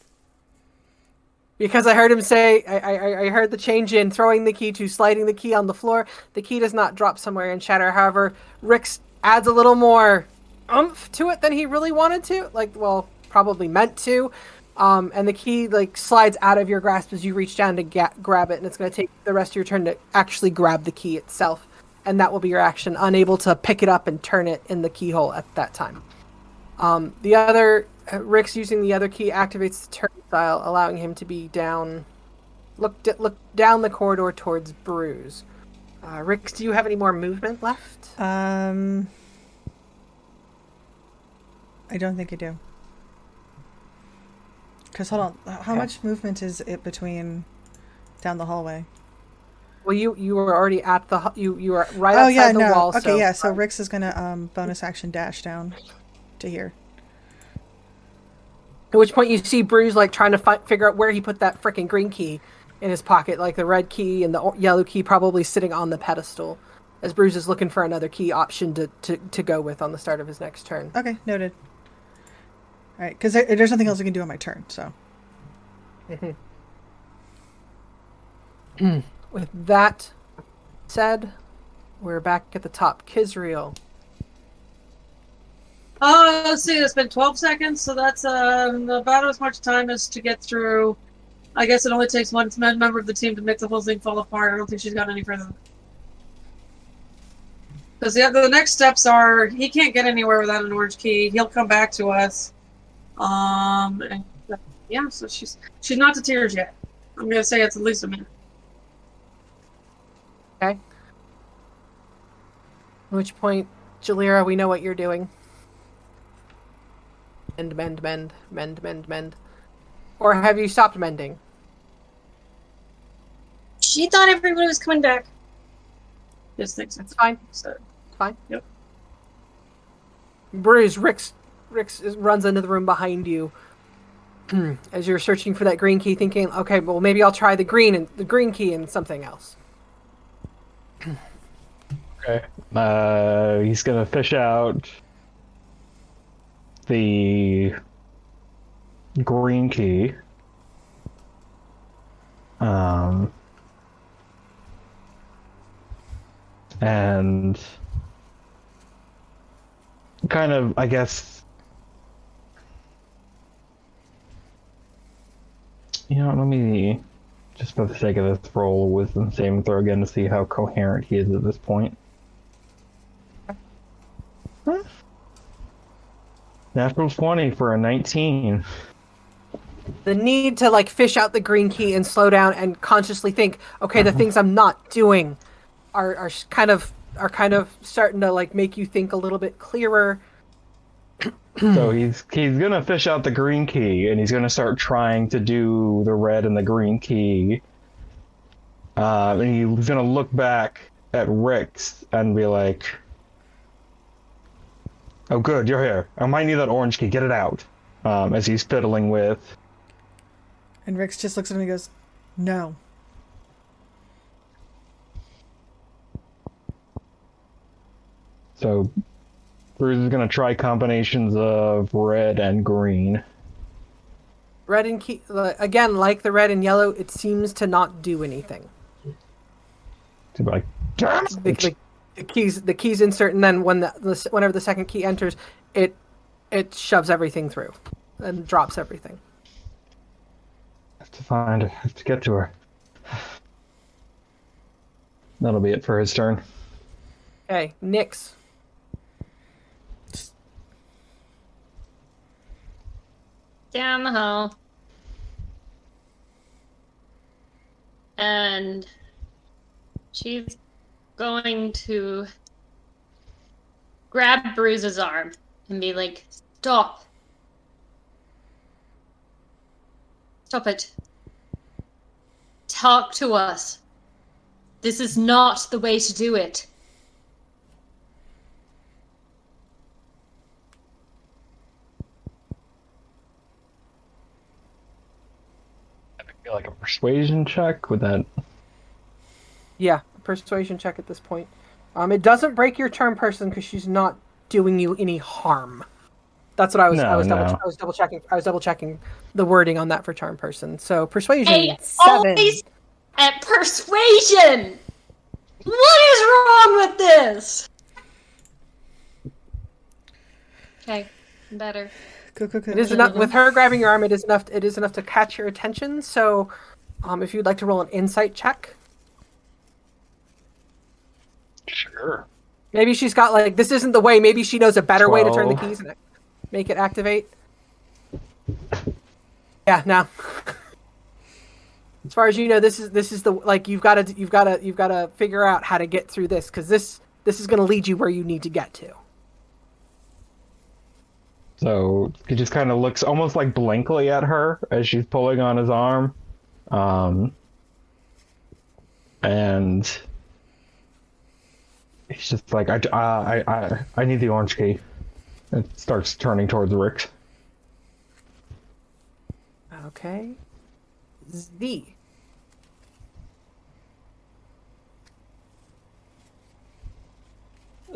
because I heard him say, I heard the change in throwing the key to sliding the key on the floor. The key does not drop somewhere and shatter. However, Rix adds a little more oomph to it than he really wanted to. Probably meant to. And the key slides out of your grasp as you reach down to grab it, and it's going to take the rest of your turn to actually grab the key itself. And that will be your action, unable to pick it up and turn it in the keyhole at that time. The other, Rix using the other key activates the turnstile, allowing him to be down, look down the corridor towards Bruise. Rix, do you have any more movement left? I don't think I do. Because hold on, how Okay. much movement is it between down the hallway? Well, you were already at the you were right outside the wall. Okay, so, yeah. So Rix is gonna bonus action dash down to here. At which point you see Bruise trying to figure out where he put that freaking green key in his pocket, the red key and the yellow key probably sitting on the pedestal, as Bruise is looking for another key option to go with on the start of his next turn. Okay, noted. All right, because there's nothing else I can do on my turn. So With that said, we're back at the top. Kizriel. Let's see, it's been 12 seconds, so that's about as much time as to get through. I guess it only takes one member of the team to make the whole thing fall apart. I don't think she's got any further. Because the next steps are, he can't get anywhere without an orange key. He'll come back to us. And, yeah, so she's not to tears yet. I'm gonna say it's at least a minute. Okay. At which point, Jalira, we know what you're doing. Mend. Or have you stopped mending? She thought everybody was coming back. Just thinks It's fine. so. Fine. Yep. Bruce, Rix runs into the room behind you as you're searching for that green key, thinking, okay, well, maybe I'll try the green key and something else. Okay. He's gonna fish out the green key. And kind of, I guess, let me, just for the sake of this, roll a wisdom saving throw again to see how coherent he is at this point. Natural 20 for a 19. The need to fish out the green key and slow down and consciously think, okay, the things I'm not doing are kind of are kind of starting to like make you think a little bit clearer. So he's gonna fish out the green key, and he's gonna start trying to do the red and the green key. And he's gonna look back at Rix and be like, "Oh, good, you're here. I might need that orange key. Get it out." As he's fiddling with. And Rix just looks at him and goes, "No." So Bruce is gonna try combinations of red and green. Red and key again, like the red and yellow, it seems to not do anything. To be like, damn it! The keys insert, and then whenever the second key enters, it shoves everything through and drops everything. I have to get to her. That'll be it for his turn. Okay, Nyx. Down the hall. And she's going to grab Bruise's arm and be like, "Stop. Stop it. Talk to us. This is not the way to do it." Like a persuasion check with that. Yeah, persuasion check at this point. It doesn't break your charm person because she's not doing you any harm. That's what I was. No, I was double checking. I was double checking the wording on that for charm person. So persuasion Hey, 7. always at persuasion. What is wrong with this? Okay, better. Go. It is enough with her grabbing your arm. It is enough. It is enough to catch your attention. So, if you'd like to roll an insight check, Sure. maybe she's got like this isn't the way. Maybe she knows a better way to turn the 12. keys and make it activate. Yeah, no. As far as you know, this is the like you've got to figure out how to get through this because this is going to lead you where you need to get to. So he just kind of looks almost like blankly at her as she's pulling on his arm, and he's just like, I need the orange key. And starts turning towards Rick. Okay. Z.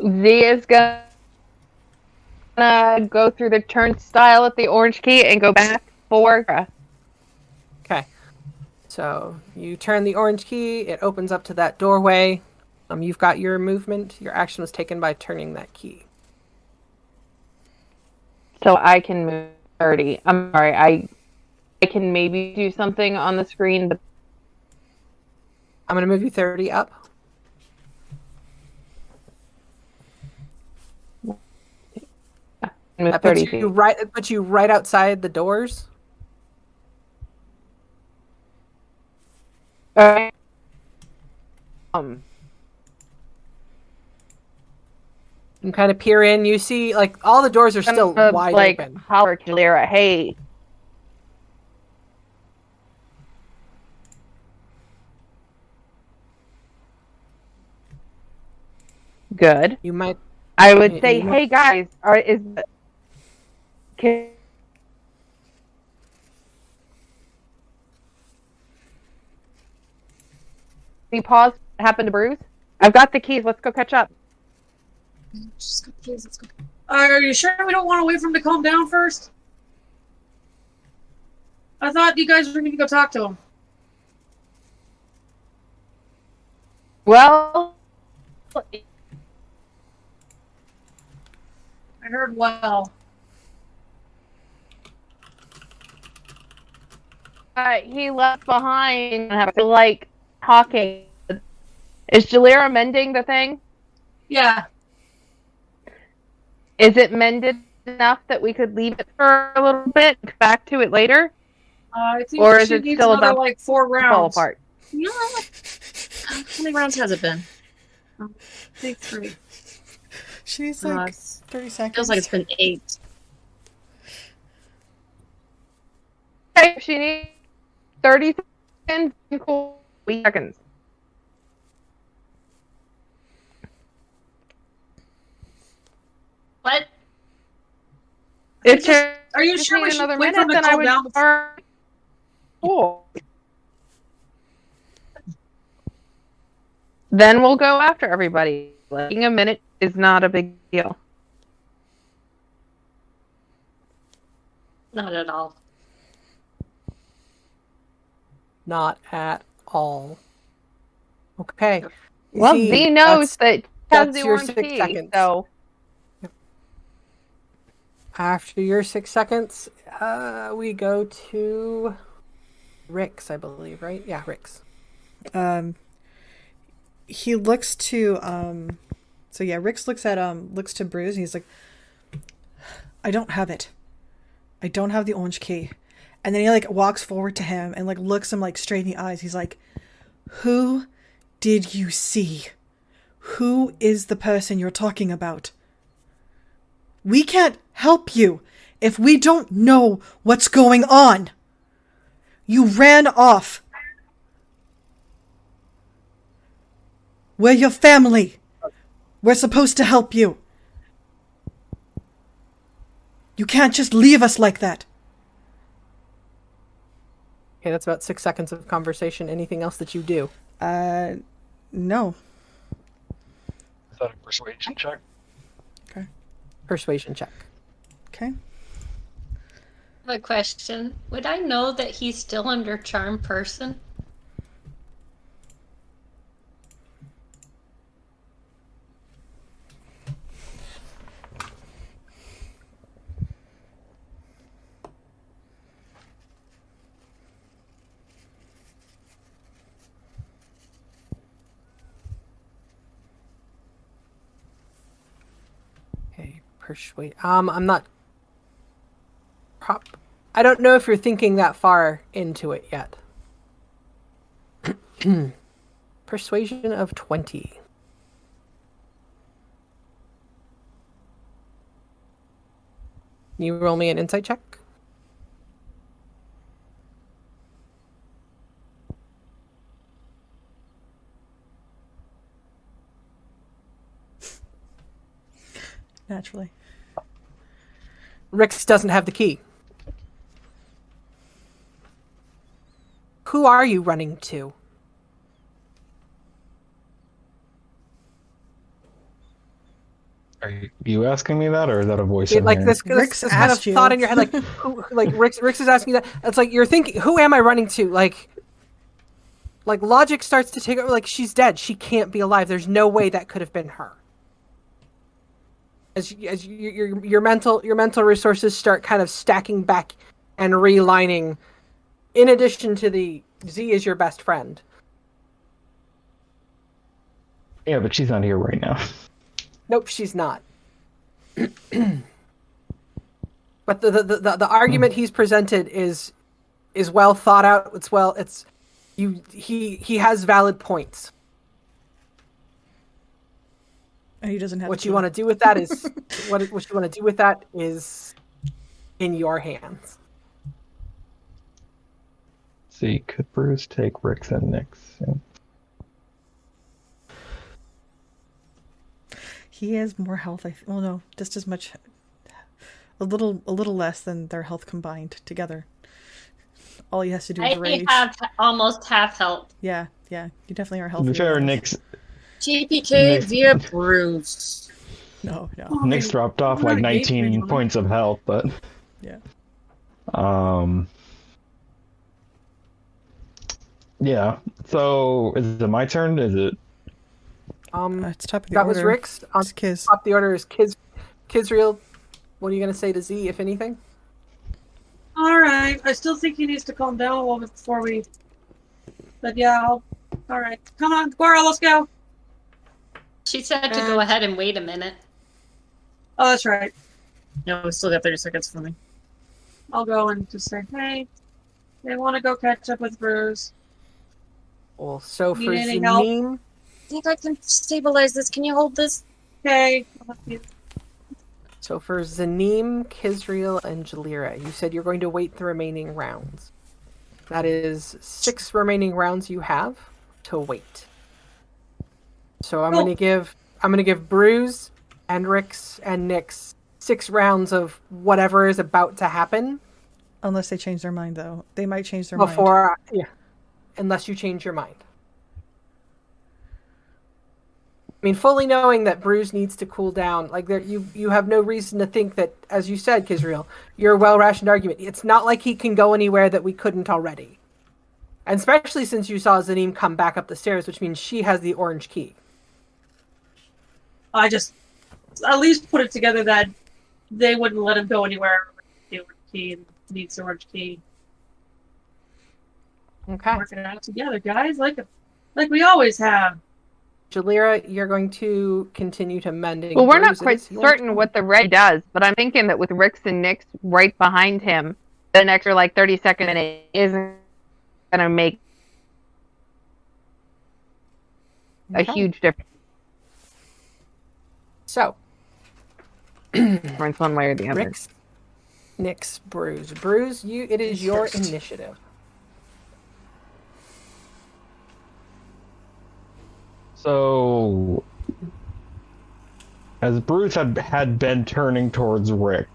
Z is gonna go through the turnstile at the orange key and go back for. Okay. So you turn the orange key. It opens up to that doorway. You've got your movement. Your action was taken by turning that key. So I can move 30. I'm sorry. I can maybe do something on the screen, but I'm going to move you 30 up. move That 30 puts you feet. right outside the doors. Alright. You kind of peer in. You see, like, all the doors are still wide open. Holler to Lyra, hey. Good. You might. I would You- say, you- hey guys, can we pause? What happened to Bruce? I've got the keys. Let's go catch up. Just go, please, let's go. Are you sure we don't want to wait for him to calm down first? I thought you guys were going to go talk to him. Well, I heard well. he left behind and have to like talking. Is Jalira mending the thing? Yeah. Is it mended enough that we could leave it for a little bit, come back to it later? I think Or is she it needs still another about like 4 to fall rounds. apart? You know, how many rounds has it been? I think 3. She needs No, like it's- 30 seconds. feels like it's been 8. Okay, she needs 30 seconds. Cool. Seconds. What? If just- you Are you just sure need we should another wait for minute, him to then I calm would down? start. Cool. Then we'll go after everybody. Waiting a minute is not a big deal. Not at all. Not at all. Okay. Well, Z, Z knows that he has that's the your orange 6 key, seconds. so After your 6 seconds, we go to Rix, I believe, right? Yeah, Rix. He looks to so yeah, Rix looks to Bruce and he's like, I don't have it. I don't have the orange key. And then he like walks forward to him and like looks him like straight in the eyes. He's like, who did you see? Who is the person you're talking about? We can't help you if we don't know what's going on. You ran off. We're your family. We're supposed to help you. You can't just leave us like that. Okay, that's about 6 seconds of conversation. Anything else that you do? No. Is that a persuasion check? Persuasion check. Okay. I have a question. Would I know that he's still under charm person? Okay, persuade. I'm not. I don't know if you're thinking that far into it yet. Persuasion of 20. Can you roll me an insight check? Naturally. Rix doesn't have the key. Who are you running to? Are you asking me that, or is that a voice? in Like here? this Rix kind of asked you. thought in your head, like, like Rix is asking you that. It's like you're thinking, who am I running to? Like logic starts to take over. Like, she's dead. She can't be alive. There's no way that could have been her. As your mental resources start kind of stacking back and relining. In addition to the Z is your best friend. Yeah, but she's not here right now. Nope, she's not. But the argument he's presented is well thought out. He has valid points. And he doesn't have What the you key. want to do with that is what you want to do with that is in your hands. See, could Bruce take Rix and Nyx? Yeah. He has more health. Well, no, just as much. A little less than their health combined together. All he has to do is I rage. have almost half health. Yeah. You definitely are To healthy. be fair, Nyx TPK via Bruce. No. Nyx dropped off like 19 points of health, but Yeah. Yeah. So is it my turn? Is it? It's top of the That order. was Rick's. On It's Kiz. top of the order is Kizreal. What are you going to say to Z, if anything? All right. I still think he needs to calm down a little bit before we. But yeah, all right. Come on, Gora, let's go. She said to go ahead and wait a minute. Oh, that's right. No, we still got 30 seconds for me. I'll go and just say, hey, they want to go catch up with Bruce. Well, so Need for any help? Zanim, think I can stabilize this. Can you hold this? Okay. So for Zanim, Kizriel, and Jalira, you said you're going to wait the remaining rounds. That is 6 remaining rounds you have to wait. So I'm going to give Bruce and Rix and Nyx 6 rounds of whatever is about to happen. Unless they change their mind, though. They might change their mind. Unless you change your mind. I mean, fully knowing that Bruce needs to cool down, like you have no reason to think that, as you said, Kizriel, your well-rationed argument. It's not like he can go anywhere that we couldn't already, and especially since you saw Zanim come back up the stairs, which means she has the orange key. I just at least put it together that they wouldn't let him go anywhere. The orange key and needs the orange key. Okay. Working it out together, guys, like we always have. Jalira, you're going to continue to mending. Well, we're not bruises. quite certain what the red does, but I'm thinking that with Rix and Nyx right behind him, an extra 30-second minute isn't going to make a huge difference So, one way or the other. Rix, Nyx, Bruce. Bruce, it is your initiative. So, as Bruce had been turning towards Rick,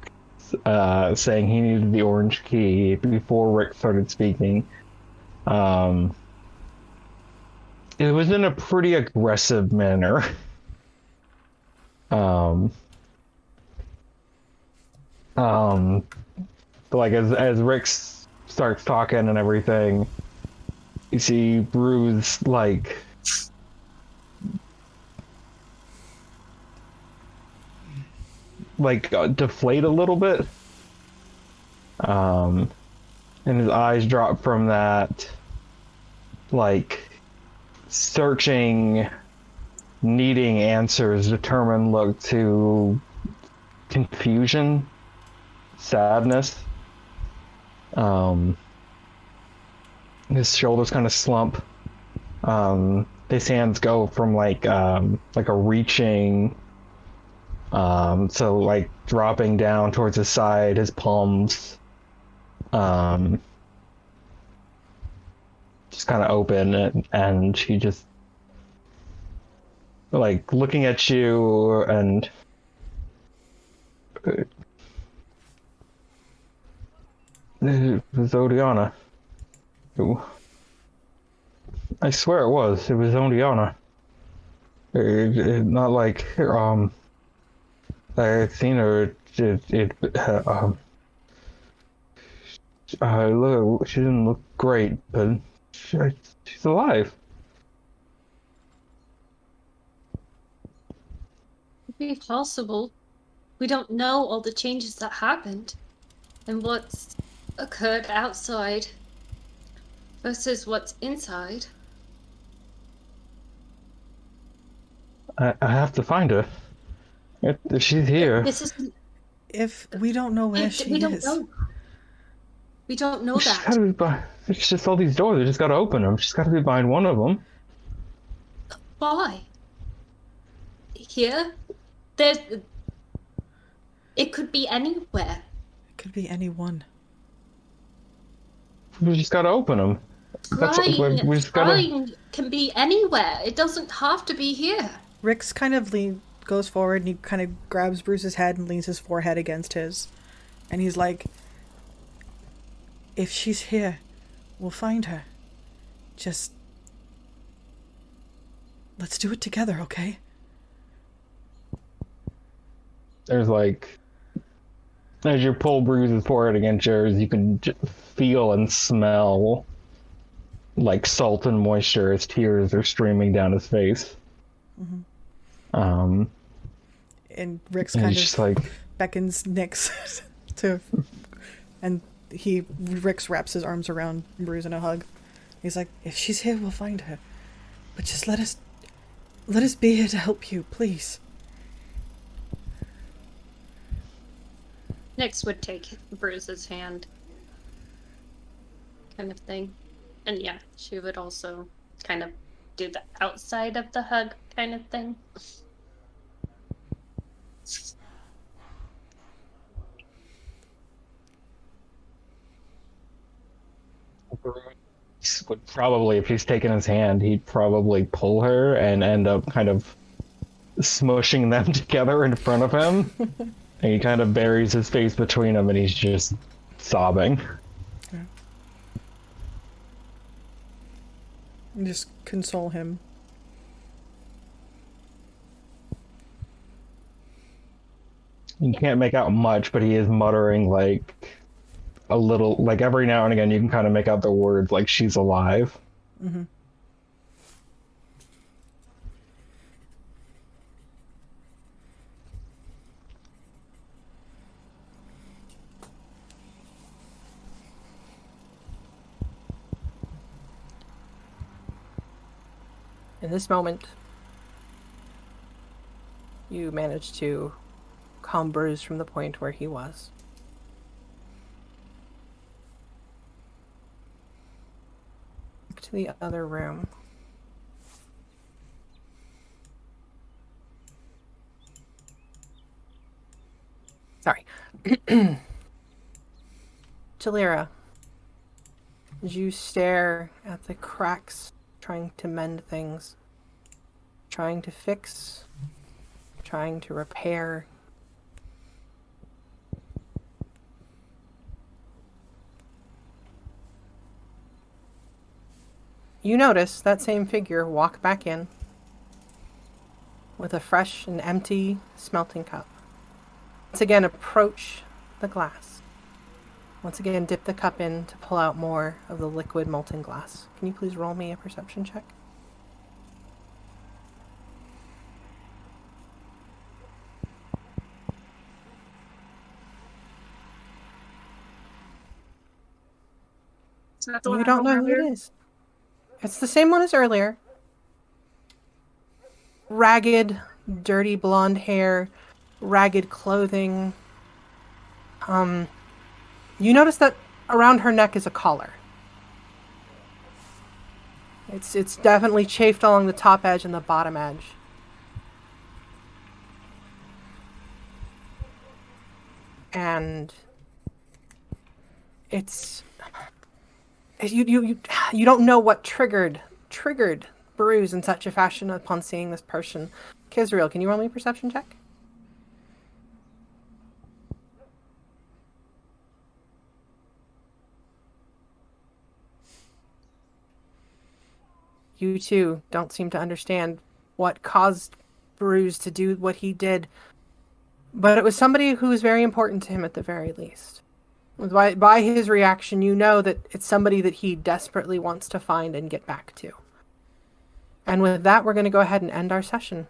saying he needed the orange key before Rick started speaking, it was in a pretty aggressive manner. As Rick starts talking and everything, you see Bruce deflate a little bit, and his eyes drop from that searching, needing answers determined look to confusion, sadness. His shoulders kind of slump. His hands go from a reaching, so dropping down towards his side, his palms just kind of open, and he just looking at you, and it was Odiana. I swear it was Odiana. Not like I had seen her. Look, she didn't look great, but she's alive. It'd be possible. We don't know all the changes that happened and what's occurred outside versus what's inside. I have to find her. If she's here. This isn't. If we don't know where she don't is. know. We don't know She's that. gotta be it's just all these doors. I just gotta open them. She's gotta be behind one of them. Why? Here? There's. It could be anywhere. It could be anyone. We just gotta open them. Flying can be anywhere. It doesn't have to be here. Rix kind of goes forward and he kind of grabs Bruce's head and leans his forehead against his. And he's like, if she's here, we'll find her. Just... let's do it together, okay? There's as you pull Bruce's forehead against yours, you can feel and smell salt and moisture as tears are streaming down his face. Mm-hmm. And Rix kind of beckons Nyx to, and Rix wraps his arms around Bruce in a hug. He's like, if she's here, we'll find her. But just let us be here to help you, please. Nyx would take Bruce's hand, kind of thing. And yeah, she would also kind of do the outside of the hug kind of thing. Would probably, if he's taken his hand, he'd probably pull her and end up kind of smushing them together in front of him. And he kind of buries his face between them and he's just sobbing. Just console him. You can't make out much, but he is muttering like a little, like every now and again you can kind of make out the words like she's alive. Mm-hmm. In this moment, you manage to calm Bruce from the point where he was. Back to the other room. Sorry. Jalira, as you stare at the cracks, trying to mend things, trying to fix, trying to repair. You notice that same figure walk back in with a fresh and empty smelting cup. Once again, approach the glass. Once again, dip the cup in to pull out more of the liquid molten glass. Can you please roll me a perception check? Is that the one You I don't know rolled who it earlier? is. It's the same one as earlier. Ragged, dirty blonde hair, ragged clothing. You notice that around her neck is a collar. It's definitely chafed along the top edge and the bottom edge. And it's you don't know what triggered Bruise in such a fashion upon seeing this person. Kizriel, can you roll me a perception check? You too don't seem to understand what caused Bruise to do what he did, but it was somebody who was very important to him at the very least. By his reaction, you know that it's somebody that he desperately wants to find and get back to. And with that, we're going to go ahead and end our session.